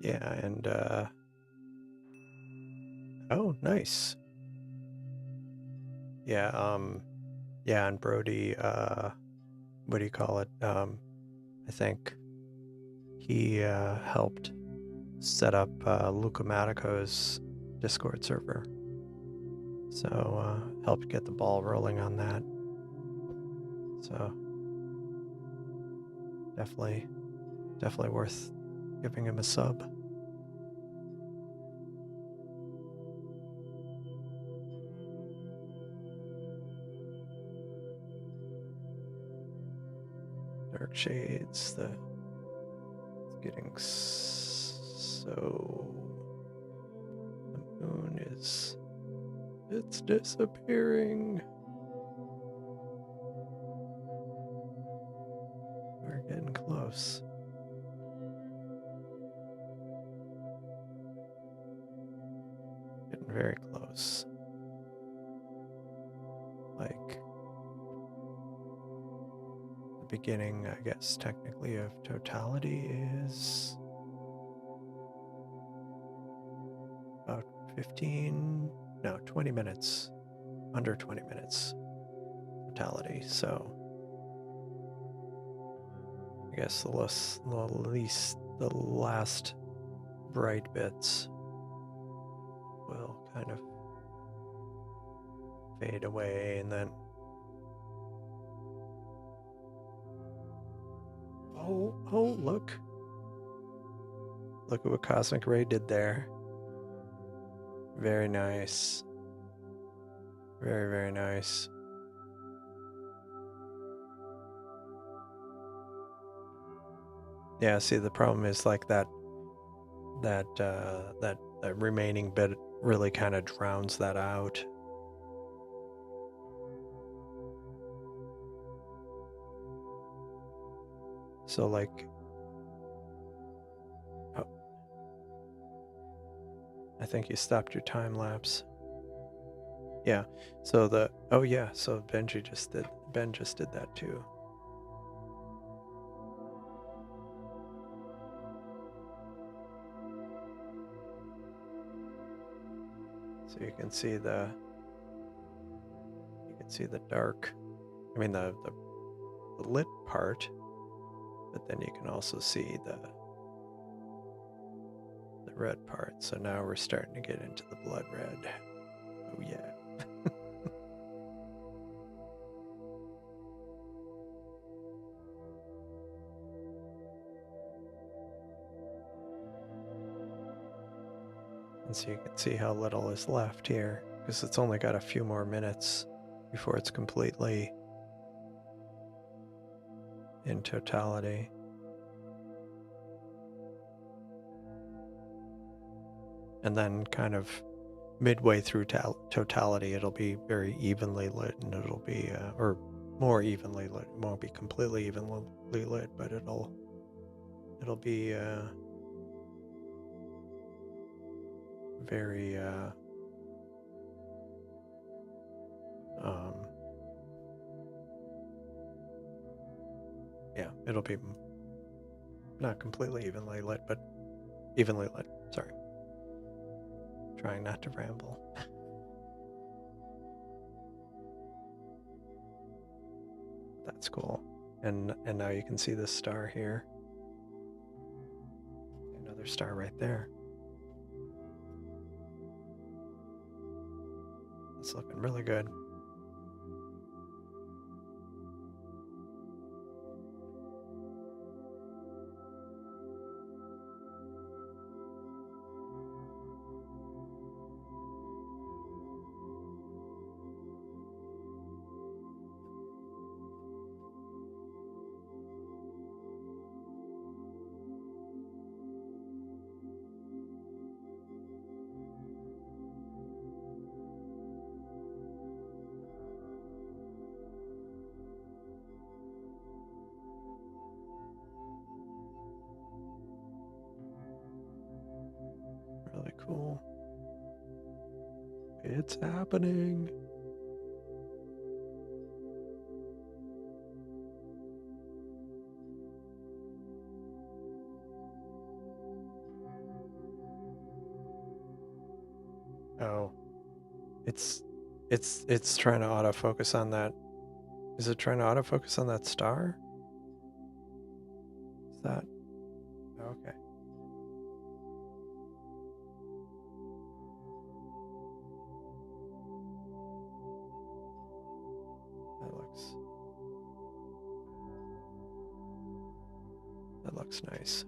yeah, and oh, nice. Yeah, yeah, and Brody, what do you call it? I think he helped set up Luca Matico's Discord server. So helped get the ball rolling on that. So definitely worth giving him a sub. Dark Shades, it's getting so... The moon is It's disappearing. We're getting close. Getting very close. Like the beginning, I guess, technically of totality is about 20 minutes, under 20 minutes totality. So I guess the last bright bits will kind of fade away, and then oh look at what cosmic ray did there. Very nice. Very, very nice. Yeah, see, the problem is like that remaining bit really kind of drowns that out. So like, oh, I think you stopped your time lapse. Yeah, so so Ben just did that too. So you can see the dark, I mean the lit part, but then you can also see the red part. So now we're starting to get into the blood red. Oh yeah. And so you can see how little is left here, because it's only got a few more minutes before it's completely in totality. And then kind of midway through totality, it'll be very evenly lit, and it'll be, or more evenly lit. It won't be completely evenly lit, but it'll be very yeah, it'll be not completely evenly lit, but evenly lit. Sorry. Trying not to ramble. That's cool. And now you can see this star here. Another star right there. It's looking really good. Really cool. It's happening. Oh, it's trying to autofocus on that. Is it trying to autofocus on that star? Is that okay? That looks nice.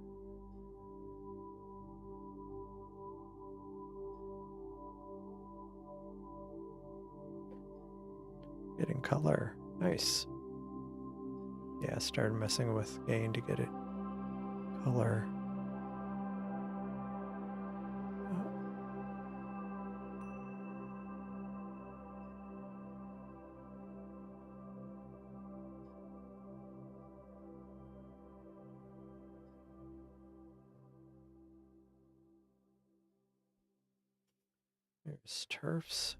Getting color. Nice. Yeah, I started messing with gain to get it color. There's turfs.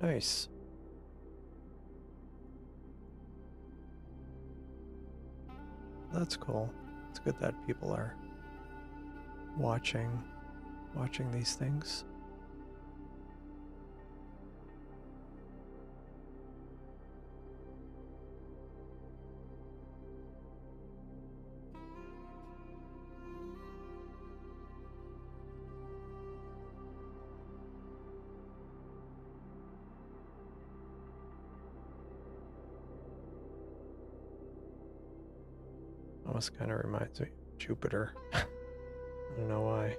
Nice. That's cool. It's good that people are watching these things. Almost kind of reminds me of Jupiter. I don't know why.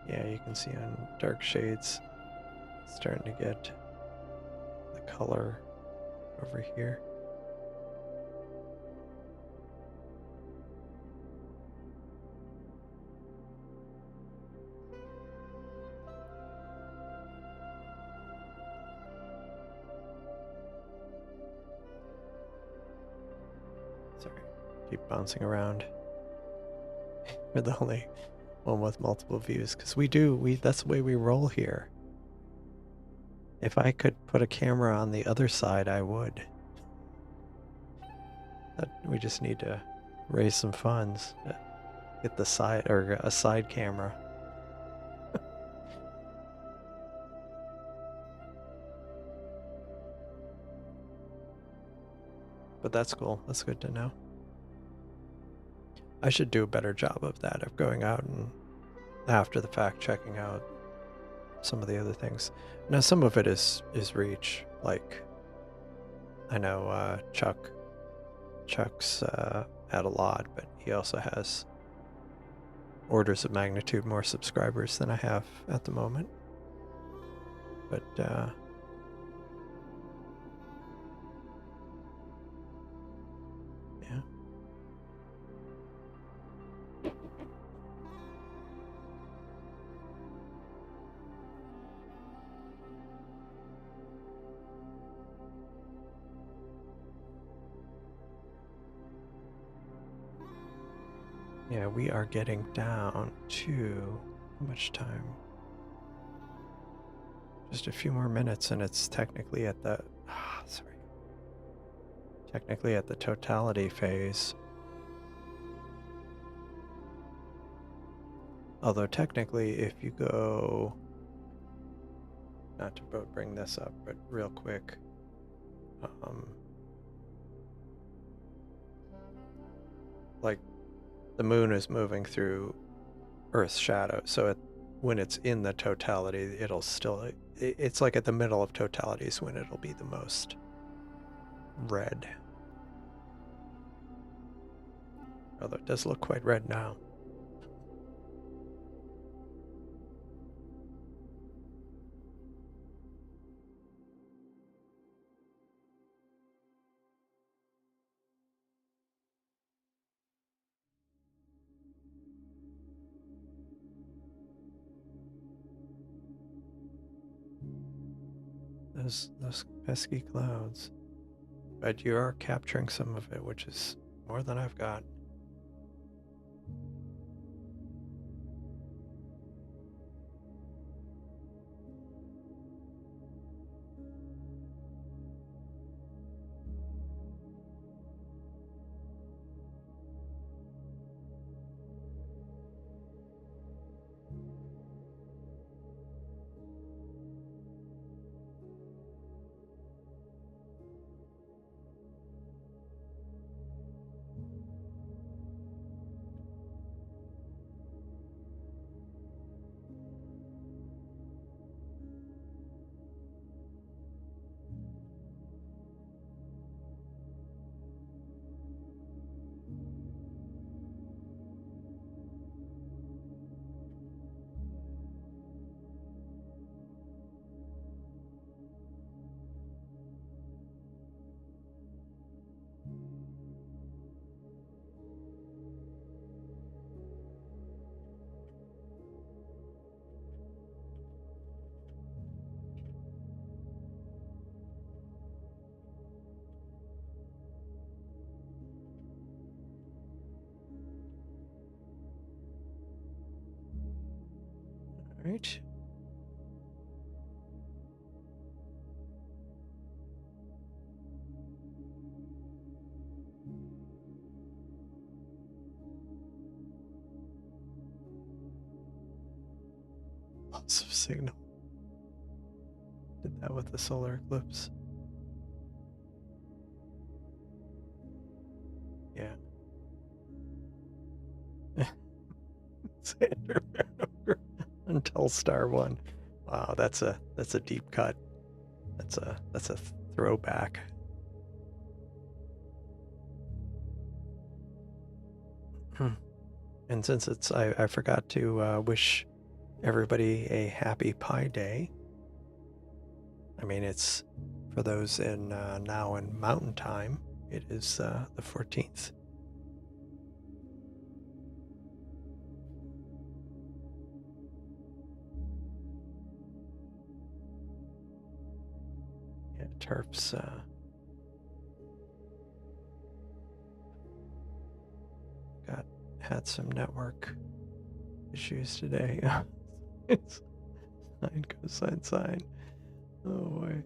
Yeah, you can see on dark shades, starting to get the color over here. Sorry, keep bouncing around. We're the only one with multiple views, because that's the way we roll here. If I could put a camera on the other side, I would. We just need to raise some funds to get the side, or a side camera. But that's cool. That's good to know. I should do a better job of that, of going out and after the fact checking out some of the other things. Now some of it is reach, like I know Chuck's at a lot, but he also has orders of magnitude more subscribers than I have at the moment. But yeah. Yeah, we are getting down to how much time? Just a few more minutes, and it's technically at the technically at the totality phase. Although technically, if you go, not to bring this up, but real quick, like the moon is moving through Earth's shadow, so when it's in the totality, it'll still, it's like at the middle of totality is when it'll be the most red. Although it does look quite red now. Those pesky clouds. But you are capturing some of it, which is more than I've got. All right. Loss of signal. Did that with the solar eclipse. Yeah. Xander until star 1. Wow, that's a deep cut. That's a throwback. And since it's I forgot to wish everybody a happy Pi Day. I mean, it's for those in now in Mountain Time. It is the 14th. Yeah, Terps. Had some network issues today. It's sine, cosine, sine. Oh boy.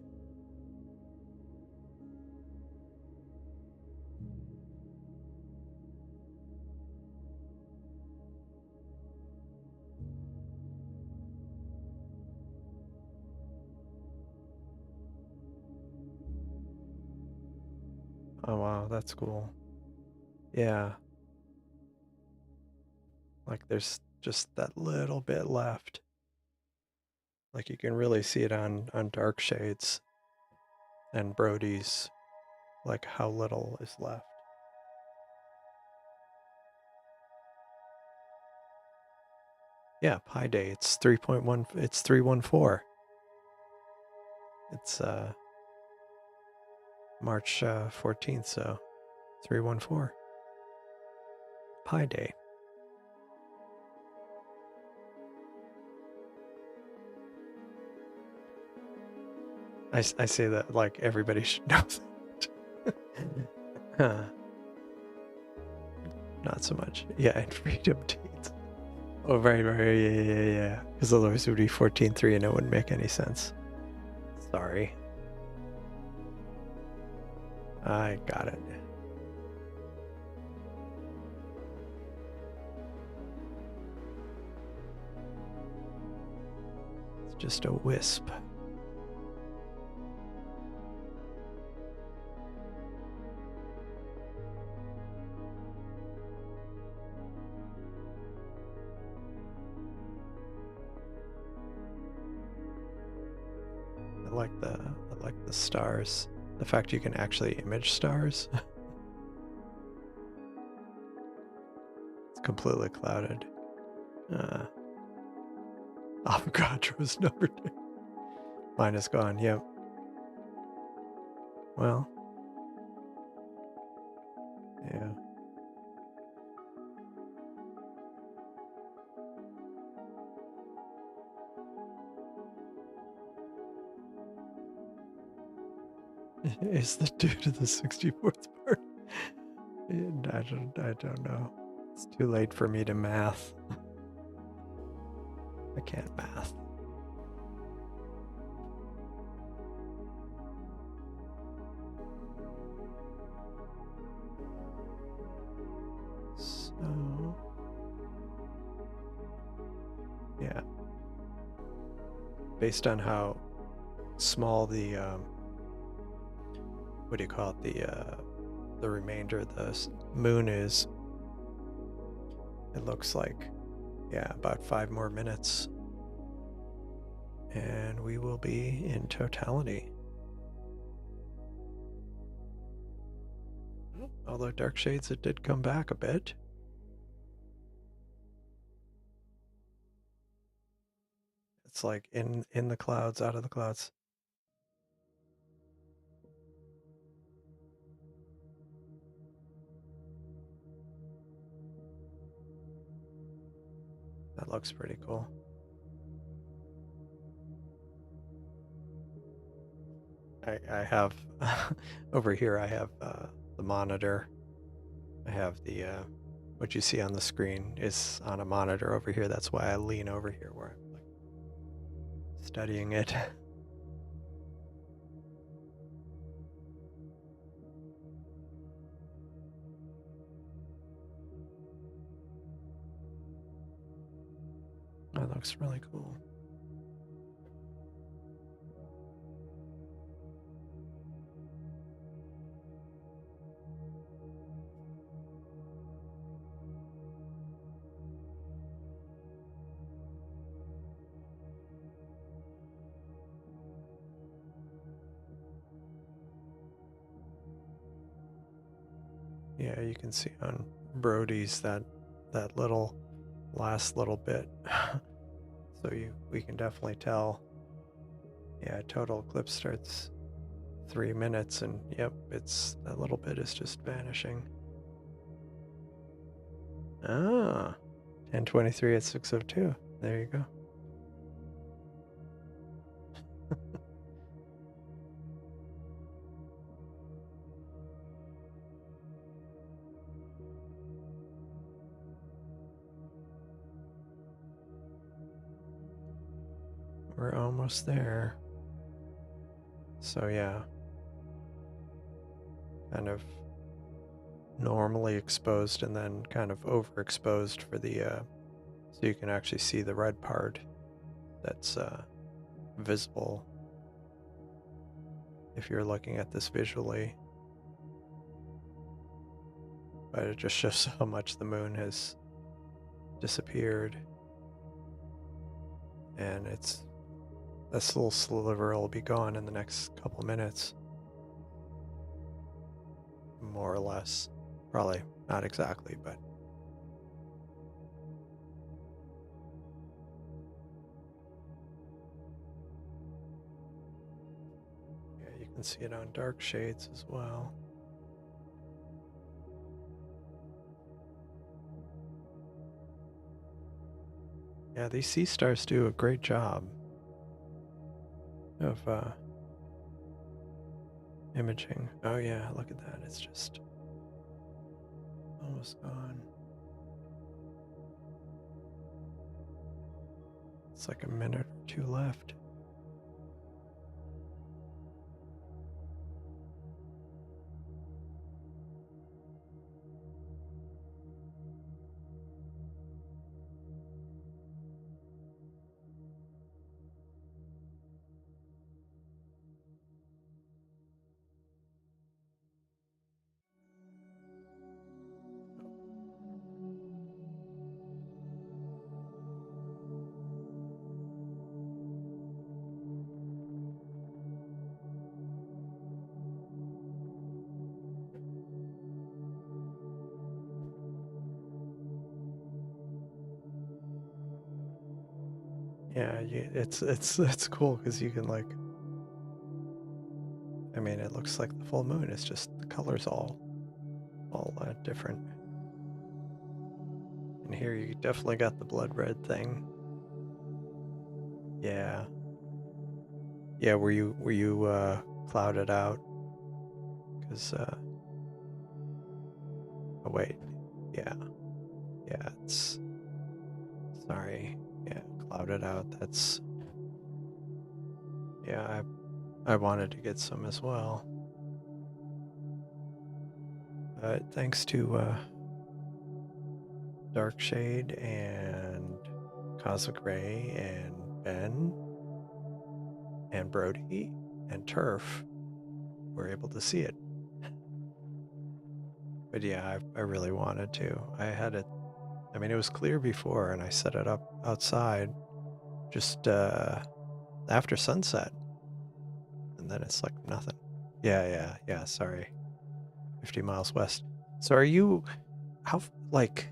Oh wow, that's cool. Yeah. Like there's just that little bit left. Like you can really see it on dark shades and Brody's, like how little is left. Yeah, Pi Day. It's 3.1. It's 314. It's March 14th, so 314. Pi Day. I say that like everybody should know that. Not so much. Yeah, and freedom dates. Oh, right, yeah. Because otherwise it would be 14.3 and it wouldn't make any sense. Sorry. I got it. It's just a wisp. I like the stars. The fact you can actually image stars. It's completely clouded. Avogadro's number 2. Mine is gone, yep. Well. Yeah. Is the 2 to the 64th part? I don't know. It's too late for me to math. I can't math. So, yeah. Based on how small the what do you call it, the remainder of the moon is, it looks like, yeah, about 5 more minutes and we will be in totality. Although dark shades, it did come back a bit. It's like in the clouds, out of the clouds. That looks pretty cool. I have over here I have the monitor. I have the what you see on the screen is on a monitor over here. That's why I lean over here where I'm like studying it. That looks really cool. Yeah, you can see on Brody's that little last little bit. So we can definitely tell. Yeah, total eclipse starts 3 minutes, and yep, it's that little bit is just vanishing. Ah, 10:23 at 6:02. There you go. We're almost there. So yeah, kind of normally exposed and then kind of overexposed for the so you can actually see the red part that's visible if you're looking at this visually. But it just shows how much the moon has disappeared. And it's this little sliver will be gone in the next couple minutes. More or less. Probably not exactly, but yeah, you can see it on dark shades as well. Yeah, these sea stars do a great job of imaging. Oh yeah, look at that. It's just almost gone. It's like a minute or two left. Yeah, it's cool because you can like, I mean, it looks like the full moon. It's just the colors all different. And here you definitely got the blood red thing. Yeah. Yeah, were you clouded out? Because oh wait, yeah, yeah, it's sorry, yeah, clouded out. That's yeah, I wanted to get some as well, but thanks to Dark Shade and Cosmic Ray and Ben and Brody and Turf, we're able to see it. But yeah, I really wanted to. I had it. I mean, it was clear before, and I set it up outside just after sunset, and then it's like nothing. Yeah. Sorry, 50 miles west. So are you? How like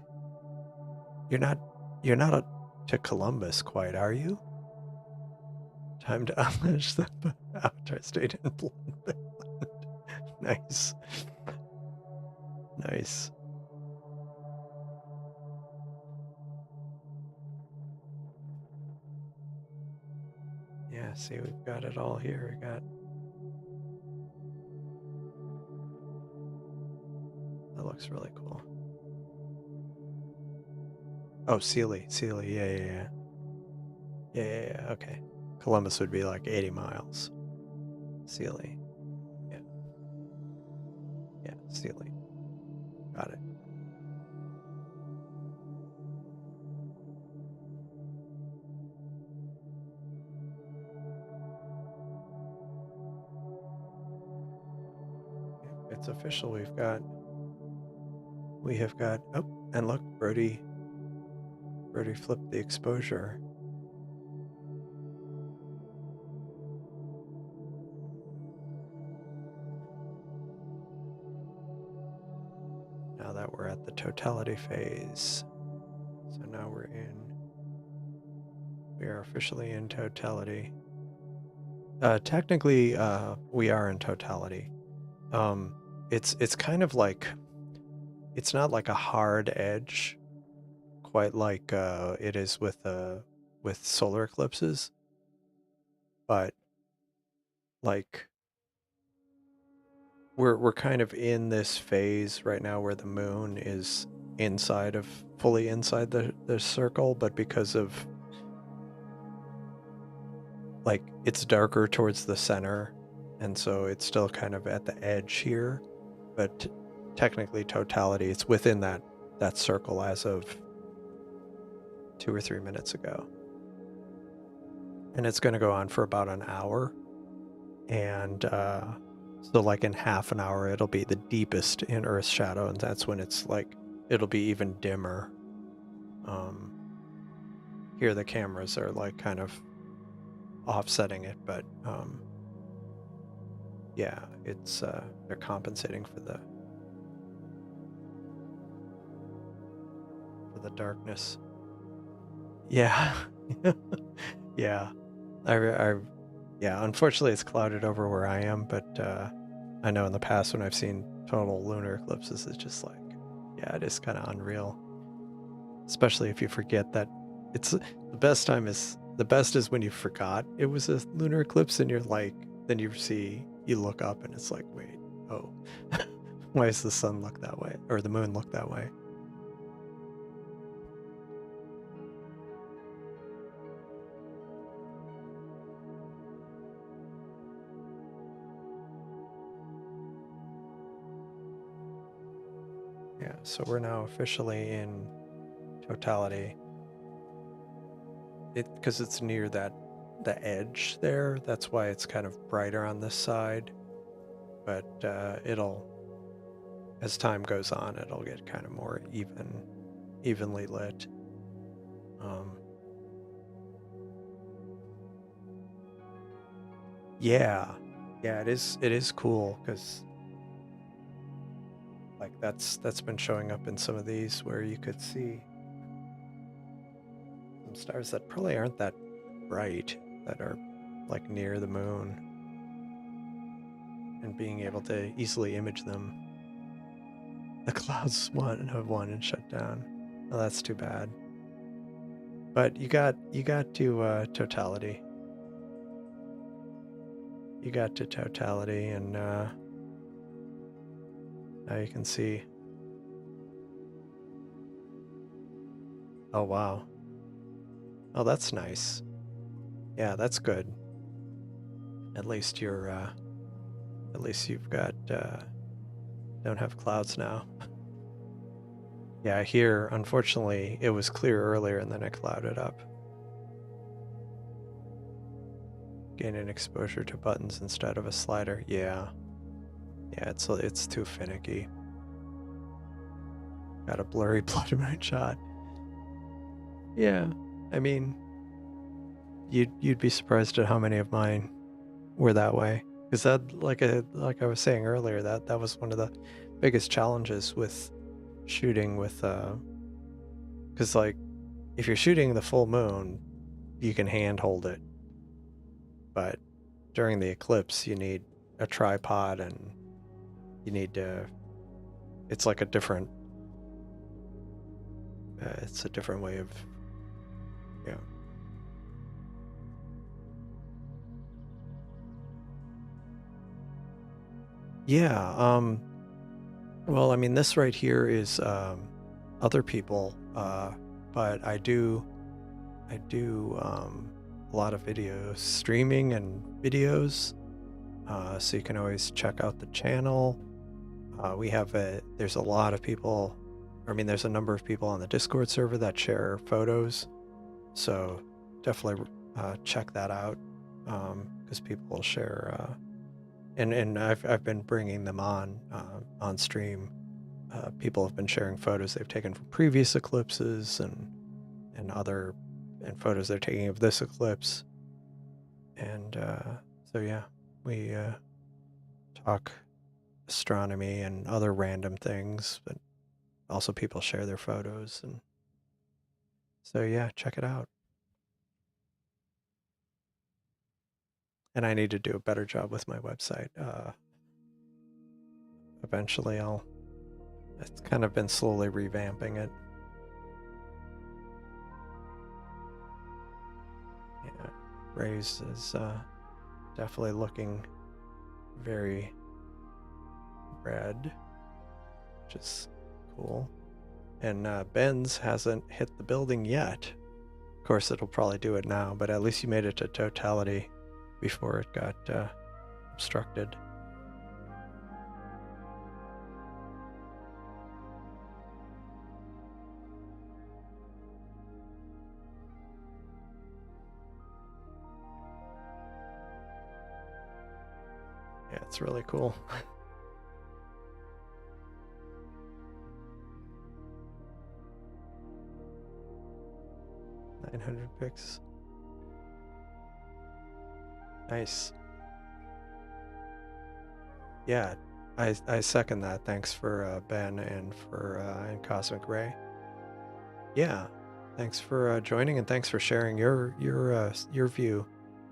you're not to Columbus quite, are you? Time to unleash the Avatar State in Blood. Nice, nice. Yeah, see, we've got it all here. We got that looks really cool. Oh, Sealy. Yeah. Okay. Columbus would be like 80 miles. Sealy. Yeah. Yeah, Sealy. Got it. It's official. We have got, oh, and look, Brody flipped the exposure. Now that we're at the totality phase. So now we are officially in totality. Technically, we are in totality. It's kind of like, it's not like a hard edge, quite like it is with solar eclipses, but like we're kind of in this phase right now where the moon is fully inside the circle, but because of like it's darker towards the center, and so it's still kind of at the edge here, but technically totality, it's within that circle as of 2 or 3 minutes ago. And it's going to go on for about an hour. And so like in half an hour, it'll be the deepest in Earth's shadow. And that's when it's like, it'll be even dimmer. Here the cameras are like kind of offsetting it, but yeah, it's they're compensating for the darkness. Yeah. Yeah. Yeah, unfortunately it's clouded over where I am, but I know in the past when I've seen total lunar eclipses, it's just like, yeah, it is kind of unreal. Especially if you forget that it's the best is when you forgot it was a lunar eclipse and you're like, then you look up and it's like, wait, oh, why does the sun look that way? Or the moon look that way? Yeah, so we're now officially in totality. Because it's near the edge there, that's why it's kind of brighter on this side. But as time goes on, it'll get kind of more evenly lit. Yeah, it is cool because like that's been showing up in some of these where you could see some stars that probably aren't that bright, that are like near the moon, and being able to easily image them. The clouds have won and shut down. Oh, that's too bad. But you got to totality. You got to totality, and now you can see. Oh wow. Oh, that's nice. Yeah, that's good. At least you've got don't have clouds now. Yeah, here unfortunately it was clear earlier and then it clouded up. Gaining exposure to buttons instead of a slider. Yeah, it's too finicky. Got a blurry blood moon shot. Yeah, I mean, you'd be surprised at how many of mine were that way. Because that, like I was saying earlier, that was one of the biggest challenges with shooting with, because like if you're shooting the full moon, you can handhold it, but during the eclipse, you need a tripod and you need to. It's like a different. It's a different way of. Yeah. Yeah. Well, I mean, this right here is other people, but I do a lot of videos, streaming and videos. So you can always check out the channel. There's a lot of people, there's a number of people on the Discord server that share photos. So definitely check that out, because people will share, and I've been bringing them on stream. People have been sharing photos they've taken from previous eclipses and photos they're taking of this eclipse. And so yeah, we talk astronomy and other random things, but also people share their photos. And so yeah, check it out. And I need to do a better job with my website. Eventually it's kind of been slowly revamping it. Yeah, Ray's is definitely looking very red, which is cool. And Ben's hasn't hit the building yet. Of course, it'll probably do it now, but at least you made it to totality before it got obstructed. Yeah, it's really cool. $900 pics. Nice. Yeah, I second that. Thanks for Ben and for and Cosmic Ray. Yeah, thanks for joining, and thanks for sharing your view,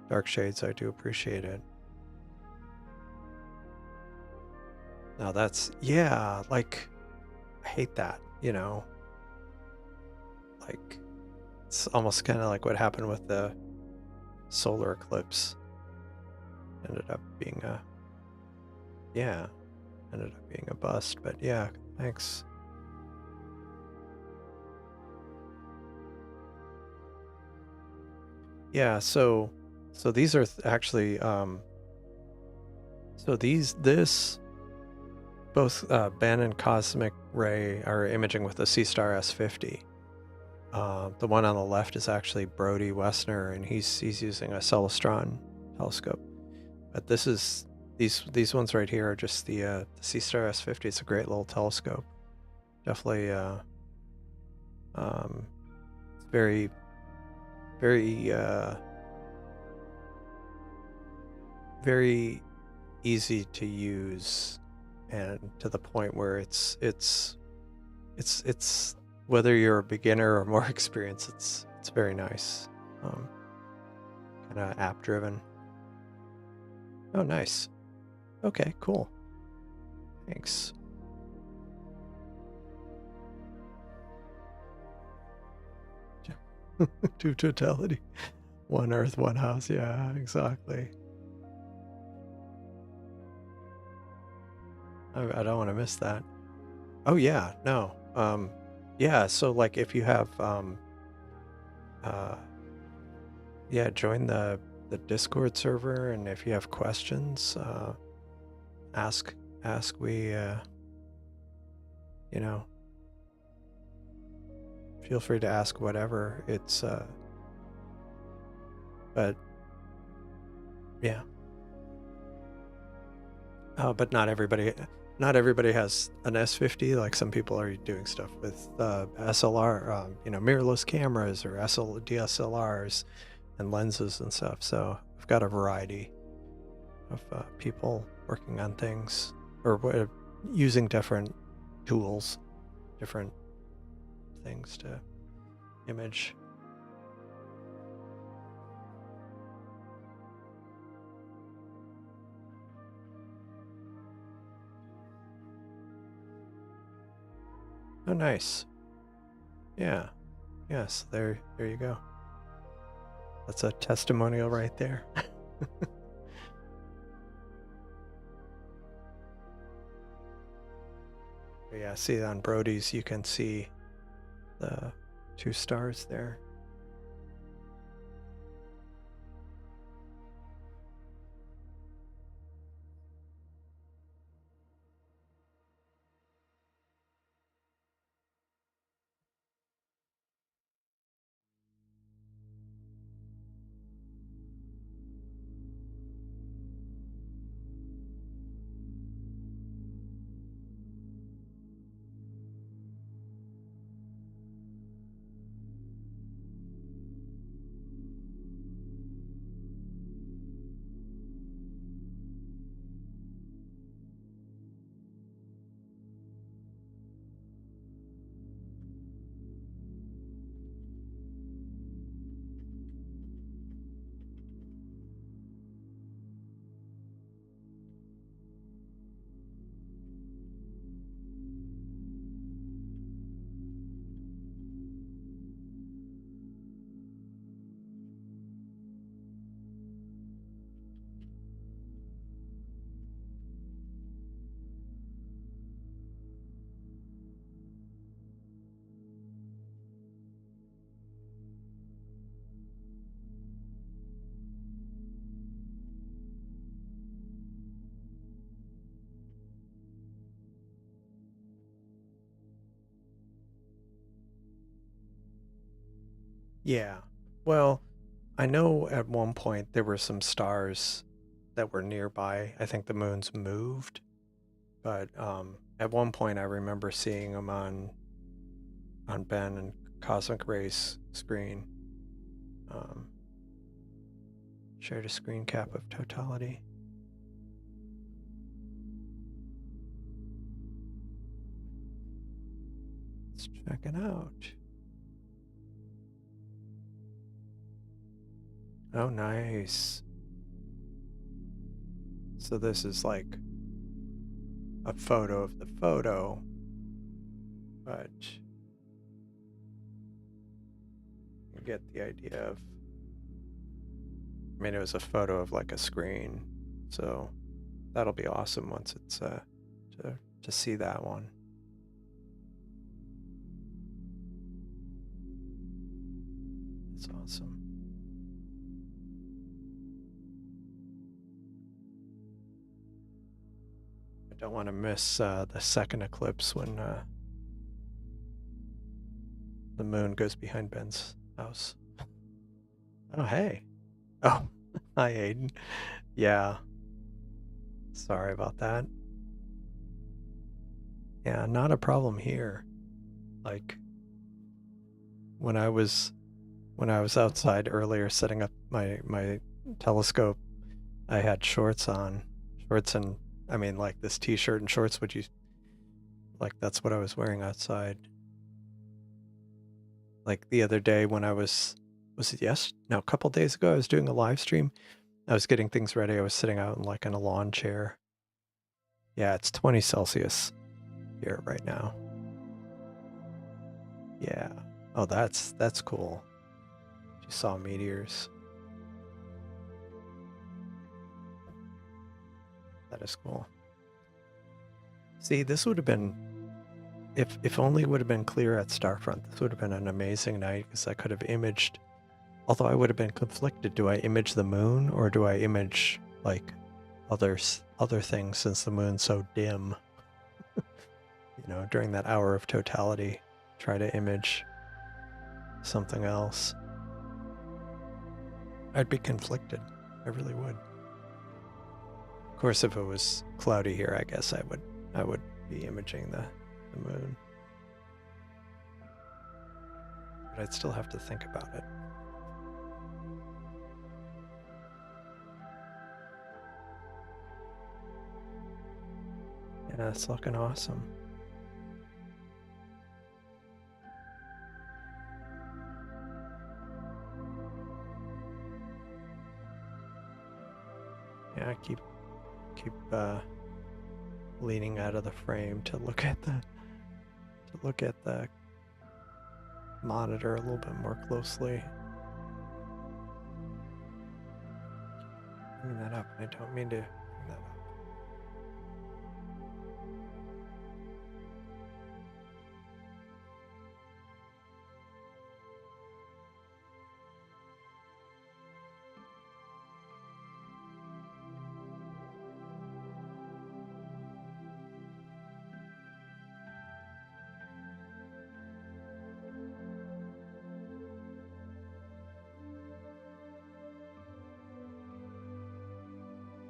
Dark Shades. I do appreciate it. Now that's, yeah, like, I hate that, like, it's almost kind of like what happened with the solar eclipse. Ended up being a bust, but yeah, thanks. Yeah, so these are actually both Ben and Cosmic Ray are imaging with the C-Star S50. The one on the left is actually Brody Wessner, and he's using a Celestron telescope. But this is these ones right here are just the C-Star S50. It's a great little telescope. Definitely, it's very, very, very easy to use, and to the point where it's whether you're a beginner or more experienced, it's very nice. Kind of app driven. Oh, nice. Okay, cool. Thanks. To totality. One Earth, one house. Yeah, exactly. I don't want to miss that. Oh yeah, no. Yeah, so like if you have yeah, join the Discord server, and if you have questions, ask we feel free to ask whatever. It's but yeah. But not everybody has an S50. Like some people are doing stuff with SLR, mirrorless cameras or DSLRs and lenses and stuff. So I've got a variety of people working on things, or using different tools, different things to image. Oh, nice. Yeah. Yes, there you go. That's a testimonial right there. Yeah, see on Brody's, you can see the 2 stars there. Yeah. Well, I know at one point there were some stars that were nearby. I think the moons moved, but at one point I remember seeing them on Ben and Cosmic Ray's screen. Um, shared a screen cap of totality. Let's check it out. Oh, nice. So this is like a photo of the photo, but you get the idea of, I mean, it was a photo of like a screen, so that'll be awesome once it's to see that one. That's awesome. I don't want to miss the second eclipse when the moon goes behind Ben's house. Oh, hey. Oh, hi, Aiden. Yeah. Sorry about that. Yeah, not a problem here. Like when I was outside earlier setting up my telescope, I had shorts on. Shorts and I mean like this t-shirt and shorts, would you like that's what I was wearing outside. Like the other day when I was it no, a couple days ago I was doing a live stream. I was getting things ready. I was sitting out in like in a lawn chair. Yeah, it's 20 Celsius here right now. Yeah. Oh, that's cool. You saw meteors. That is cool. See, this would have been if only it would have been clear at Starfront. This would have been an amazing night because I could have imaged. Although I would have been conflicted. Do I image the moon or do I image like other things since the moon's so dim? You know, during that hour of totality, try to image something else. I'd be conflicted. I really would. Of course, if it was cloudy here, I guess I would be imaging the moon. But I'd still have to think about it. Yeah, it's looking awesome. Yeah, I keep leaning out of the frame to look at the monitor a little bit more closely. Bring that up, and I don't mean to bring that up.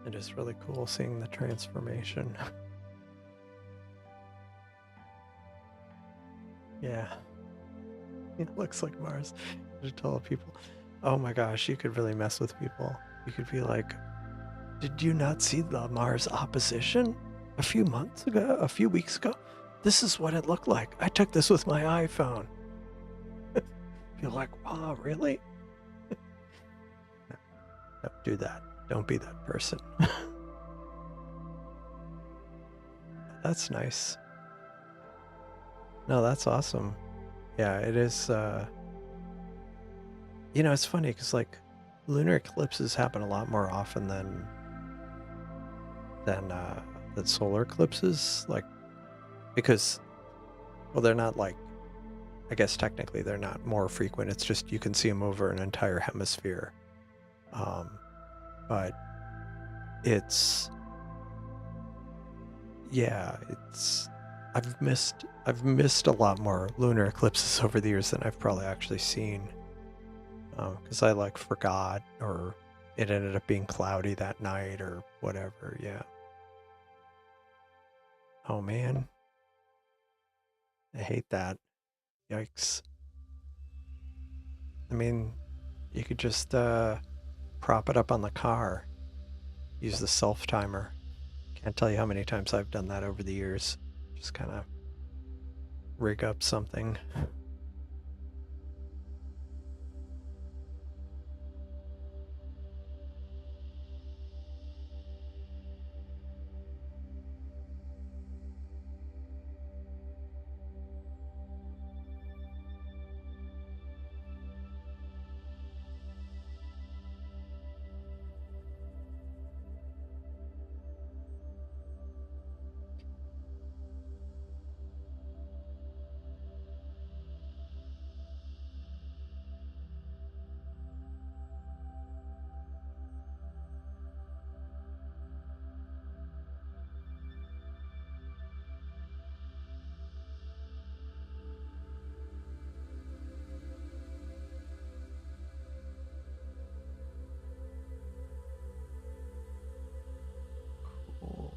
It is really cool seeing the transformation. Yeah. It looks like Mars. I should tell people, oh my gosh, you could really mess with people. You could be like, did you not see the Mars opposition a few weeks ago? This is what it looked like. I took this with my iPhone. You're like, wow, really? Don't do that. Don't be that person. That's nice. No, that's awesome. Yeah, it is. You know, it's funny because like lunar eclipses happen a lot more often than solar eclipses. Like because, well, they're not like. I guess technically they're not more frequent. It's just you can see them over an entire hemisphere. But it's yeah, it's I've missed a lot more lunar eclipses over the years than I've probably actually seen. because I like forgot, or it ended up being cloudy that night or whatever. Yeah. Oh man, I hate that. Yikes. I mean, you could just prop it up on the car, use the self timer. Can't tell you how many times I've done that over the years. Just kind of rig up something. Cool.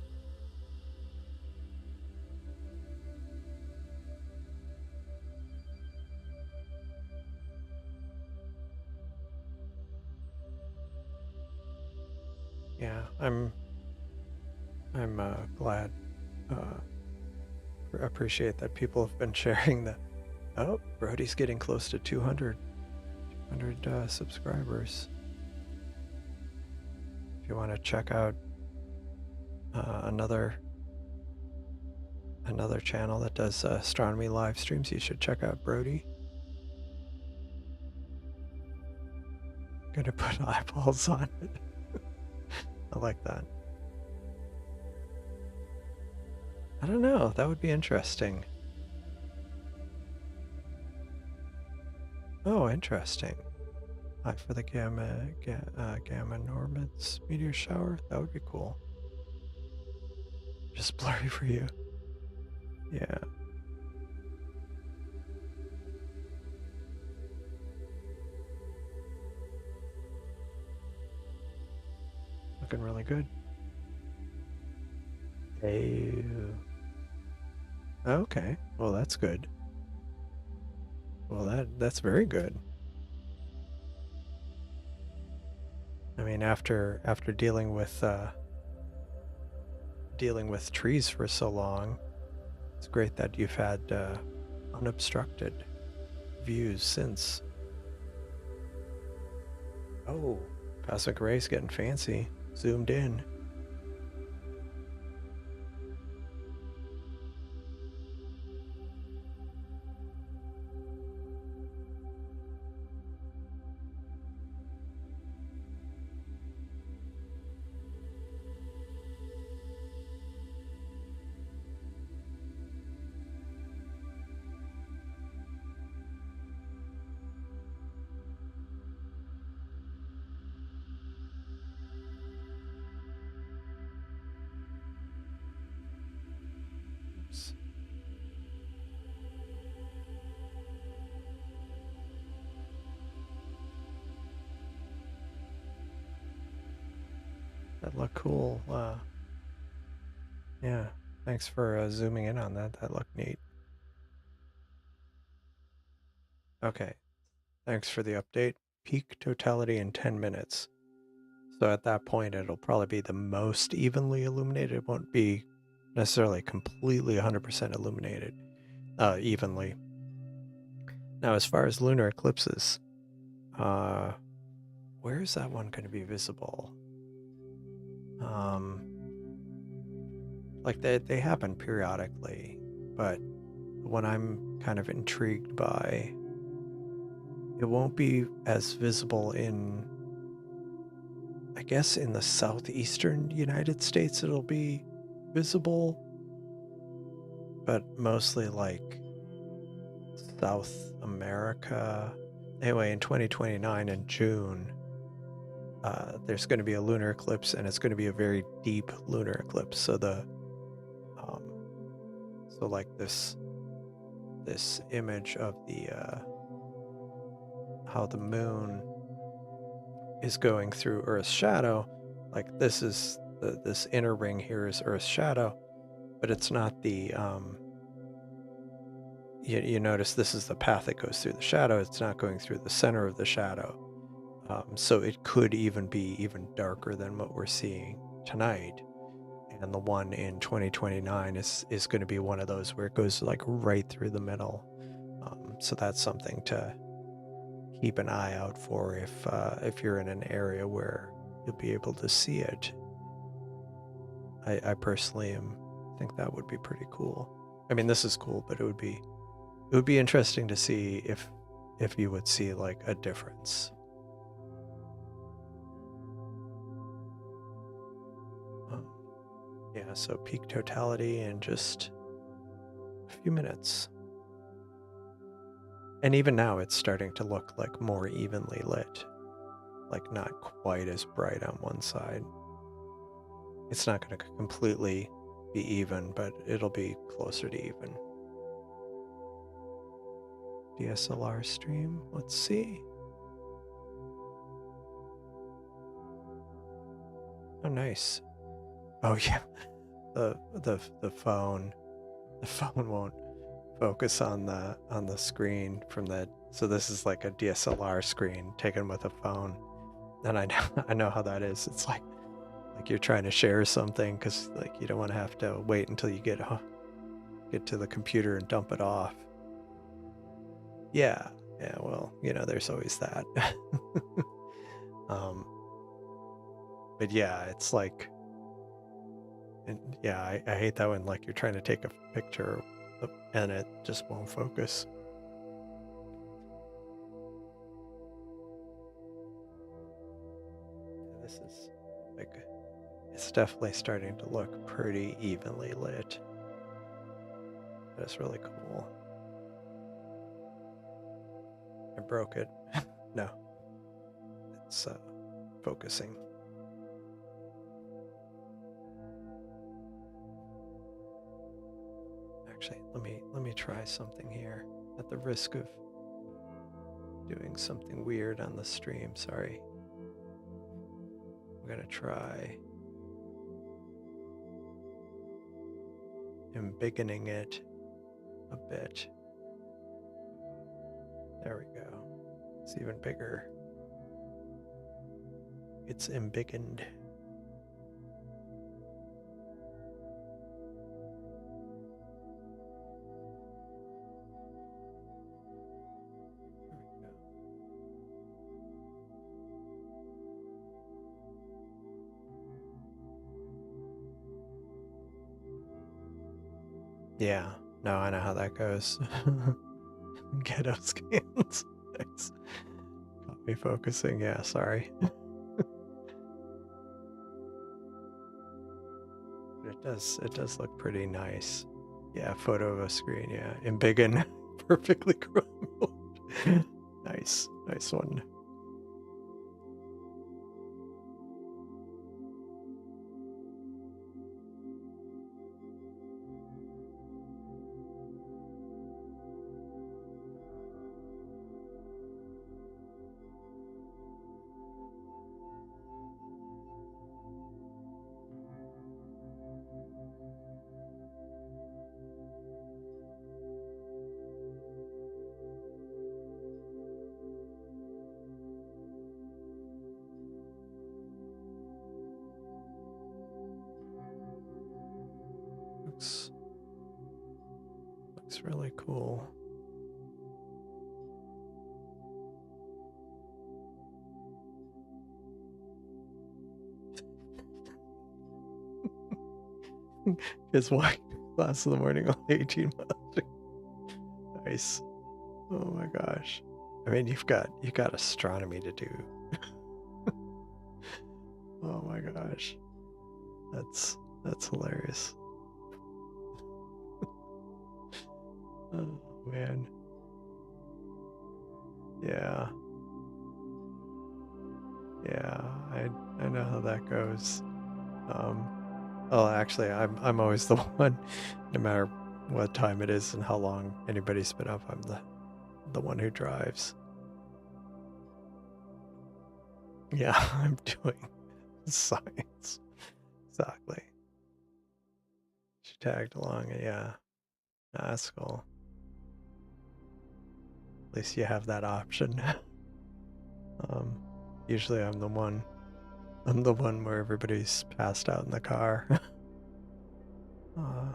Yeah, I'm glad. Appreciate that people have been sharing the. Oh, Brody's getting close to 200 subscribers. If you want to check out another channel that does astronomy live streams, you should check out Brody. Gonna put eyeballs on it. I like that. I don't know. That would be interesting. Oh, interesting. Eye for the gamma Normans meteor shower. That would be cool. Just blurry for you. Yeah. Looking really good. Hey. Okay. Well, that's good. Well, that's very good. I mean, after dealing with trees for so long, it's great that you've had unobstructed views since. Oh, cosmic rays getting fancy. Zoomed in. Oops. That looked cool. Yeah, thanks for zooming in on that. That looked neat. Okay, thanks for the update. Peak totality in 10 minutes. So at that point, it'll probably be the most evenly illuminated. It won't be necessarily completely 100% illuminated evenly. Now, as far as lunar eclipses, where is that one going to be visible? Like they happen periodically, but the one I'm kind of intrigued by, it won't be as visible in, I guess, in the southeastern United States it'll be visible, but mostly like South America. Anyway, in 2029 in June, there's going to be a lunar eclipse, and it's going to be a very deep lunar eclipse. So um, like this image of the how the moon is going through Earth's shadow. Like this is this inner ring here is Earth's shadow, but it's not the you notice this is the path that goes through the shadow. It's not going through the center of the shadow. So it could even be even darker than what we're seeing tonight. And the one in 2029 is going to be one of those where it goes like right through the middle. So that's something to keep an eye out for if you're in an area where you'll be able to see it. I personally think that would be pretty cool. I mean, this is cool, but it would be interesting to see if you would see like a difference. Yeah, so peak totality in just a few minutes. And even now it's starting to look like more evenly lit, like not quite as bright on one side. It's not going to completely be even, but it'll be closer to even. DSLR stream, let's see. Oh, nice. Oh yeah, the phone won't focus on the screen from that. So this is like a DSLR screen taken with a phone, and I know how that is. It's like you're trying to share something because like you don't want to have to wait until you get to the computer and dump it off. Yeah, well, there's always that. But yeah, it's like, and yeah, I hate that when like you're trying to take a picture and it just won't focus. This is like, it's definitely starting to look pretty evenly lit. That's really cool. I broke it. No, it's focusing. Actually, let me try something here at the risk of doing something weird on the stream. Sorry. I'm gonna try embiggening it a bit. There we go. It's even bigger. It's embiggened. Yeah, no, I know how that goes. Ghetto scans. Nice. Got me focusing. Yeah, sorry. It does look pretty nice. Yeah, photo of a screen. Yeah, embiggen, perfectly crumbled. Nice one. Looks really cool. His white class in the morning, only 18 months. Nice. Oh my gosh. I mean, you've got astronomy to do. Oh my gosh. That's hilarious. Oh man. Yeah. Yeah, I know how that goes. Well, actually, I'm always the one, no matter what time it is and how long anybody's been up. I'm the one who drives. Yeah, I'm doing science. Exactly. She tagged along, yeah. That's cool. At least you have that option. um, usually I'm the one where everybody's passed out in the car. uh,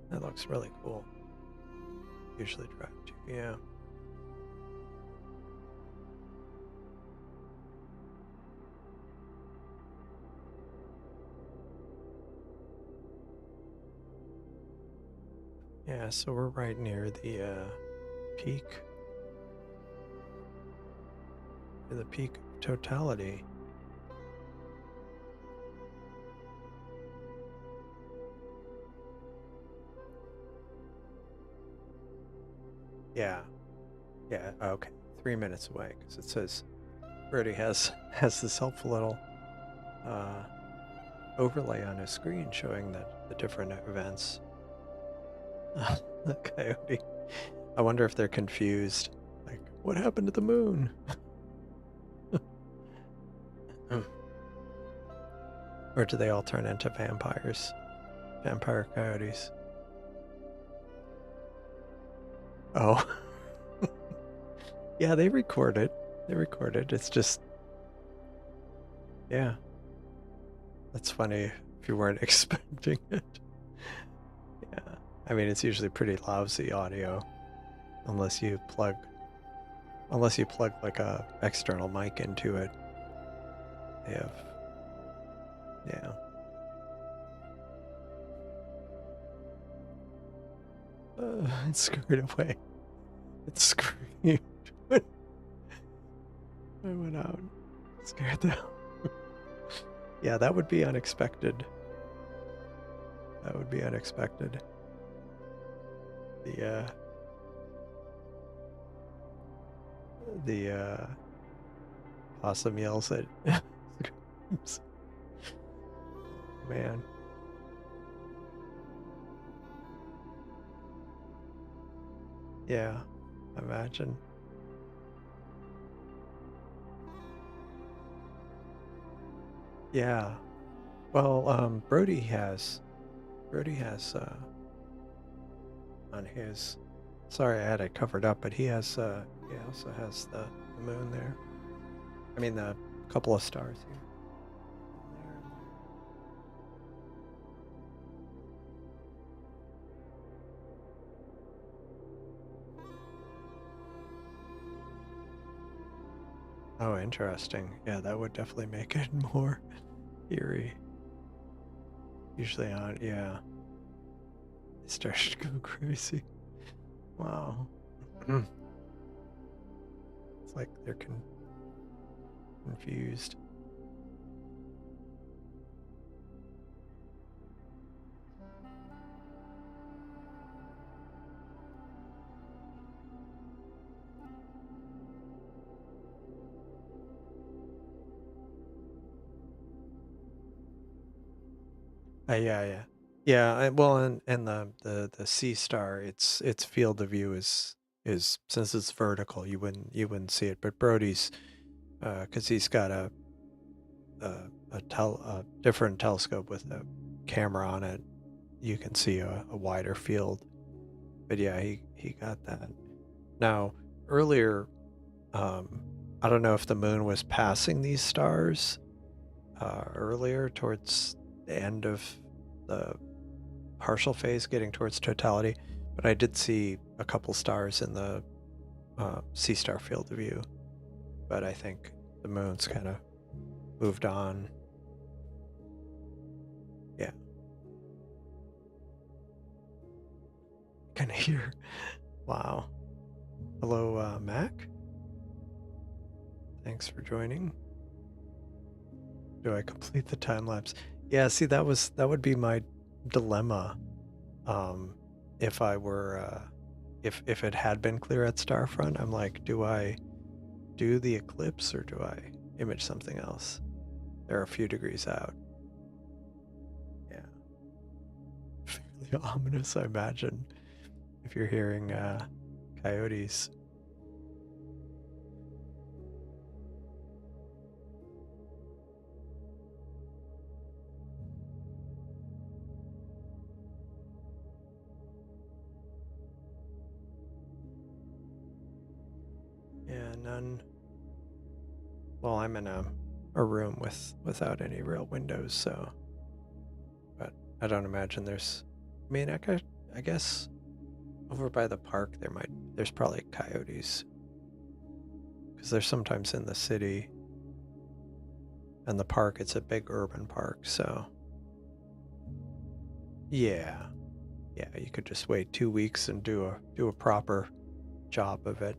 that looks really cool. Usually drive to, yeah. Yeah, so we're right near the peak. The peak of totality. Yeah. Yeah, okay. 3 minutes away, because it says Brody has this helpful little overlay on his screen showing that the different events. The coyote. I wonder if they're confused. Like, what happened to the moon? Or do they all turn into vampires? Vampire coyotes. Oh. Yeah, they record it. They record it. It's just, yeah. That's funny if you weren't expecting it. Yeah. I mean, it's usually pretty lousy audio unless you plug like a external mic into it. They have, yeah. It scurried away. It screamed. I went out. Scared them. Yeah, that would be unexpected. That would be unexpected. The possum yells at screams. Man. Yeah, imagine. Yeah. Well, Brody has on his, sorry I had it covered up, but he also has the moon there. I mean the couple of stars here. Oh, interesting. Yeah, that would definitely make it more eerie. Usually on, yeah. They started to go crazy. Wow. It's like they're confused. Yeah. Well, and the sea star, its field of view is since it's vertical, you wouldn't see it. But Brody's, because he's got a different telescope with a camera on it, you can see a wider field. But yeah, he got that. Now earlier, I don't know if the moon was passing these stars earlier towards the end of the partial phase, getting towards totality, but I did see a couple stars in the sea star field of view. But I think the moon's kind of moved on. Yeah. Can hear. Wow. Hello, Mac. Thanks for joining. Do I complete the time lapse? Yeah, see, that would be my dilemma. if I were, if it had been clear at Starfront, I'm like, do I do the eclipse or do I image something else? They're a few degrees out. Yeah. Fairly ominous, I imagine, if you're hearing coyotes. Yeah, none. Well, I'm in a room without any real windows, so. But I don't imagine there's. I mean, I guess over by the park there's probably coyotes because they're sometimes in the city, and the park it's a big urban park, so yeah, yeah, you could just wait 2 weeks and do a proper job of it.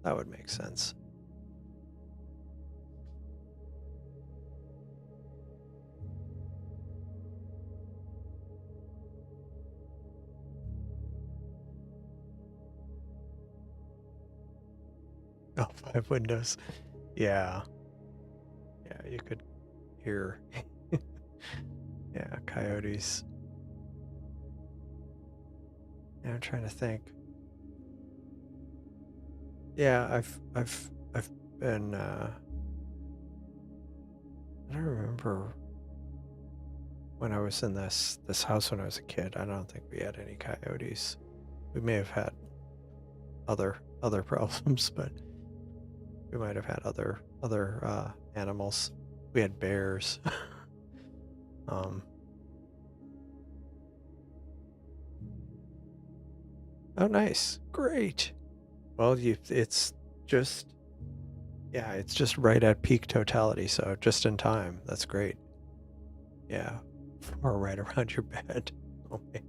That would make sense. Oh, 5 windows. Yeah, yeah, you could hear. Yeah, coyotes. Yeah, I'm trying to think. Yeah, I've been. I don't remember when I was in this house when I was a kid. I don't think we had any coyotes. We may have had other problems, but we might have had other animals. We had bears. um, oh, nice, great. Well, it's just it's just right at peak totality, so just in time. That's great. Yeah, or right around your bed. Oh man,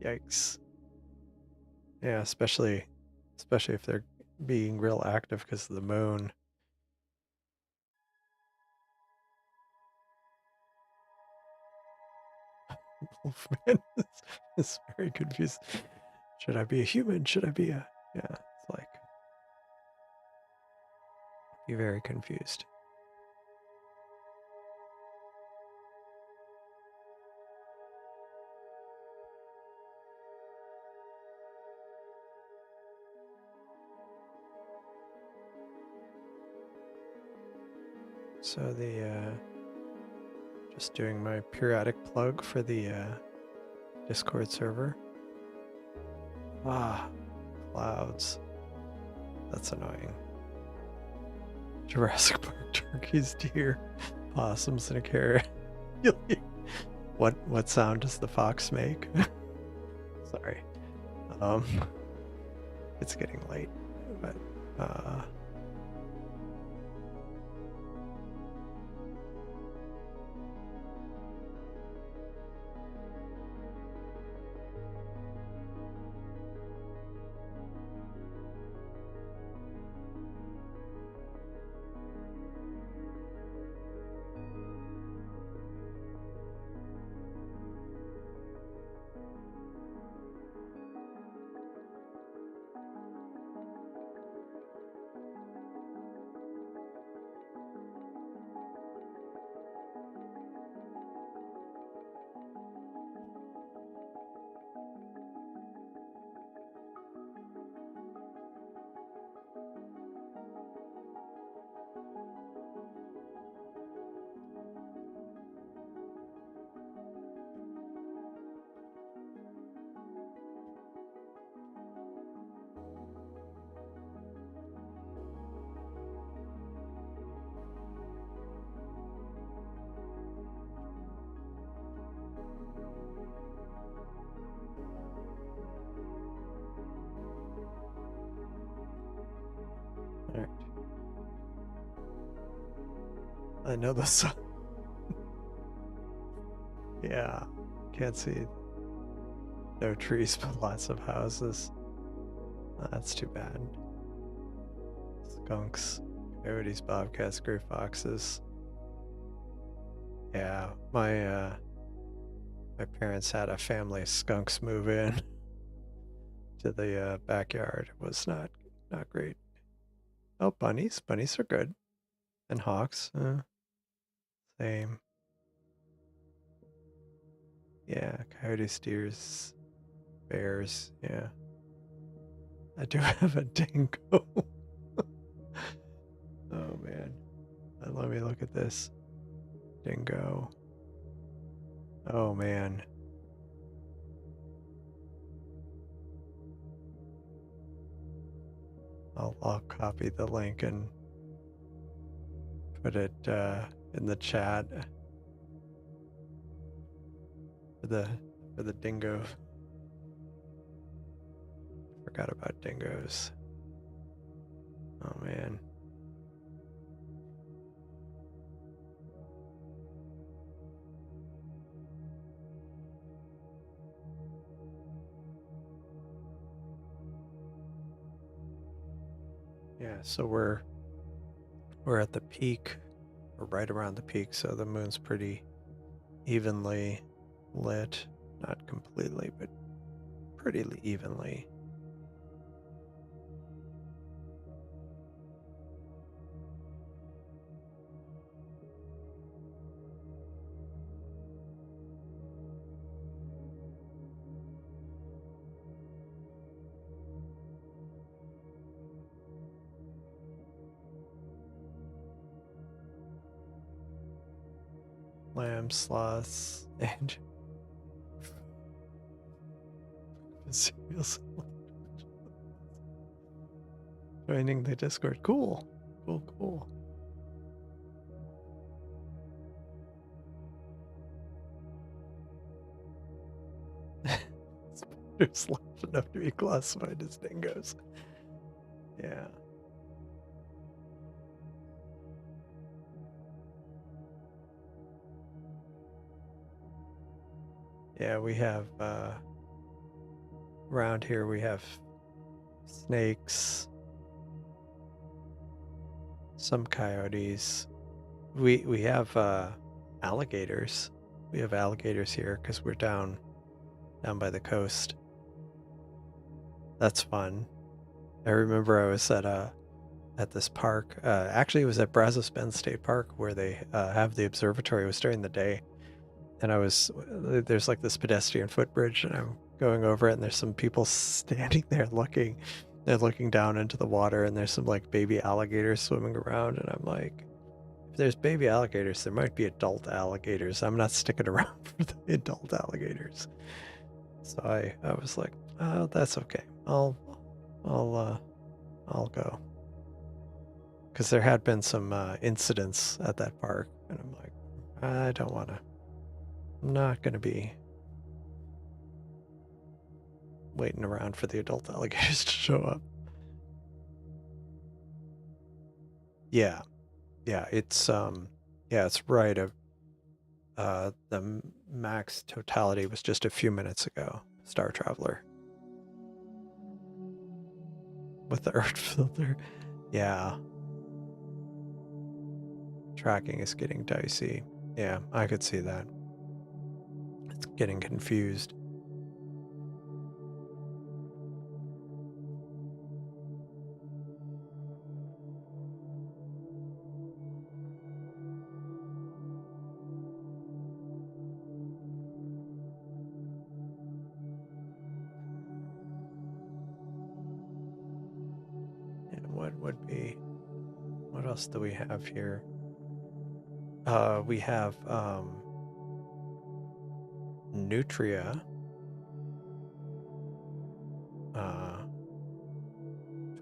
yikes. Yeah, especially if they're being real active because of the moon. Wolfman is very confused. Should I be a human? Should I be a yeah? It's like be very confused. So just doing my periodic plug for the Discord server. Ah, clouds. That's annoying. Jurassic Park turkeys, deer, possums, and a carrot. What sound does the fox make? Sorry. Um, it's getting late, but all right. I know the song. Yeah, can't see no trees, but lots of houses. That's too bad. Skunks, coyotes, bobcats, gray foxes. Yeah, my my parents had a family of skunks move in to the backyard. It was not great. Oh, bunnies. Bunnies are good. And hawks. Same. Yeah, coyotes, deers, bears. Yeah. I do have a dingo. Oh, man. Let me look at this. Dingo. Oh, man. I'll copy the link and put it in the chat for the dingo. Forgot about dingoes. Oh man. Yeah, so we're at the peak. We're right around the peak, so the moon's pretty evenly lit. Not completely, but pretty evenly. Lambs, sloths, and joining the Discord. Cool. Cool. Spiders large enough to be classified as dingoes. Yeah. Yeah, we have around here we have snakes, some coyotes. We have alligators. We have alligators here because we're down by the coast. That's fun. I remember I was at this park. Actually, it was at Brazos Bend State Park where they have the observatory. It was during the day, and there's like this pedestrian footbridge, and I'm going over it, and there's some people standing there looking. They're looking down into the water, and there's some like baby alligators swimming around, and I'm like, if there's baby alligators, there might be adult alligators. I'm not sticking around for the adult alligators. So I was like, oh, that's okay. I'll go. Because there had been some incidents at that park, and I'm like, I don't want to. I'm not going to be waiting around for the adult alligators to show up. Yeah, it's right. The max totality was just a few minutes ago. Star Traveler with the Earth filter. Yeah, tracking is getting dicey. Yeah, I could see that. It's getting confused. And what else do we have here? We have Nutria.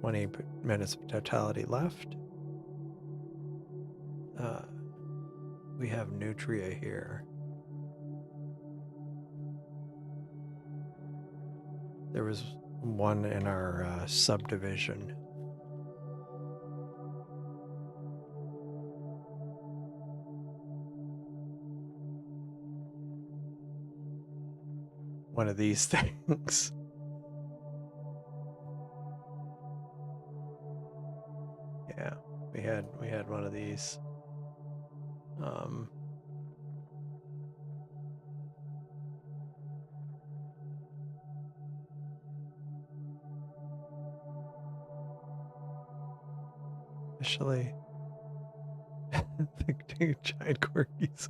20 minutes of totality left. We have Nutria here. There was one in our subdivision. One of these things. Yeah, we had one of these. Officially. The giant corgis.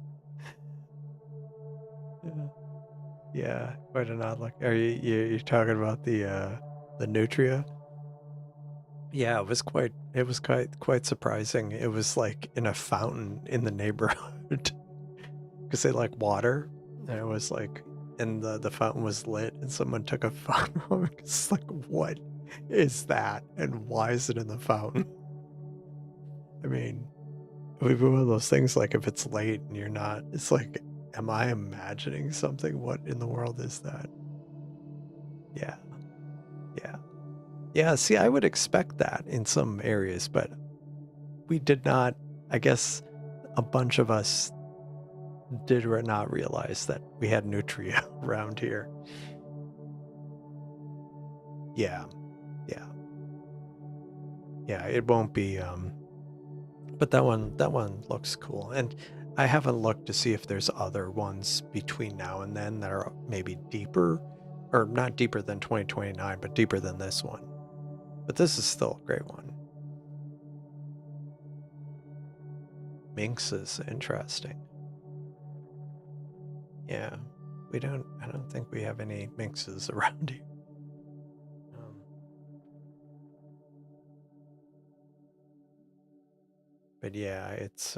Yeah, quite an odd look. Are you're talking about the nutria? Yeah, it was quite surprising. It was like in a fountain in the neighborhood because they like water, and it was like, and the fountain was lit, and someone took a photo. It's like, what is that, and why is it in the fountain? I mean, it would be one of those things like if it's late and you're not, it's like, am I imagining something? What in the world is that? Yeah, yeah. Yeah, see, I would expect that in some areas, but we did not, I guess a bunch of us did not realize that we had nutria around here. Yeah, yeah, yeah, it won't be, but that one looks cool. And I haven't looked to see if there's other ones between now and then that are maybe deeper, or not deeper than 2029, but deeper than this one. But this is still a great one. Minx is interesting. Yeah, I don't think we have any minxes around here. Um, but yeah, it's,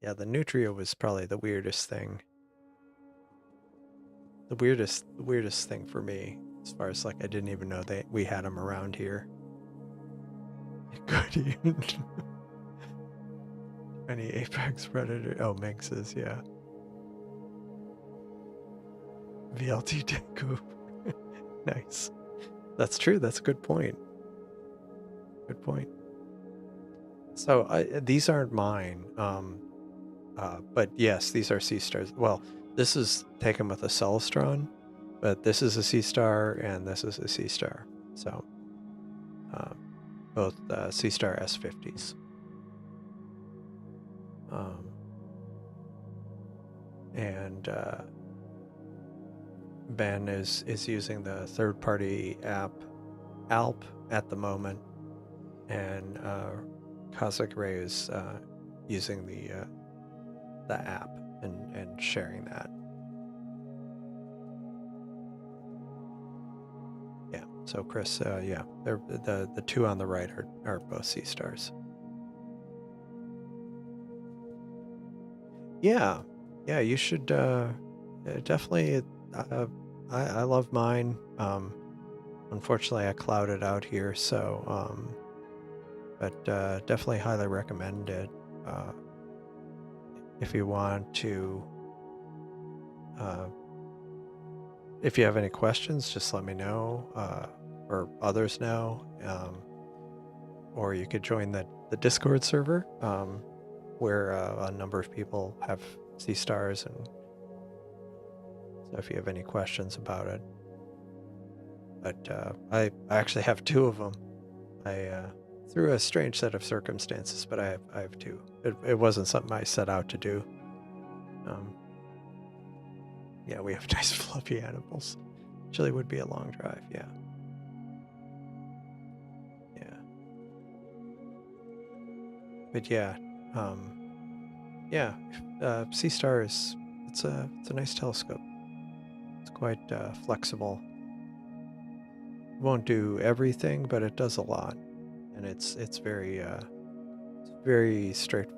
yeah, the nutria was probably the weirdest thing. The weirdest thing for me, as far as like, I didn't even know we had them around here. Good even. Any apex predator? Oh, minxes, yeah. VLT Deku. Nice. That's true. That's a good point. Good point. So these aren't mine. But yes, these are sea stars. Well, this is taken with a Celestron, but this is a sea star and this is a sea star. So both sea star S50s. And Ben is using the third-party app Alp at the moment, and Cosmic Ray is using the app and sharing that. Yeah. So Chris, yeah, they're the two on the right are both sea stars. Yeah, yeah, you should definitely. I love mine. Unfortunately, I clouded out here, so but definitely highly recommend it. If you want to, if you have any questions, just let me know, or others know, or you could join the Discord server, where a number of people have sea stars, and so if you have any questions about it. But I actually have two of them. Through a strange set of circumstances, but I have two. It wasn't something I set out to do. Yeah, we have nice fluffy animals. Chile would be a long drive, yeah. Yeah. But yeah, yeah, Sea Star it's a nice telescope. It's quite flexible. It won't do everything, but it does a lot, and it's very straight.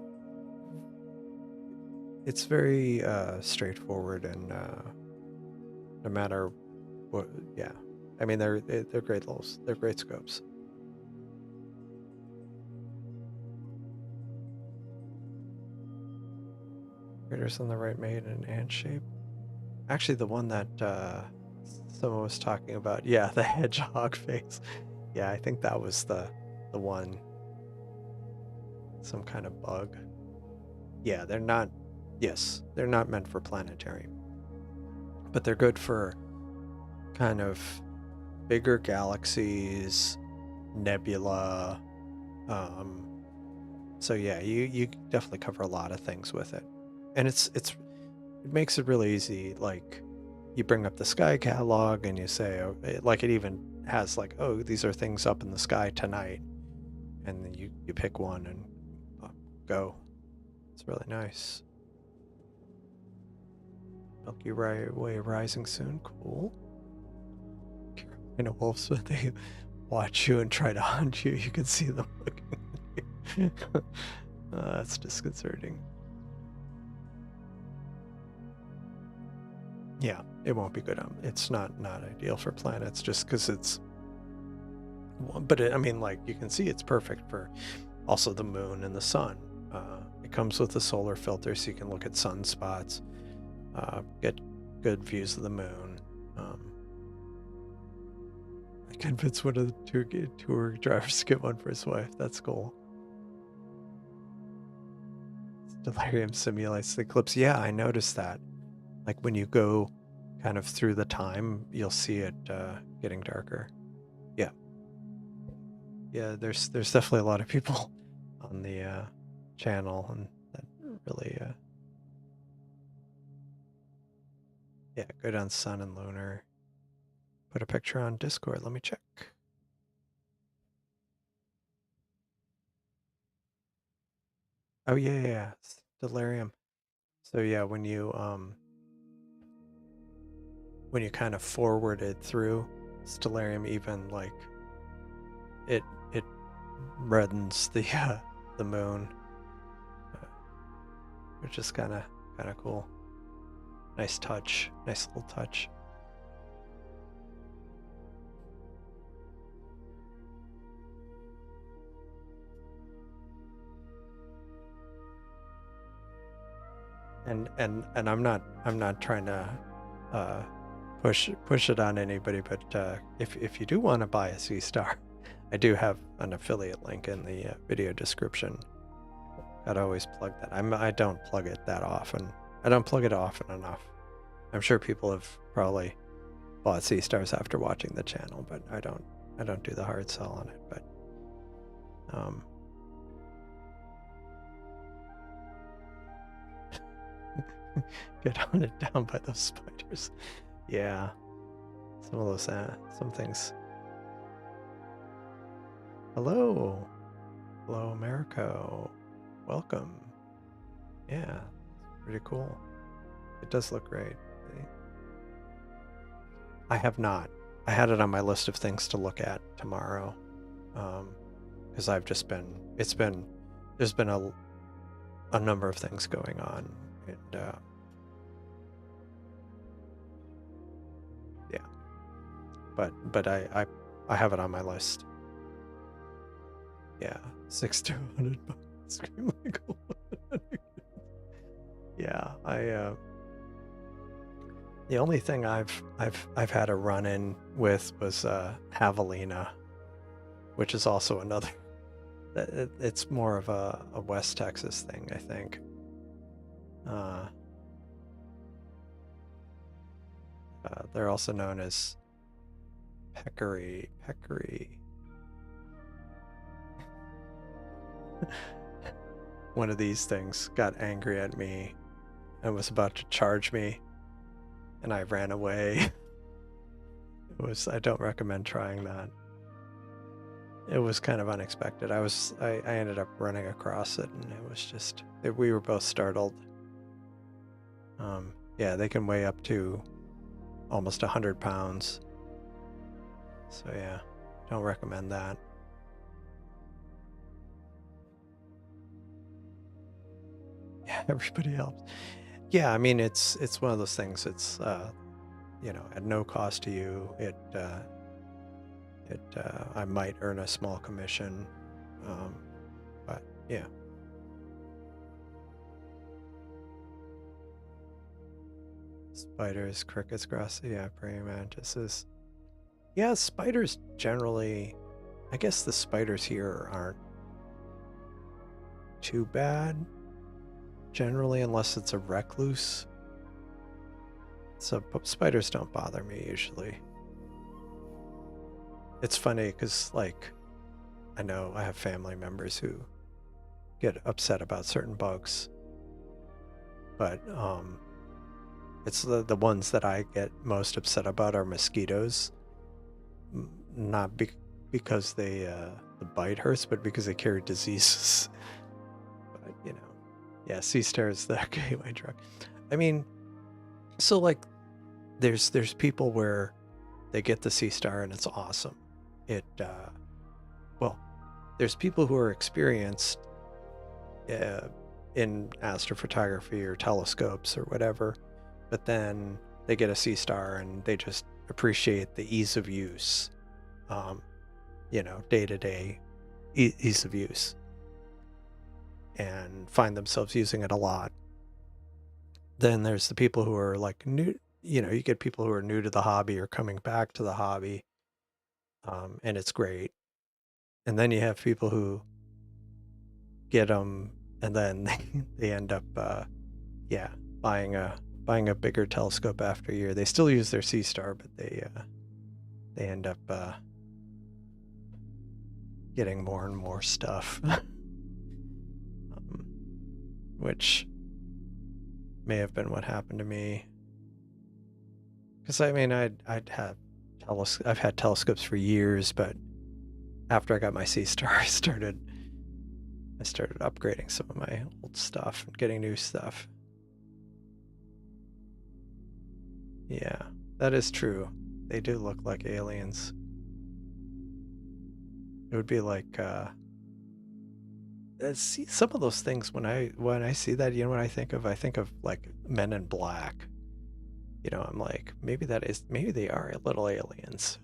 It's very straightforward, and no matter what, yeah. I mean, they're great they're great scopes. Craters on the right made an ant shape. Actually, the one that someone was talking about, yeah, the hedgehog face. Yeah, I think that was the one. Some kind of bug. Yeah, they're not. Yes, they're not meant for planetary, but they're good for kind of bigger galaxies, nebula. So yeah, you definitely cover a lot of things with it, and it makes it really easy. Like, you bring up the sky catalog and you say, like, it even has like, oh, these are things up in the sky tonight, and then you pick one and go. It's really nice. Milky Way rising soon. Cool. Carolina wolves, when they watch you and try to hunt you, you can see them looking at you. That's disconcerting. Yeah, it won't be good. It's not ideal for planets just because it's. But I mean, like, you can see it's perfect for also the moon and the sun. It comes with a solar filter, so you can look at sunspots, get good views of the moon. I convinced one of the tour drivers to get one for his wife. That's cool. Delirium simulates the eclipse. Yeah, I noticed that. Like when you go kind of through the time, you'll see it getting darker. Yeah. Yeah, there's definitely a lot of people on the channel, and that really yeah, good on sun and lunar. Put a picture on Discord. Let me check. Oh yeah, delirium. So yeah, when you kind of forwarded through stellarium, even like it reddens the moon, which is kind of cool. Nice touch, nice little touch. And I'm not trying to push it on anybody, but if you do want to buy a C Star, I do have an affiliate link in the video description. I'd always plug that. I don't plug it that often. I don't plug it often enough. I'm sure people have probably bought C Stars after watching the channel, but I don't do the hard sell on it. But get hunted down by those spiders. Yeah, some of those some things. Hello, Americo. Welcome. Yeah, pretty cool. It does look great. I have not. I had it on my list of things to look at tomorrow, because I've just been. There's been a number of things going on, and yeah. But I have it on my list. Yeah, $6 to $100. Yeah, the only thing I've had a run-in with was javelina, which is also another. It's more of a West Texas thing, I think. They're also known as peccary. One of these things got angry at me and was about to charge me, and I ran away. I don't recommend trying that. It was kind of unexpected. I ended up running across it, and it was just, we were both startled. Yeah, they can weigh up to almost 100 pounds. So yeah, don't recommend that. Yeah, everybody else. Yeah, I mean, it's one of those things. It's at no cost to you. I might earn a small commission, but yeah. Spiders, crickets, grass, yeah, praying mantises. Yeah, spiders generally, I guess the spiders here aren't too bad, generally, unless it's a recluse. So spiders don't bother me usually. It's funny because, like, I know I have family members who get upset about certain bugs, but it's the ones that I get most upset about are mosquitoes. Not because they the bite hurts, but because they carry diseases. But yeah, sea star is the gateway drug. I mean, so like, there's people where they get the sea star and it's awesome. Well, there's people who are experienced in astrophotography or telescopes or whatever, but then they get a sea star and they just appreciate the ease of use, day-to-day ease of use, and find themselves using it a lot. Then there's the people who are like new, you get people who are new to the hobby or coming back to the hobby, and it's great. And then you have people who get them and then they end up buying a bigger telescope after a year. They still use their sea star, but they end up getting more and more stuff, which may have been what happened to me. Because I mean, I've had telescopes for years, but after I got my sea star, I started upgrading some of my old stuff and getting new stuff. Yeah, that is true. They do look like aliens. It would be like see some of those things when I see that, what I think of? I think of like Men in Black. I'm like, maybe they are little aliens.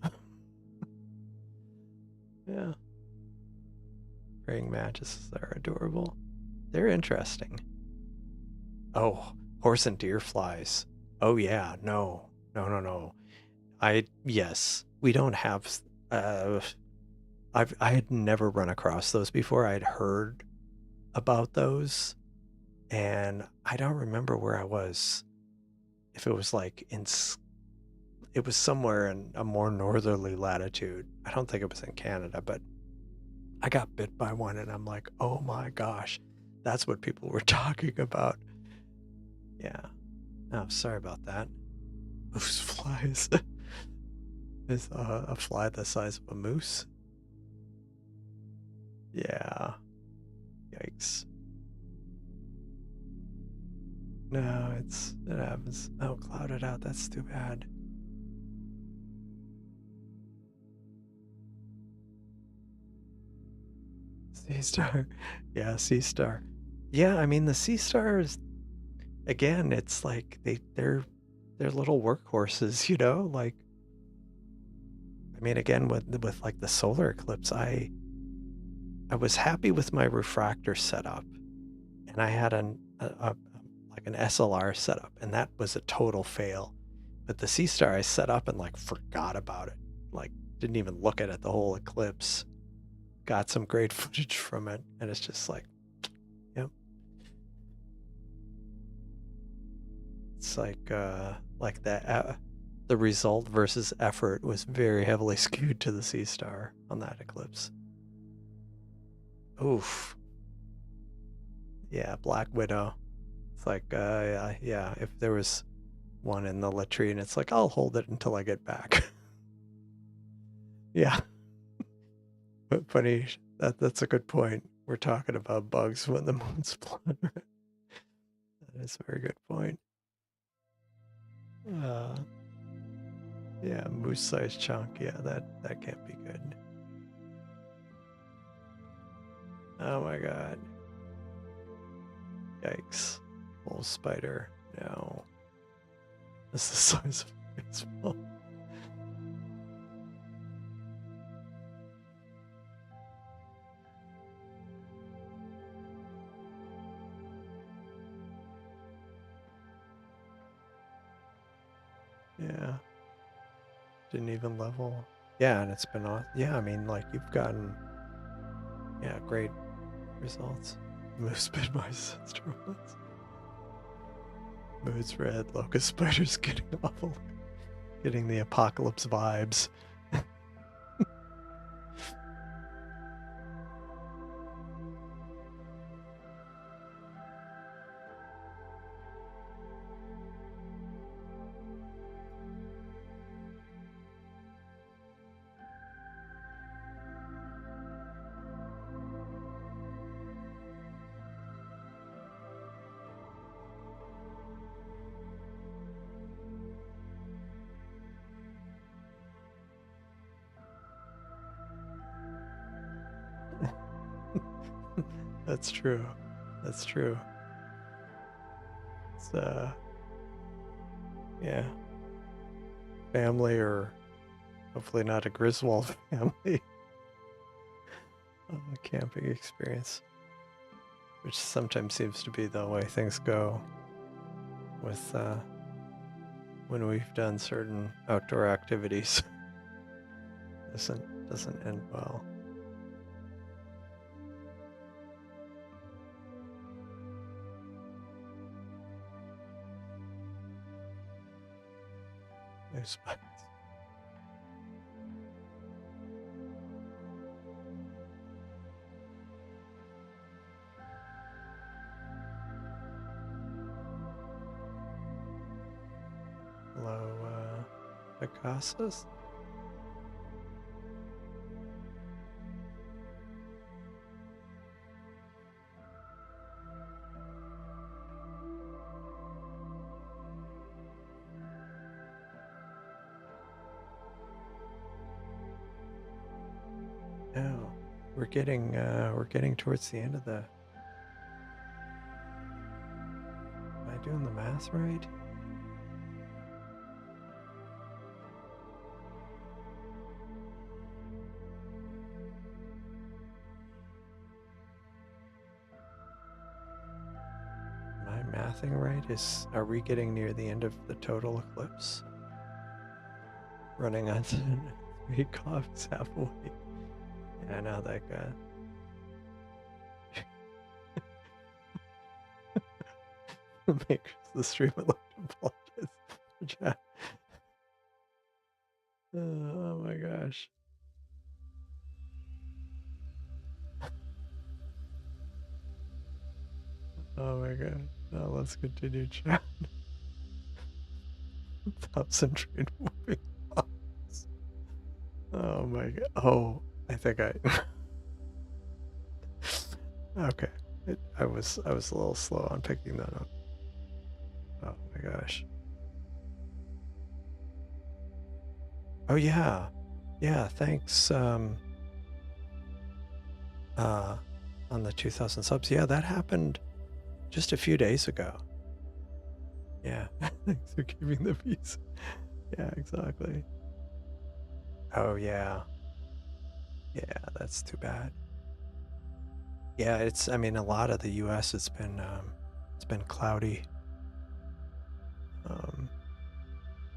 Yeah. Praying mantises are adorable. They're interesting. Oh, horse and deer flies. Oh yeah, no. Yes, we don't have I had never run across those before. I'd heard about those, and I don't remember where I was. If it was like it was somewhere in a more northerly latitude. I don't think it was in Canada, but I got bit by one and I'm like, oh my gosh, that's what people were talking about. Yeah. Oh, sorry about that. Moose flies. Is a fly the size of a moose? Yeah. Yikes. No, it happens. Oh, clouded out. That's too bad. Sea star. Yeah, sea star. Yeah, I mean the sea stars. Again, it's like they're little workhorses, Like, I mean, again with like the solar eclipse, I was happy with my refractor setup, and I had like an SLR setup, and that was a total fail. But the sea star I set up and like forgot about it, like didn't even look at it the whole eclipse. Got some great footage from it, and it's just like, yep. It's like that. The result versus effort was very heavily skewed to the sea star on that eclipse. Oof. Yeah, Black Widow. It's like, yeah, if there was one in the latrine, it's like, I'll hold it until I get back. Yeah. But funny, that's a good point. We're talking about bugs when the moon's blood. That is a very good point. Yeah, moose-sized chunk. Yeah, that can't be good. Oh my god. Yikes. Little spider. No. This is the size of a baseball. Yeah. Didn't even level. Yeah, and it's been on. Yeah, I mean, like, you've gotten, yeah, great results. Moose bit my sister once. Mood's red. Locust spiders getting awful. Getting the apocalypse vibes. That's true. That's true. It's yeah, family, or hopefully not a Griswold family camping experience, which sometimes seems to be the way things go with when we've done certain outdoor activities. doesn't end well. No spikes. Hello, Picassos? No, we're getting towards the end of the. Am I doing the math right? Am I mathing right? Are we getting near the end of the total eclipse? Running on 3 clocks halfway. Yeah, I know that guy. Makes the stream a little apologize for chat. Oh my gosh. Oh my god. Now let's continue chat. Thousand train moving blocks. Oh my god. Oh, I think I. Okay. I was a little slow on picking that up. Oh my gosh. Oh yeah. Yeah, thanks on the 2000 subs. Yeah, that happened just a few days ago. Yeah. Thanks for keeping the peace. Yeah, exactly. Oh yeah. Yeah, that's too bad. Yeah, I mean, a lot of the US it's been cloudy.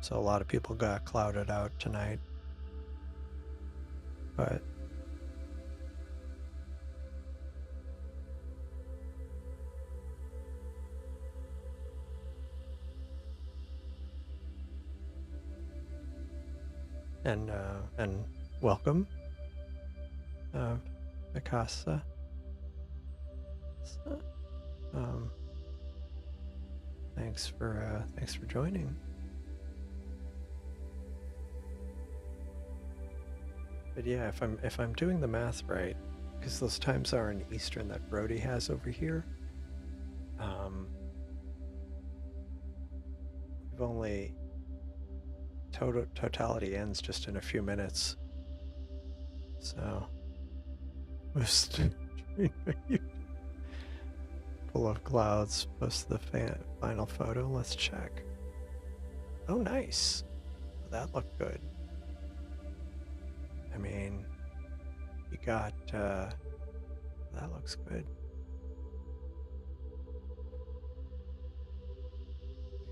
So a lot of people got clouded out tonight. But and welcome, Mikasa. Thanks for joining. But yeah, if I'm doing the math right, because those times are in Eastern that Brody has over here, we've only totality ends just in a few minutes. So most full of clouds. Post the final photo. Let's check. Oh, nice. That looked good. I mean, you got that looks good.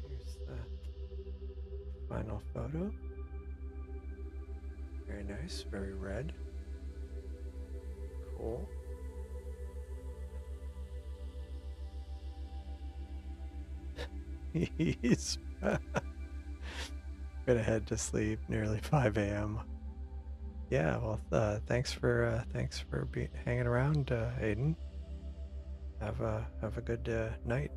Here's the final photo. Very nice, very red. Cool. He's gonna head to sleep. Nearly 5 a.m. Yeah, well, thanks for hanging around, Aiden. Have a good night.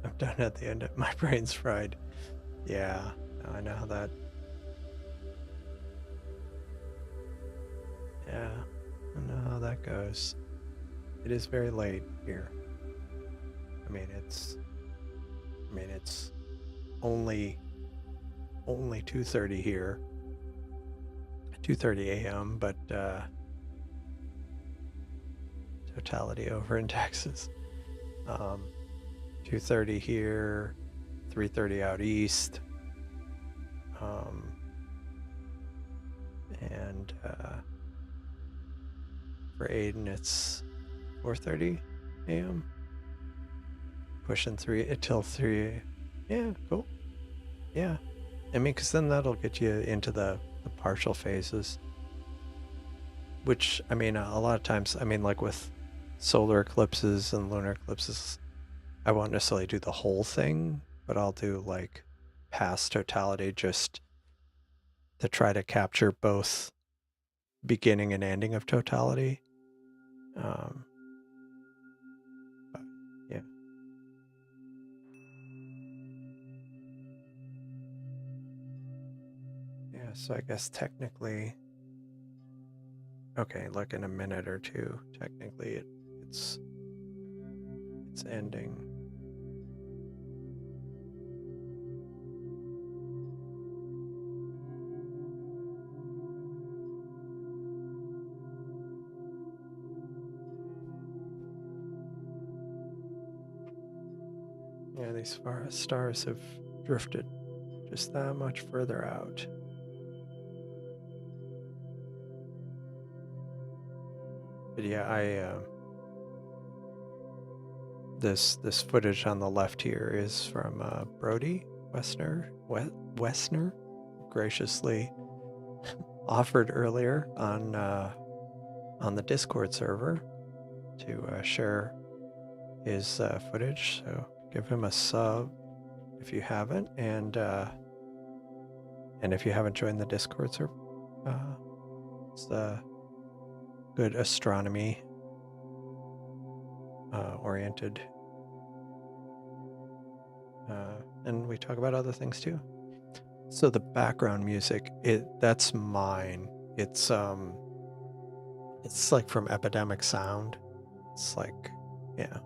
I'm done at the end. My brain's fried. Yeah, I know how that. Yeah, I know how that goes. It is very late here. I mean, it's only 2:30 here. 2:30 a.m. But totality over indexes. 230 here, 330 out east, and for Aiden it's 4:30 a.m. Pushing 3 until 3. Yeah, cool. Yeah, I mean, because then that'll get you into the partial phases, which, I mean, a lot of times, I mean, like with solar eclipses and lunar eclipses, I won't necessarily do the whole thing, but I'll do like past totality just to try to capture both beginning and ending of totality. But yeah. Yeah, so I guess technically, okay, like in a minute or two, technically it's ending. Yeah, these stars have drifted just that much further out. But yeah, this footage on the left here is from Brody Westner graciously offered earlier on the Discord server to share his footage. So give him a sub if you haven't, and if you haven't joined the Discord server, it's the good astronomy oriented, and we talk about other things too. So the background music, that's mine. It's like from Epidemic Sound. It's like, yeah,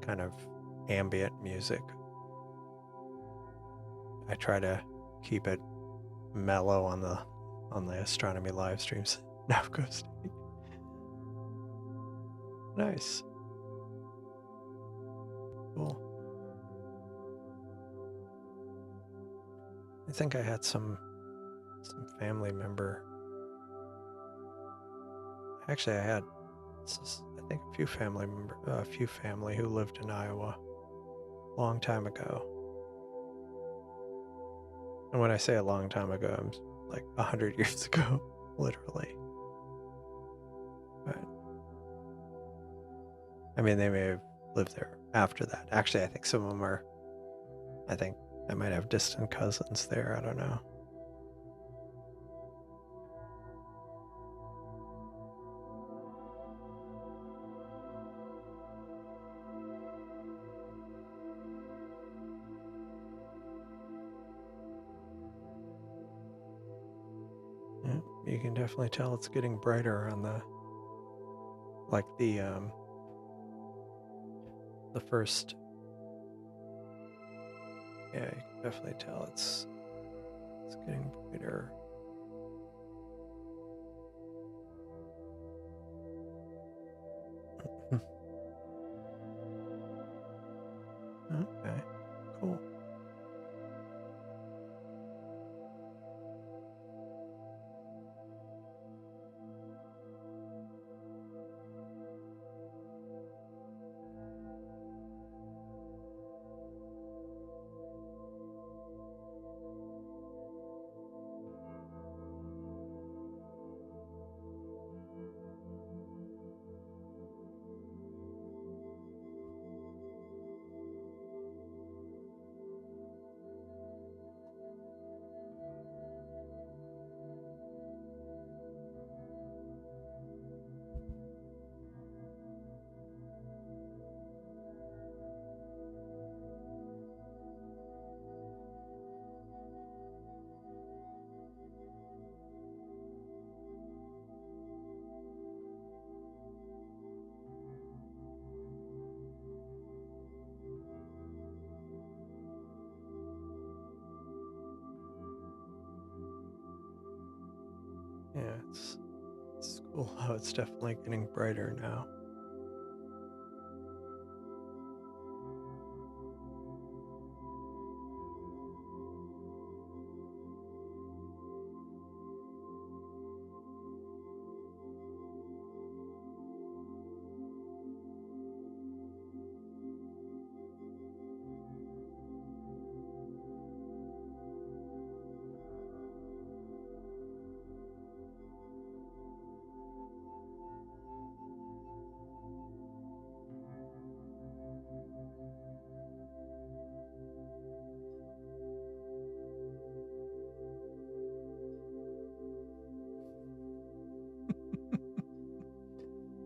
kind of ambient music. I try to keep it mellow on the astronomy live streams. Now goes. Nice. Cool. I think I had some family member. Actually, I had, I think, a few family who lived in Iowa a long time ago. And when I say a long time ago, I'm like 100 years ago, literally. But I mean, they may have lived there after that. Actually, I think some of them are. I think I might have distant cousins there. I don't know. Yeah, you can definitely tell it's getting brighter on the first. Yeah, you can definitely tell it's getting brighter. Okay, cool. Yeah, it's cool how it's definitely getting brighter now.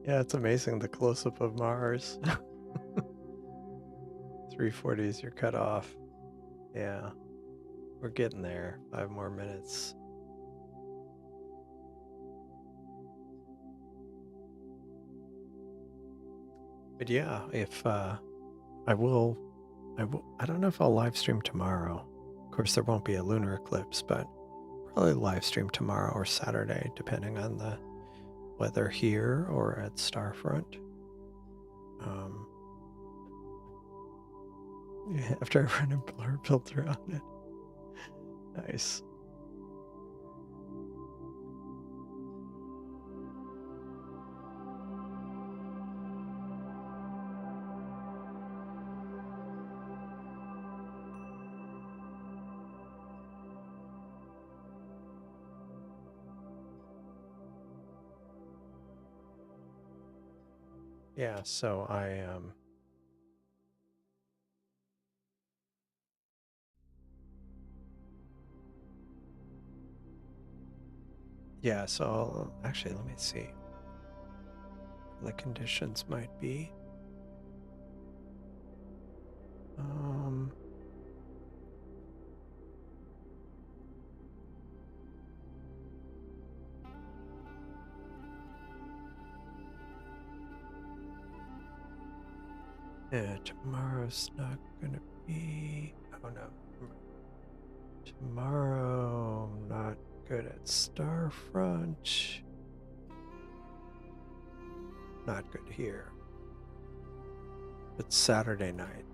Yeah, it's amazing the close-up of Mars. 340 is your cutoff. Yeah, we're getting there. 5 more minutes. But yeah, if I don't know if I'll live stream tomorrow. Of course, there won't be a lunar eclipse, but probably live stream tomorrow or Saturday, depending on the weather here or at Starfront. After I run a blur filter on it. Nice. Yeah, so yeah, so actually let me see. The conditions might be yeah, tomorrow's not gonna be, oh no. Tomorrow I'm not good at Starfront. Not good here. But Saturday night.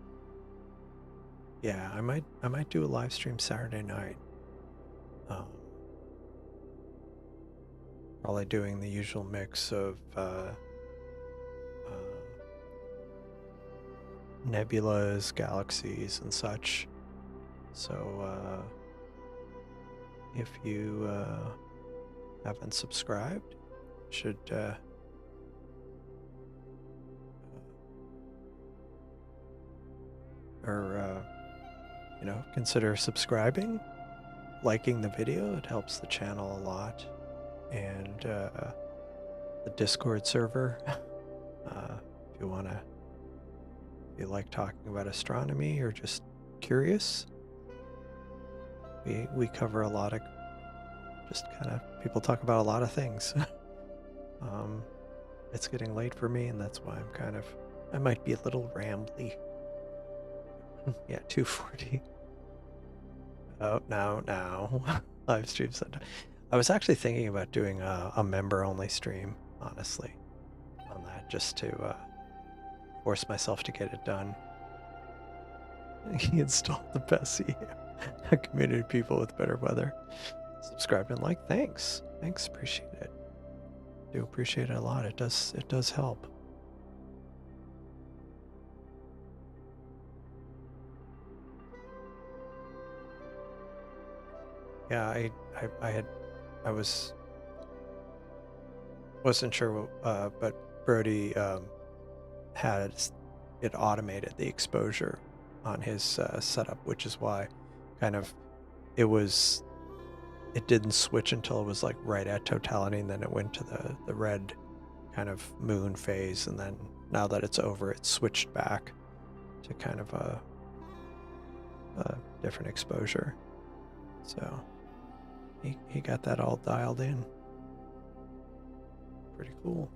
Yeah, I might do a live stream Saturday night. Probably doing the usual mix of nebulas, galaxies, and such. So if you haven't subscribed, should consider subscribing, liking the video. It helps the channel a lot, and the Discord server. If you like talking about astronomy or just curious, we cover a lot of just kind of people talk about a lot of things. It's getting late for me, and that's why I might be a little rambly. Yeah, 240. Oh, now. Live streams. I was actually thinking about doing a member-only stream, honestly, on that, just to force myself to get it done. He installed the best CM. Community people with better weather. Subscribe and like. Thanks, appreciate it. Do appreciate it a lot. It does help. Yeah, I wasn't sure, but Brody had it automated the exposure on his setup, which is why it didn't switch until it was like right at totality, and then it went to the red kind of moon phase, and then now that it's over, it switched back to kind of a different exposure. So he got that all dialed in. Pretty cool.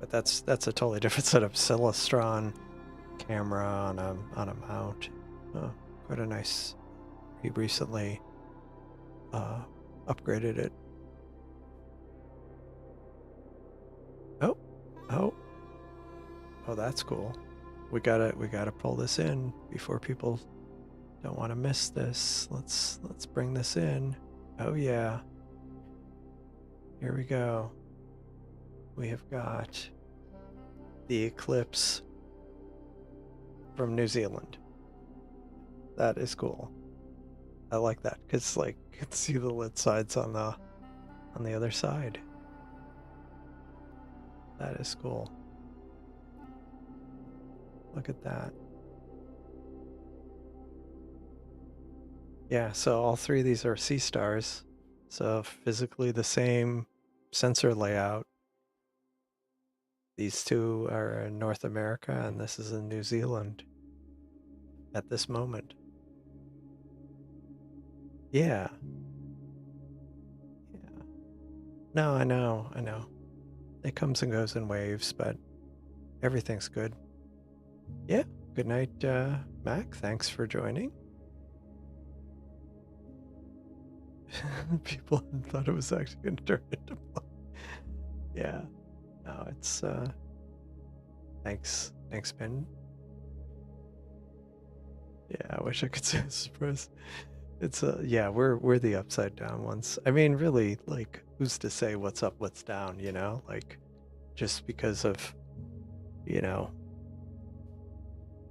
But that's a totally different setup. Celestron camera on a mount. Quite a nice. He recently upgraded it. Oh, that's cool. We gotta pull this in before people don't want to miss this. Let's bring this in. Oh yeah. Here we go. We have got the Eclipse from New Zealand. That is cool. I like that because like you can see the lit sides on the other side. That is cool. Look at that. Yeah, so all three of these are sea stars. So physically the same sensor layout. These two are in North America, and this is in New Zealand at this moment. Yeah. Yeah. No, I know. I know. It comes and goes in waves, but everything's good. Yeah. Good night, Mac. Thanks for joining. People thought it was actually going to turn into blood. Yeah. No, it's thanks, Ben. Yeah, I wish I could say a surprise. It's yeah, we're the upside down ones. I mean, really, like, who's to say what's up, what's down, you know? Like, just because of, you know,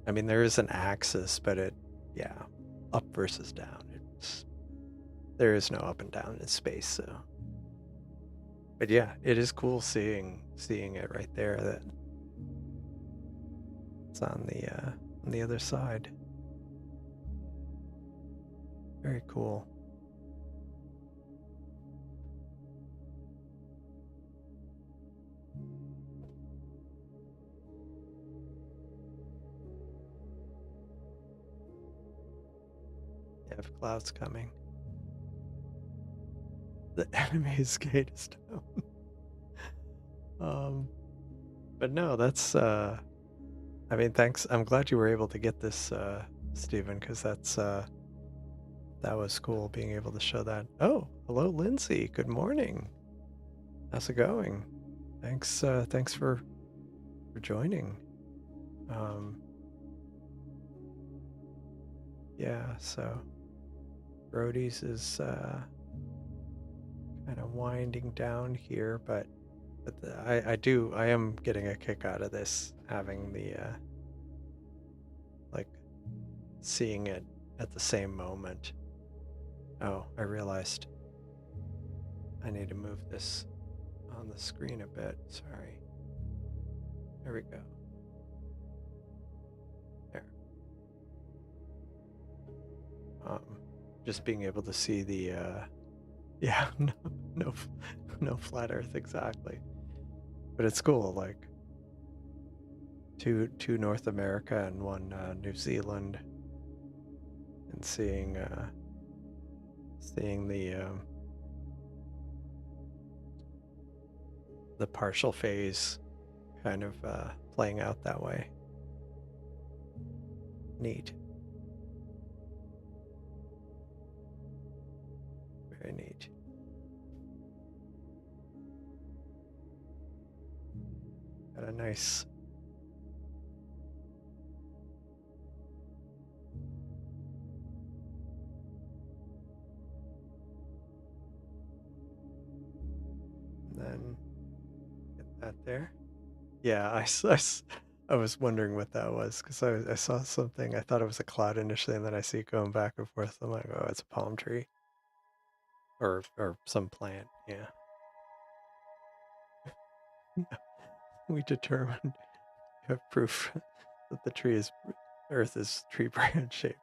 I mean, there is an axis, but yeah, up versus down. There is no up and down in space, so. But yeah, it is cool seeing it right there that it's on the other side. Very cool. You have clouds coming. The enemy skate is down. But no, that's I mean, thanks. I'm glad you were able to get this, Stephen, because that was cool being able to show that. Oh, hello, Lindsay. Good morning. How's it going? Thanks for joining. Yeah, so Brody's is kind of winding down here, but I am getting a kick out of this, having the like seeing it at the same moment. Oh, I realized I need to move this on the screen a bit. Sorry. There we go. There. Just being able to see the yeah, no flat Earth exactly, but it's cool. Like two North America and one New Zealand, and seeing the partial phase kind of playing out that way. Neat. Very neat. Got a nice and then get that there. Yeah, I was wondering what that was because I saw something. I thought it was a cloud initially, and then I see it going back and forth. I'm like, oh, it's a palm tree or some plant. Yeah. We determined you have proof that the Earth is tree branch shaped.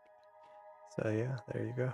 So yeah, there you go.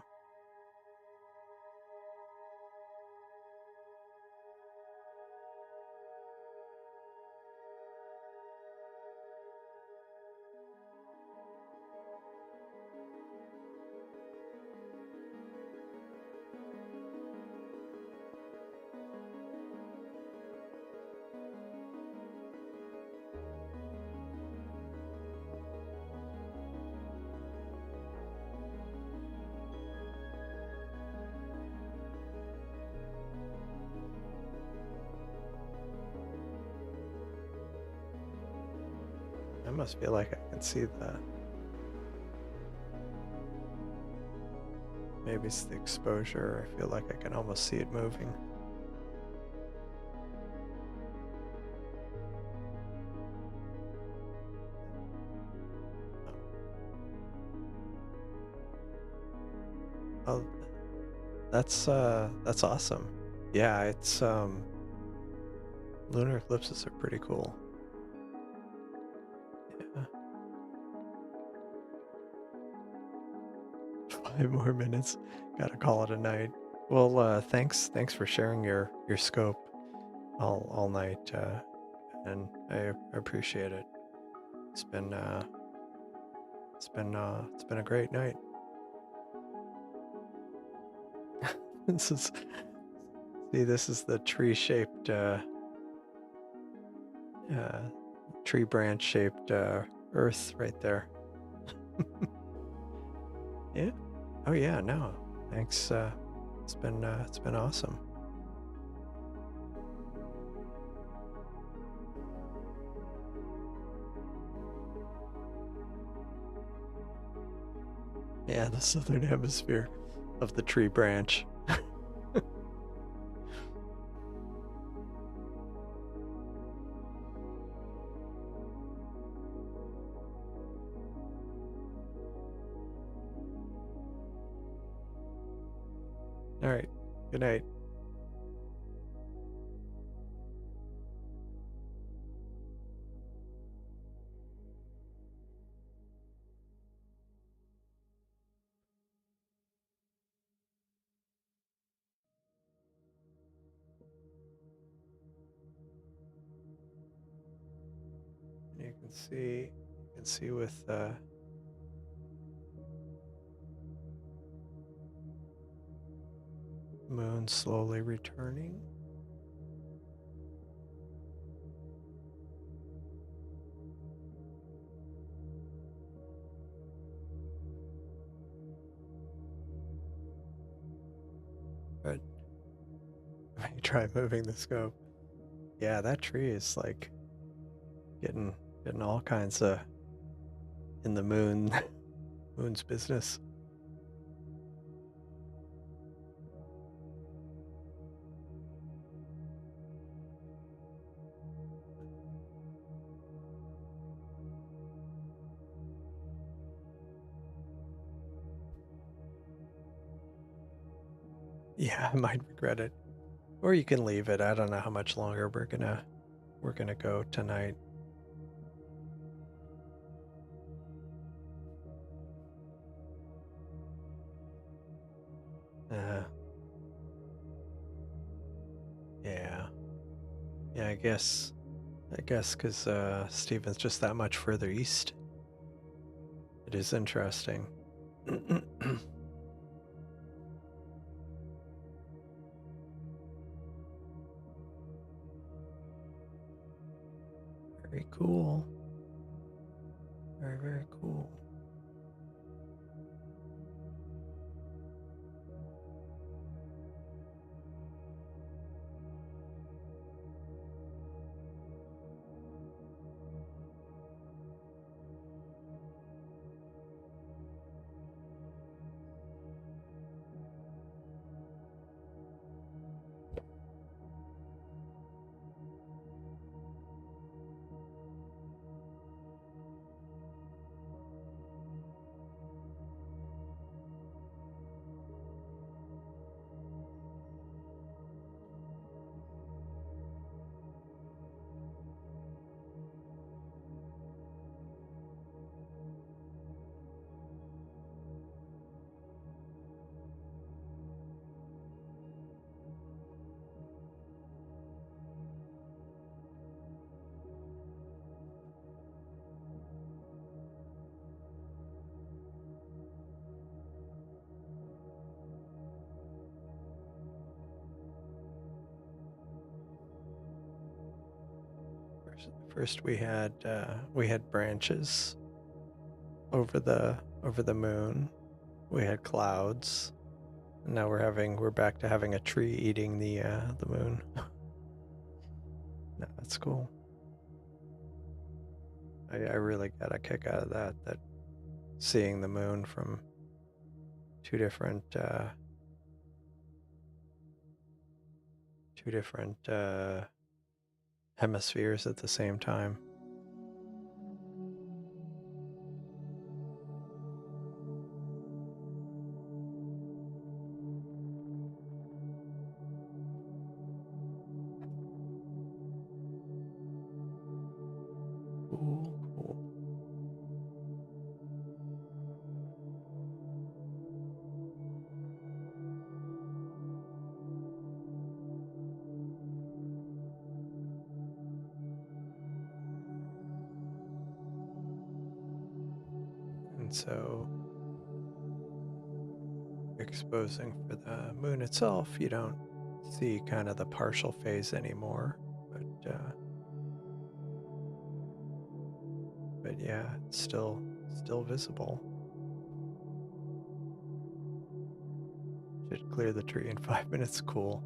I must feel like I can see that. Maybe it's the exposure. I feel like I can almost see it moving. Oh, that's awesome. Yeah, it's lunar eclipses are pretty cool. Yeah. 5 more minutes. Gotta call it a night. Well, thanks for sharing your scope all night, and I appreciate it. It's been a great night. This is this is the tree-shaped tree branch shaped earth right there. Yeah. Oh yeah, no. Thanks. It's been awesome. Yeah, the southern hemisphere of the tree branch. All right. Good night. You can see with moon slowly returning. But let me try moving the scope. Yeah, that tree is like getting all kinds of in the moon's business. Yeah, I might regret it. Or you can leave it. I don't know how much longer we're gonna go tonight. Yeah. Yeah, I guess because Stephen's just that much further east. It is interesting. Very cool. Very, very cool. First we had branches over the moon. We had clouds. And now we're back to having a tree eating the moon. No, that's cool. I really got a kick out of that seeing the moon from two different hemispheres at the same time. Cool, cool. so exposing for the moon itself, you don't see kind of the partial phase anymore, but yeah, it's still visible. Should clear the tree in 5 minutes. Cool.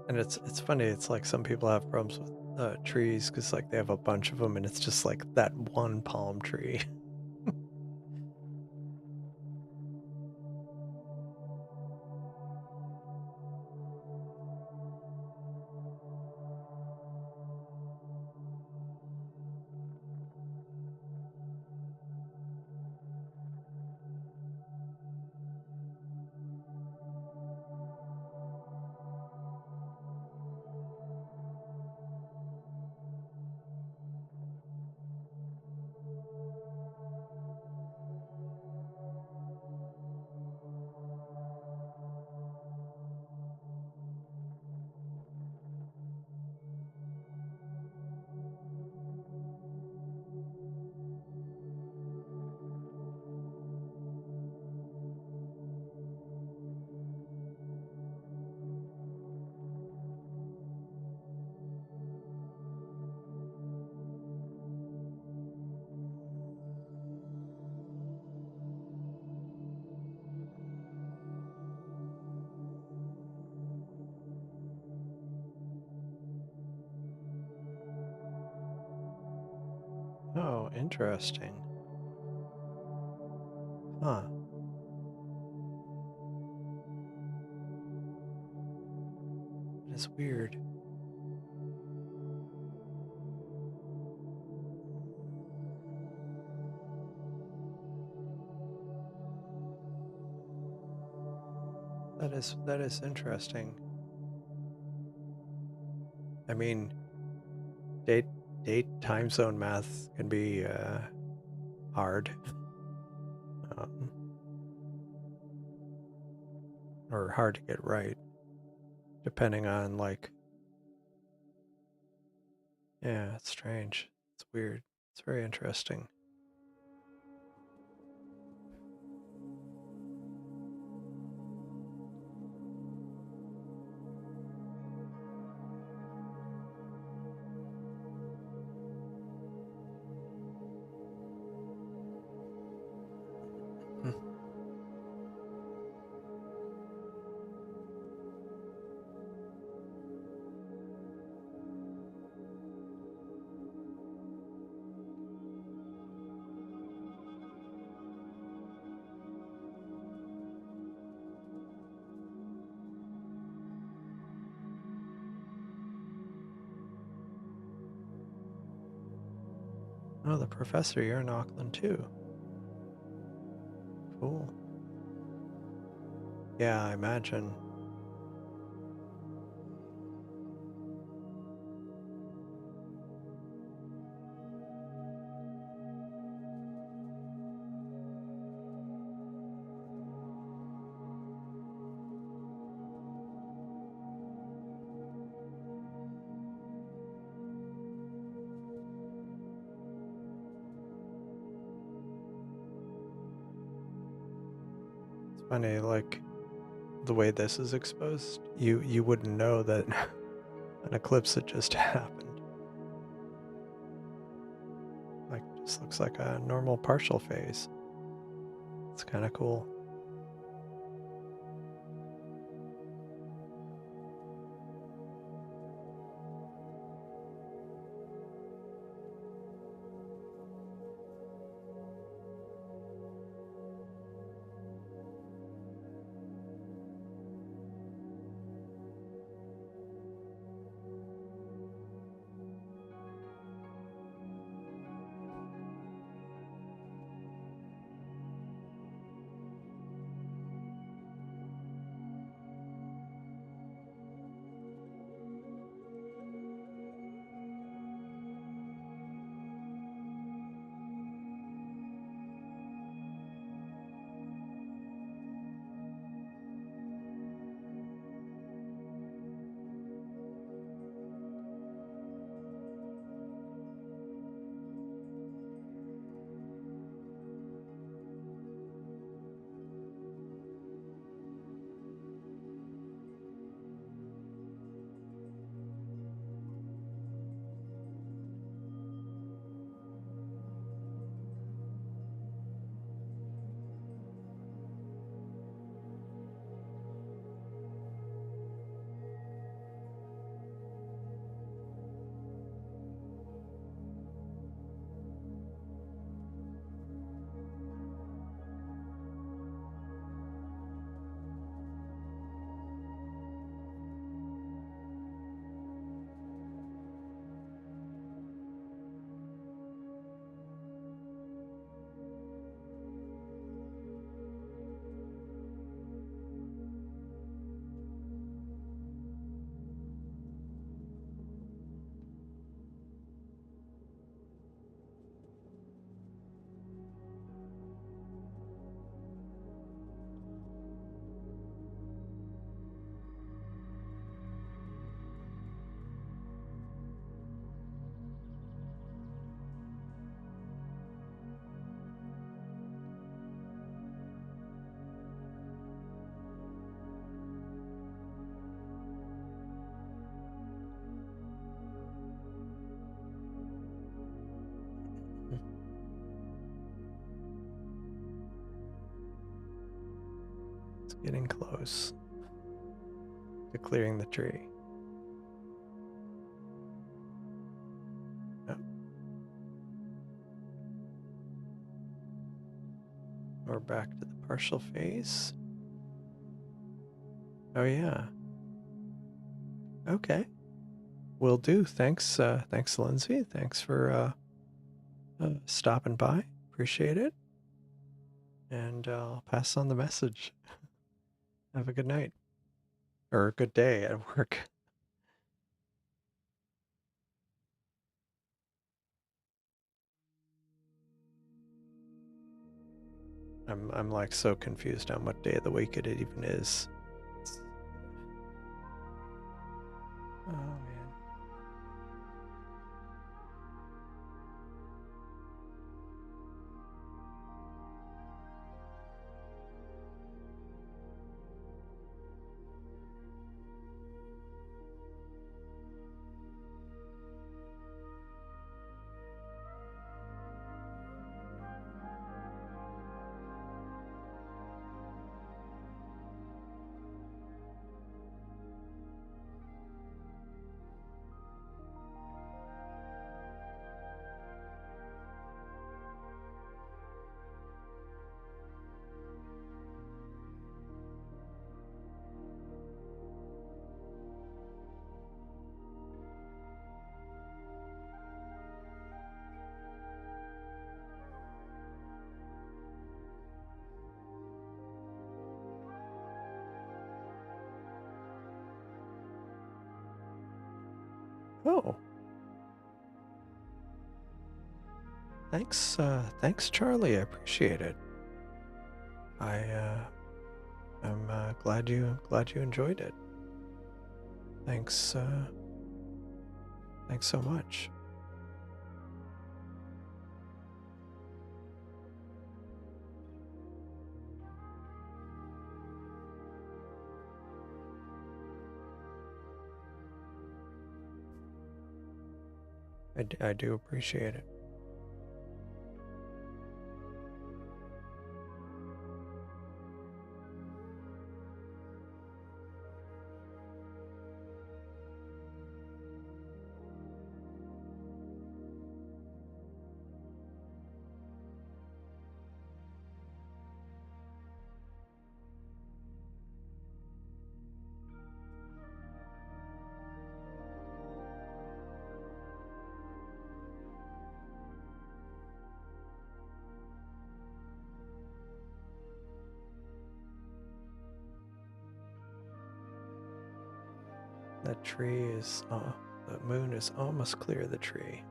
And it's funny. It's like some people have problems with trees because like they have a bunch of them, and it's just like that one palm tree. Oh, interesting. Huh. It's weird. That is interesting. I mean, date time zone math can be hard, um, or hard to get right, depending on like. Yeah, it's strange. It's weird. It's very interesting. Hmm. Oh, the professor, you're in Auckland too. Cool. Yeah, I imagine. It's funny, like the way this is exposed, you wouldn't know that an eclipse had just happened. Like, just looks like a normal partial phase. It's kind of cool. Getting close to clearing the tree. Yep. We're back to the partial phase. Oh yeah. Okay. Will do. Thanks, thanks, Lindsay. Thanks for stopping by. Appreciate it. And I'll pass on the message. Have a good night. Or a good day at work. I'm like so confused on what day of the week it even is. Oh man. Oh. Thanks, Charlie. I appreciate it. I'm glad you enjoyed it. Thanks, thanks so much. I do appreciate it. That tree is, the moon is almost clear of the tree.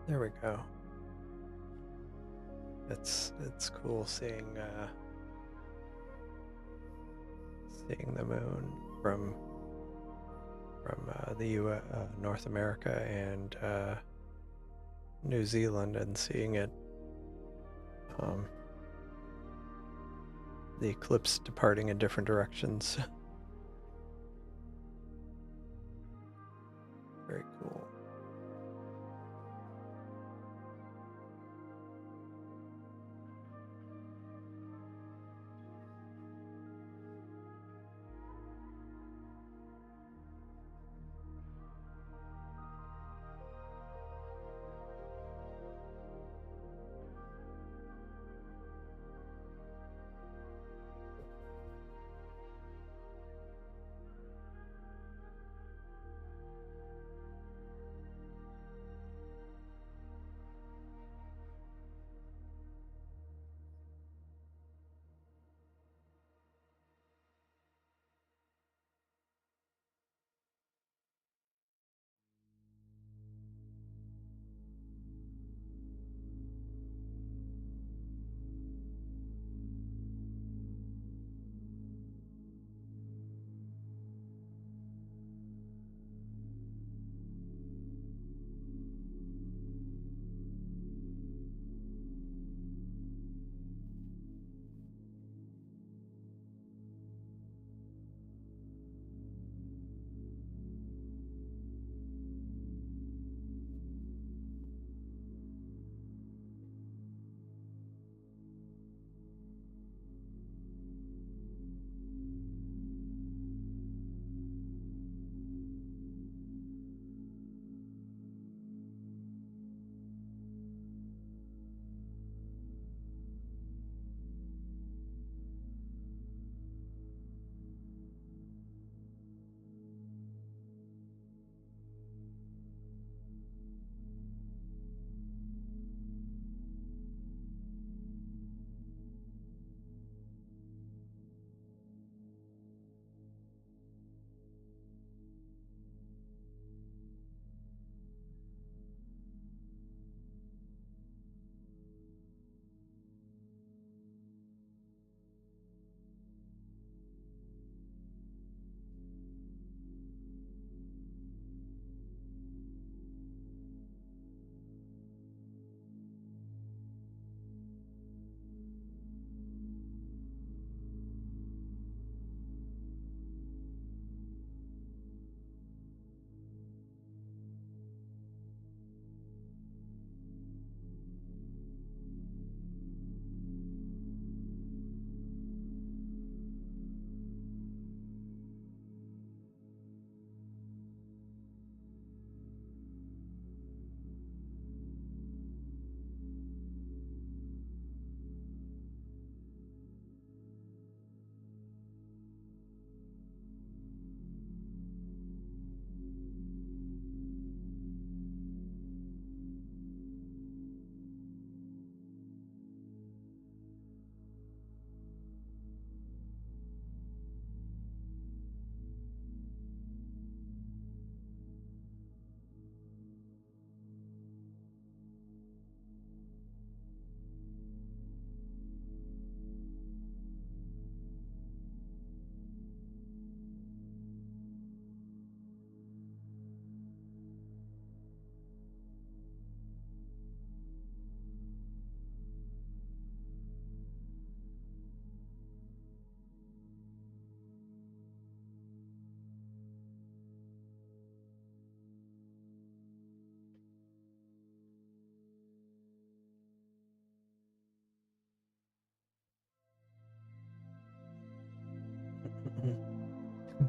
There we go. It's cool seeing the moon from the North America and New Zealand, and seeing it the eclipse departing in different directions. Very cool.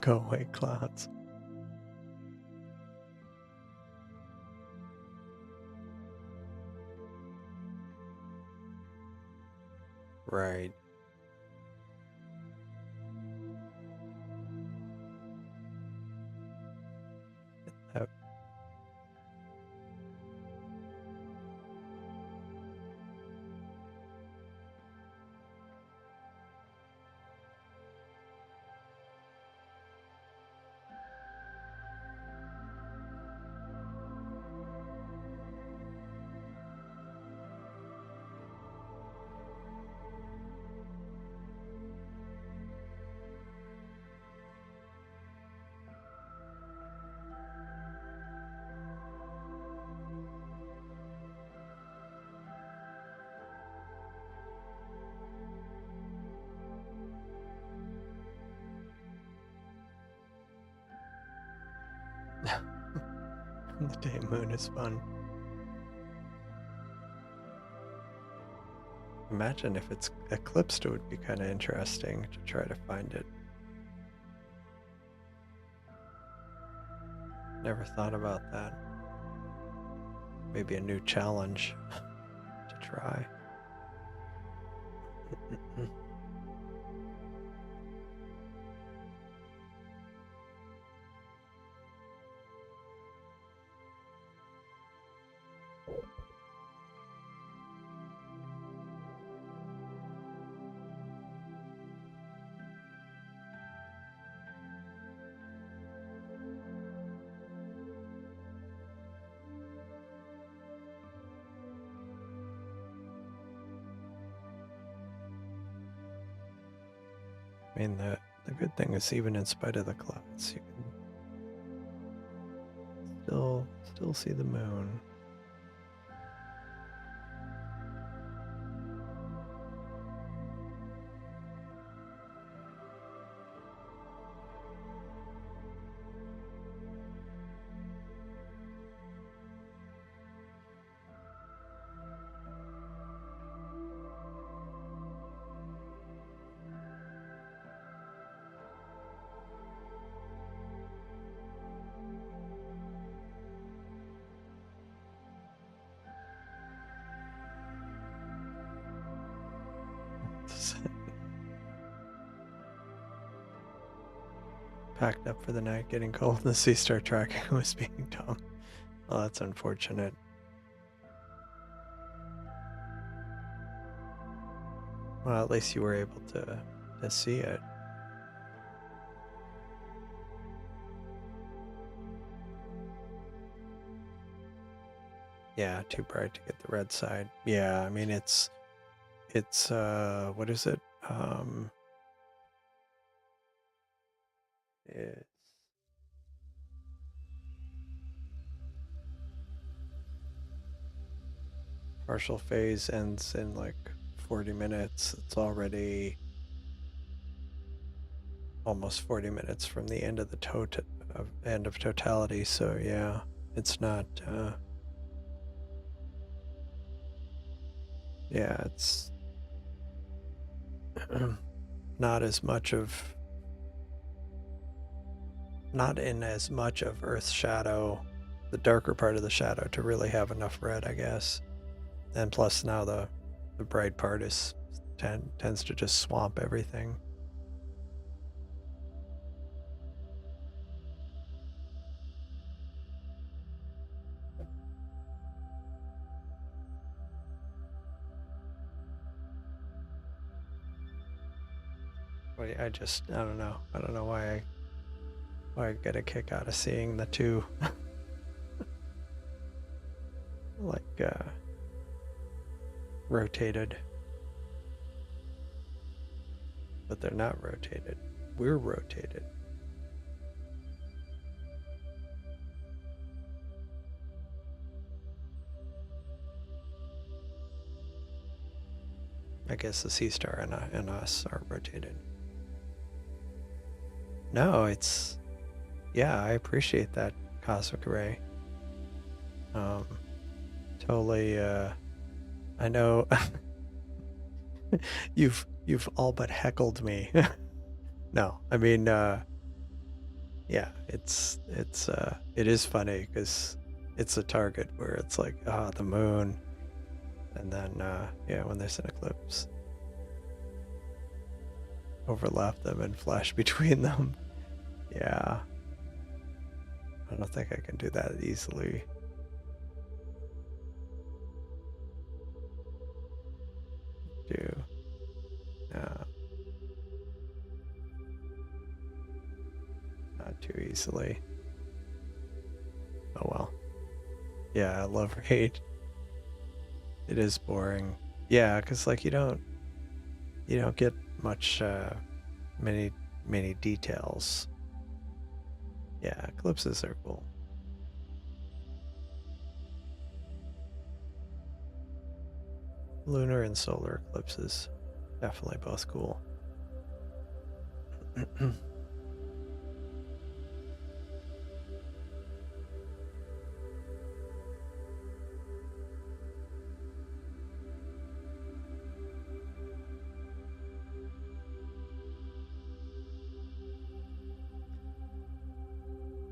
Go away, clouds. Right. That- The day moon is fun. Imagine if it's eclipsed, it would be kind of interesting to try to find it. Never thought about that. Maybe a new challenge to try. I mean, the good thing is, even in spite of the clouds, you can still see the moon. Packed up for the night, getting cold, the sea star tracking was being dumb. Well, that's unfortunate. Well, at least you were able to see it. Yeah, too bright to get the red side. Yeah, I mean it's what is it? It's partial phase ends in like 40 minutes. It's already almost 40 minutes from the end of the end of totality. So yeah, it's not. Yeah, it's not in as much of Earth's shadow, the darker part of the shadow, to really have enough red, I guess. And plus now the bright part tends to just swamp everything. But I don't know. I don't know why I get a kick out of seeing the two like rotated. But they're not rotated. We're rotated. I guess the sea star and us are rotated. No, it's yeah, I appreciate that, Cosmic Ray. Totally. I know you've all but heckled me. No, I mean yeah, it is funny because it's a target where it's like, the moon, and then yeah, when there's an eclipse, overlap them and flash between them. Yeah, I don't think I can do that easily. Do uh, not too easily. Oh well. Yeah, I love raid. It is boring. Yeah, because like you don't get much many details. Yeah, eclipses are cool. Lunar and solar eclipses, definitely both cool.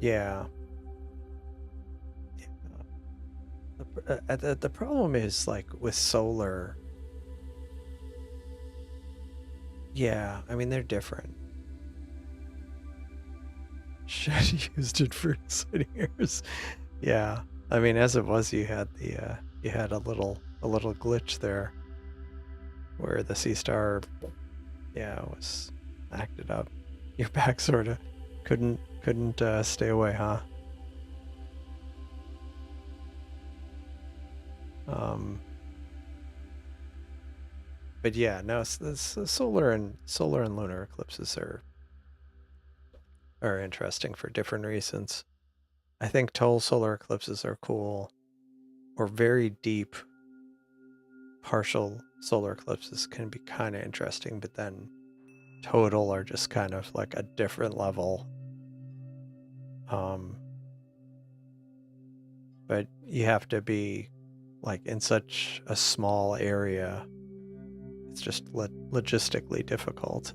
Yeah. The problem is like with solar. Yeah, I mean they're different. Shed used it for exciting errors. Yeah, I mean as it was, you had a little glitch there where the sea star, yeah, was acted up. Your back sort of couldn't stay away, huh? Um, but yeah, no, solar and lunar eclipses are interesting for different reasons. I think total solar eclipses are cool, or very deep partial solar eclipses can be kind of interesting, but then total are just kind of like a different level. Um, but you have to be like in such a small area. It's just logistically difficult.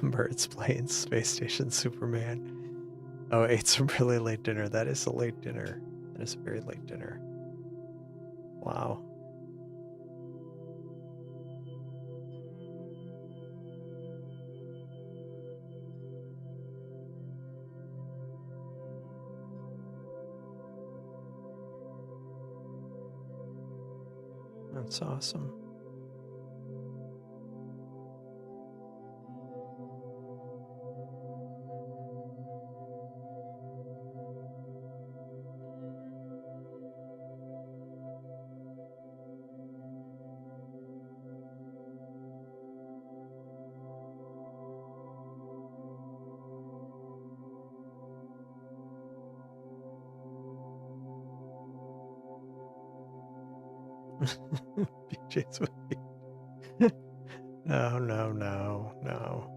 Birds, planes, space station, Superman. Oh, ate some really late dinner. That is a late dinner. That is a very late dinner. Wow. That's awesome. BJ's with me. No, no, no, no.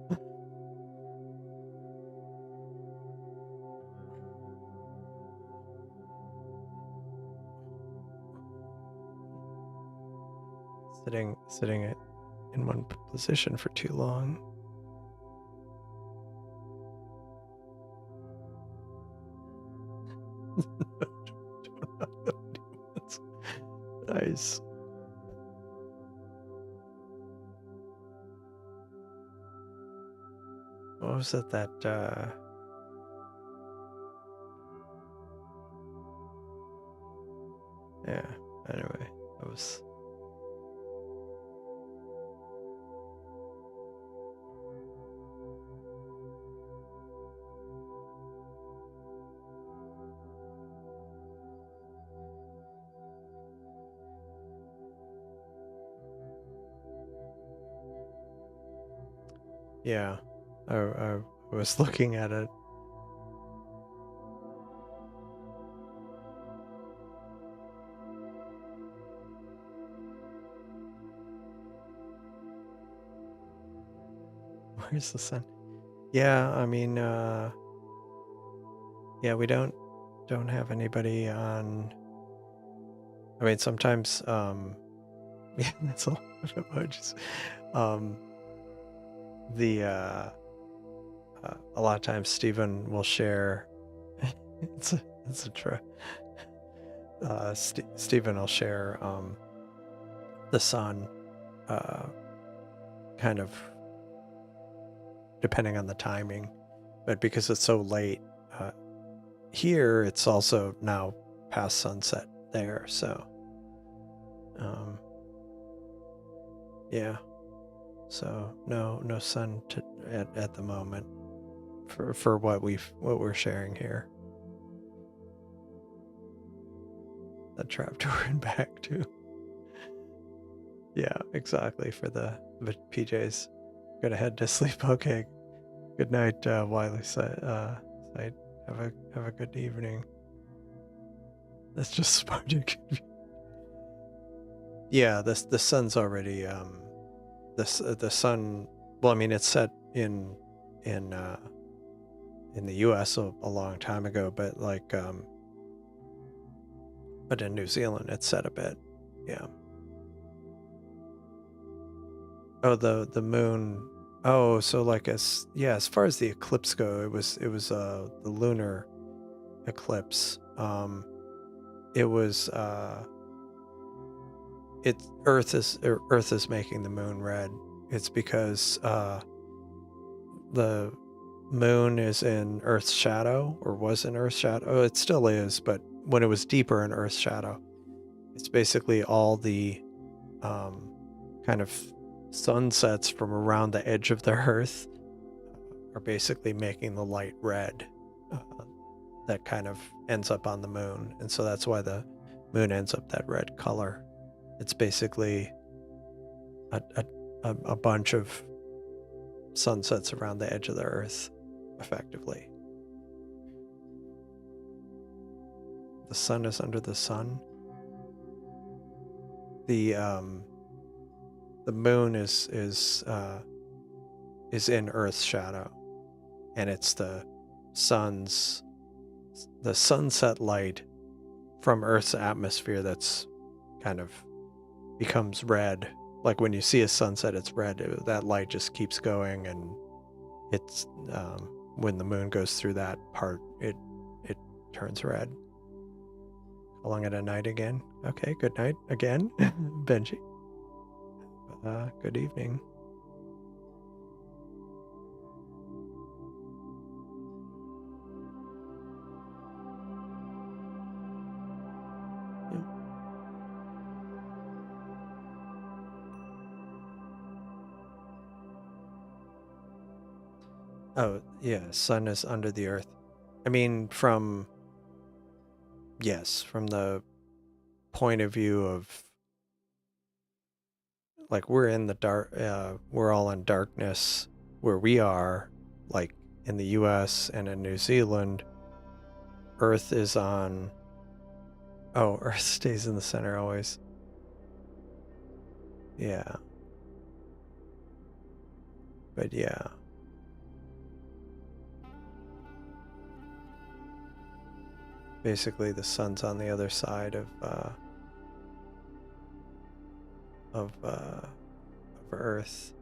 Sitting in one position for too long. Nice. What was it that yeah, anyway, that was yeah. I was looking at it. Where's the sun? Yeah, I mean yeah, we don't have anybody on. I mean sometimes yeah, that's a lot of emojis. Um the a lot of times Stephen will share. it's a true. Stephen will share the sun, kind of depending on the timing, but because it's so late here, it's also now past sunset there. So, yeah. So no sun at the moment for what we're sharing here. The trapdoor and back too. Yeah, exactly. For the PJs, gonna head to sleep. Okay. Good night, Wiley. Have a good evening. That's just sparking. Yeah, the sun's already the sun. Well, I mean, it's set in the U.S. a long time ago, but but in New Zealand, it's set a bit. Yeah. Oh, the moon. Oh, so as far as the eclipse go, it was the lunar eclipse. It was Earth is making the moon red. It's because the moon is in Earth's shadow, or was in Earth's shadow. Oh, it still is, but when it was deeper in Earth's shadow, it's basically all the kind of sunsets from around the edge of the Earth are basically making the light red. That kind of ends up on the moon, and so that's why the moon ends up that red color. It's basically a bunch of sunsets around the edge of the Earth, effectively. The sun is under the sun. The moon is in Earth's shadow, and it's the sunset light from Earth's atmosphere that's kind of becomes red. Like when you see a sunset, it's red. That light just keeps going, and it's when the moon goes through that part, it turns red. Calling it a night again. Okay, good night again, Benji. Good evening. Oh, yeah, sun is under the earth. I mean, from the point of view of we're in the dark, we're all in darkness where we are, like in the US and in New Zealand. Earth is on, Earth stays in the center always. Yeah. But yeah. Basically, the sun's on the other side of Earth.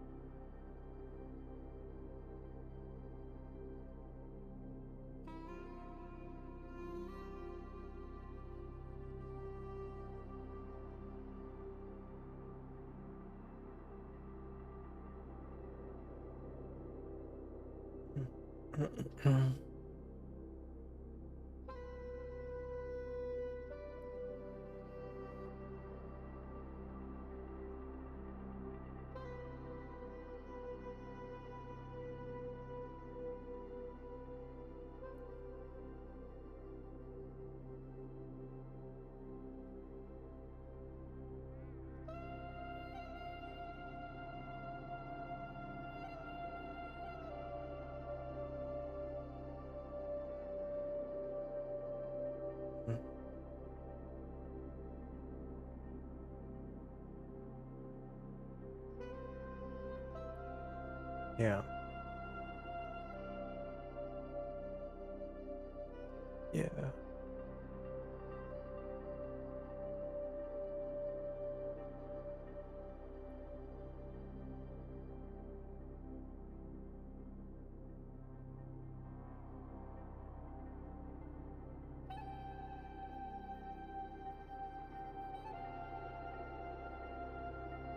Yeah. Yeah.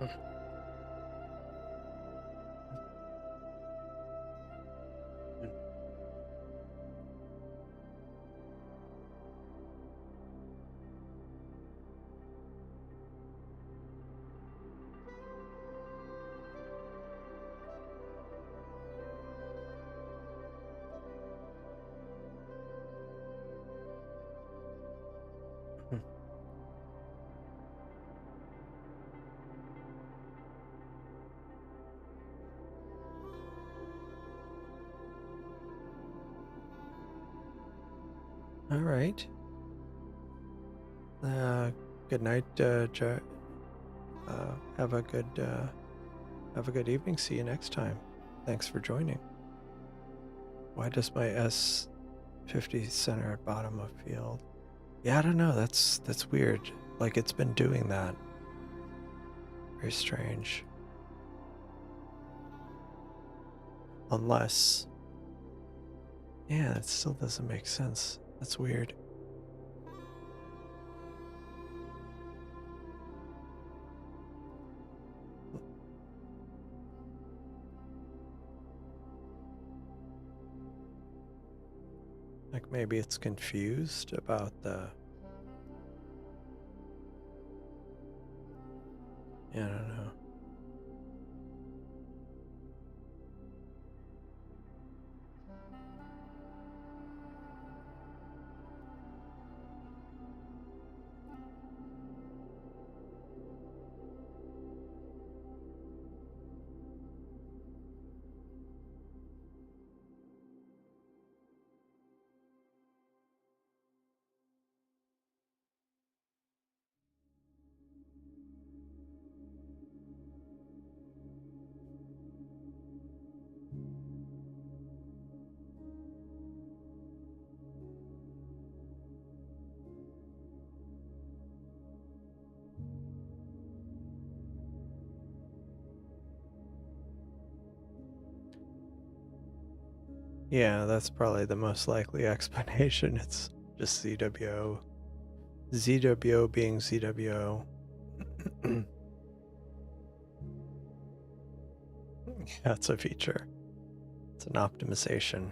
All right. Good night, have a good evening. See you next time. Thanks for joining. Why does my S50 center at bottom of field? Yeah, I don't know. That's weird. Like it's been doing that. Very strange. Unless, yeah, that still doesn't make sense. That's weird. Like maybe it's confused about the, yeah, I don't know. Yeah, that's probably the most likely explanation. It's just ZWO. ZWO being ZWO. That's a feature. It's an optimization.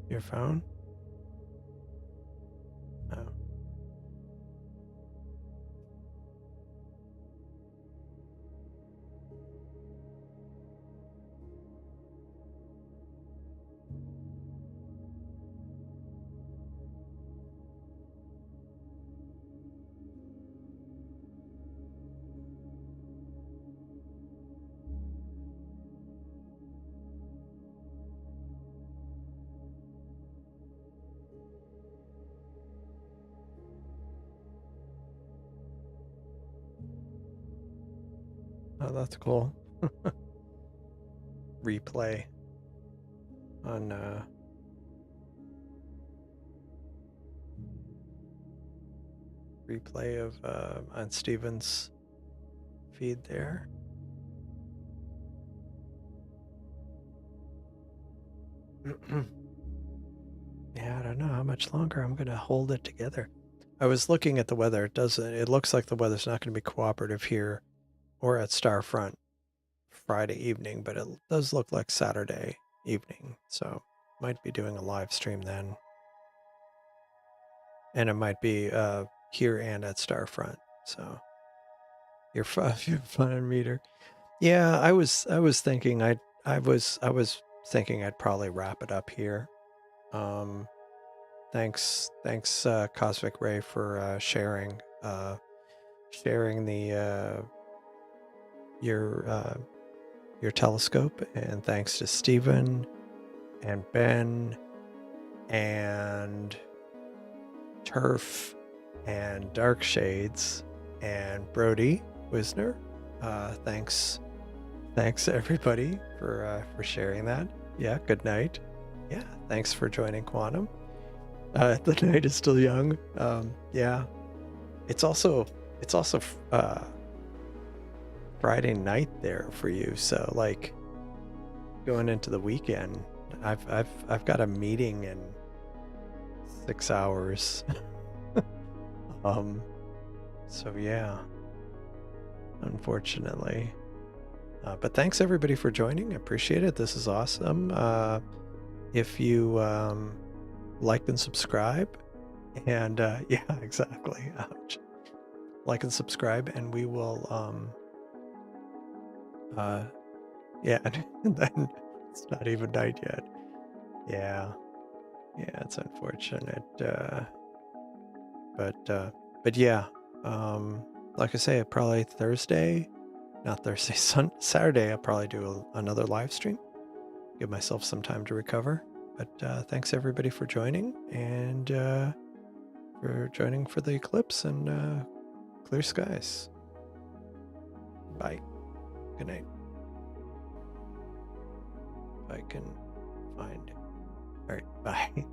Your phone? Oh. Oh, that's cool. Replay on replay of on Steven's feed there. Yeah, I don't know how much longer I'm gonna hold it together. I was looking at the weather. It looks like the weather's not going to be cooperative here or at Starfront Friday evening, but it does look like Saturday evening. So might be doing a live stream then. And it might be here and at Starfront. So your fun meter. Yeah, I was thinking I was thinking I'd probably wrap it up here. Thanks Cosmic Ray for sharing the your telescope, and thanks to Stephen and Ben and Turf and Dark Shades and Brody Wisner. Thanks everybody for sharing that. Yeah, good night. Yeah, thanks for joining Quantum. The night is still young. Yeah, it's also Friday night there for you. So like going into the weekend, I've got a meeting in 6 hours. So yeah, unfortunately. But thanks everybody for joining. I appreciate it. This is awesome. If you like and subscribe, and yeah, exactly. Ouch. Like and subscribe, and we will yeah, and then it's not even night yet. Yeah, it's unfortunate. But yeah, like I say, probably Thursday, not Thursday, Saturday. I'll probably do another live stream. Give myself some time to recover. But thanks everybody for joining, and for joining for the eclipse and clear skies. Bye. Good night. If I can find. All right. Bye.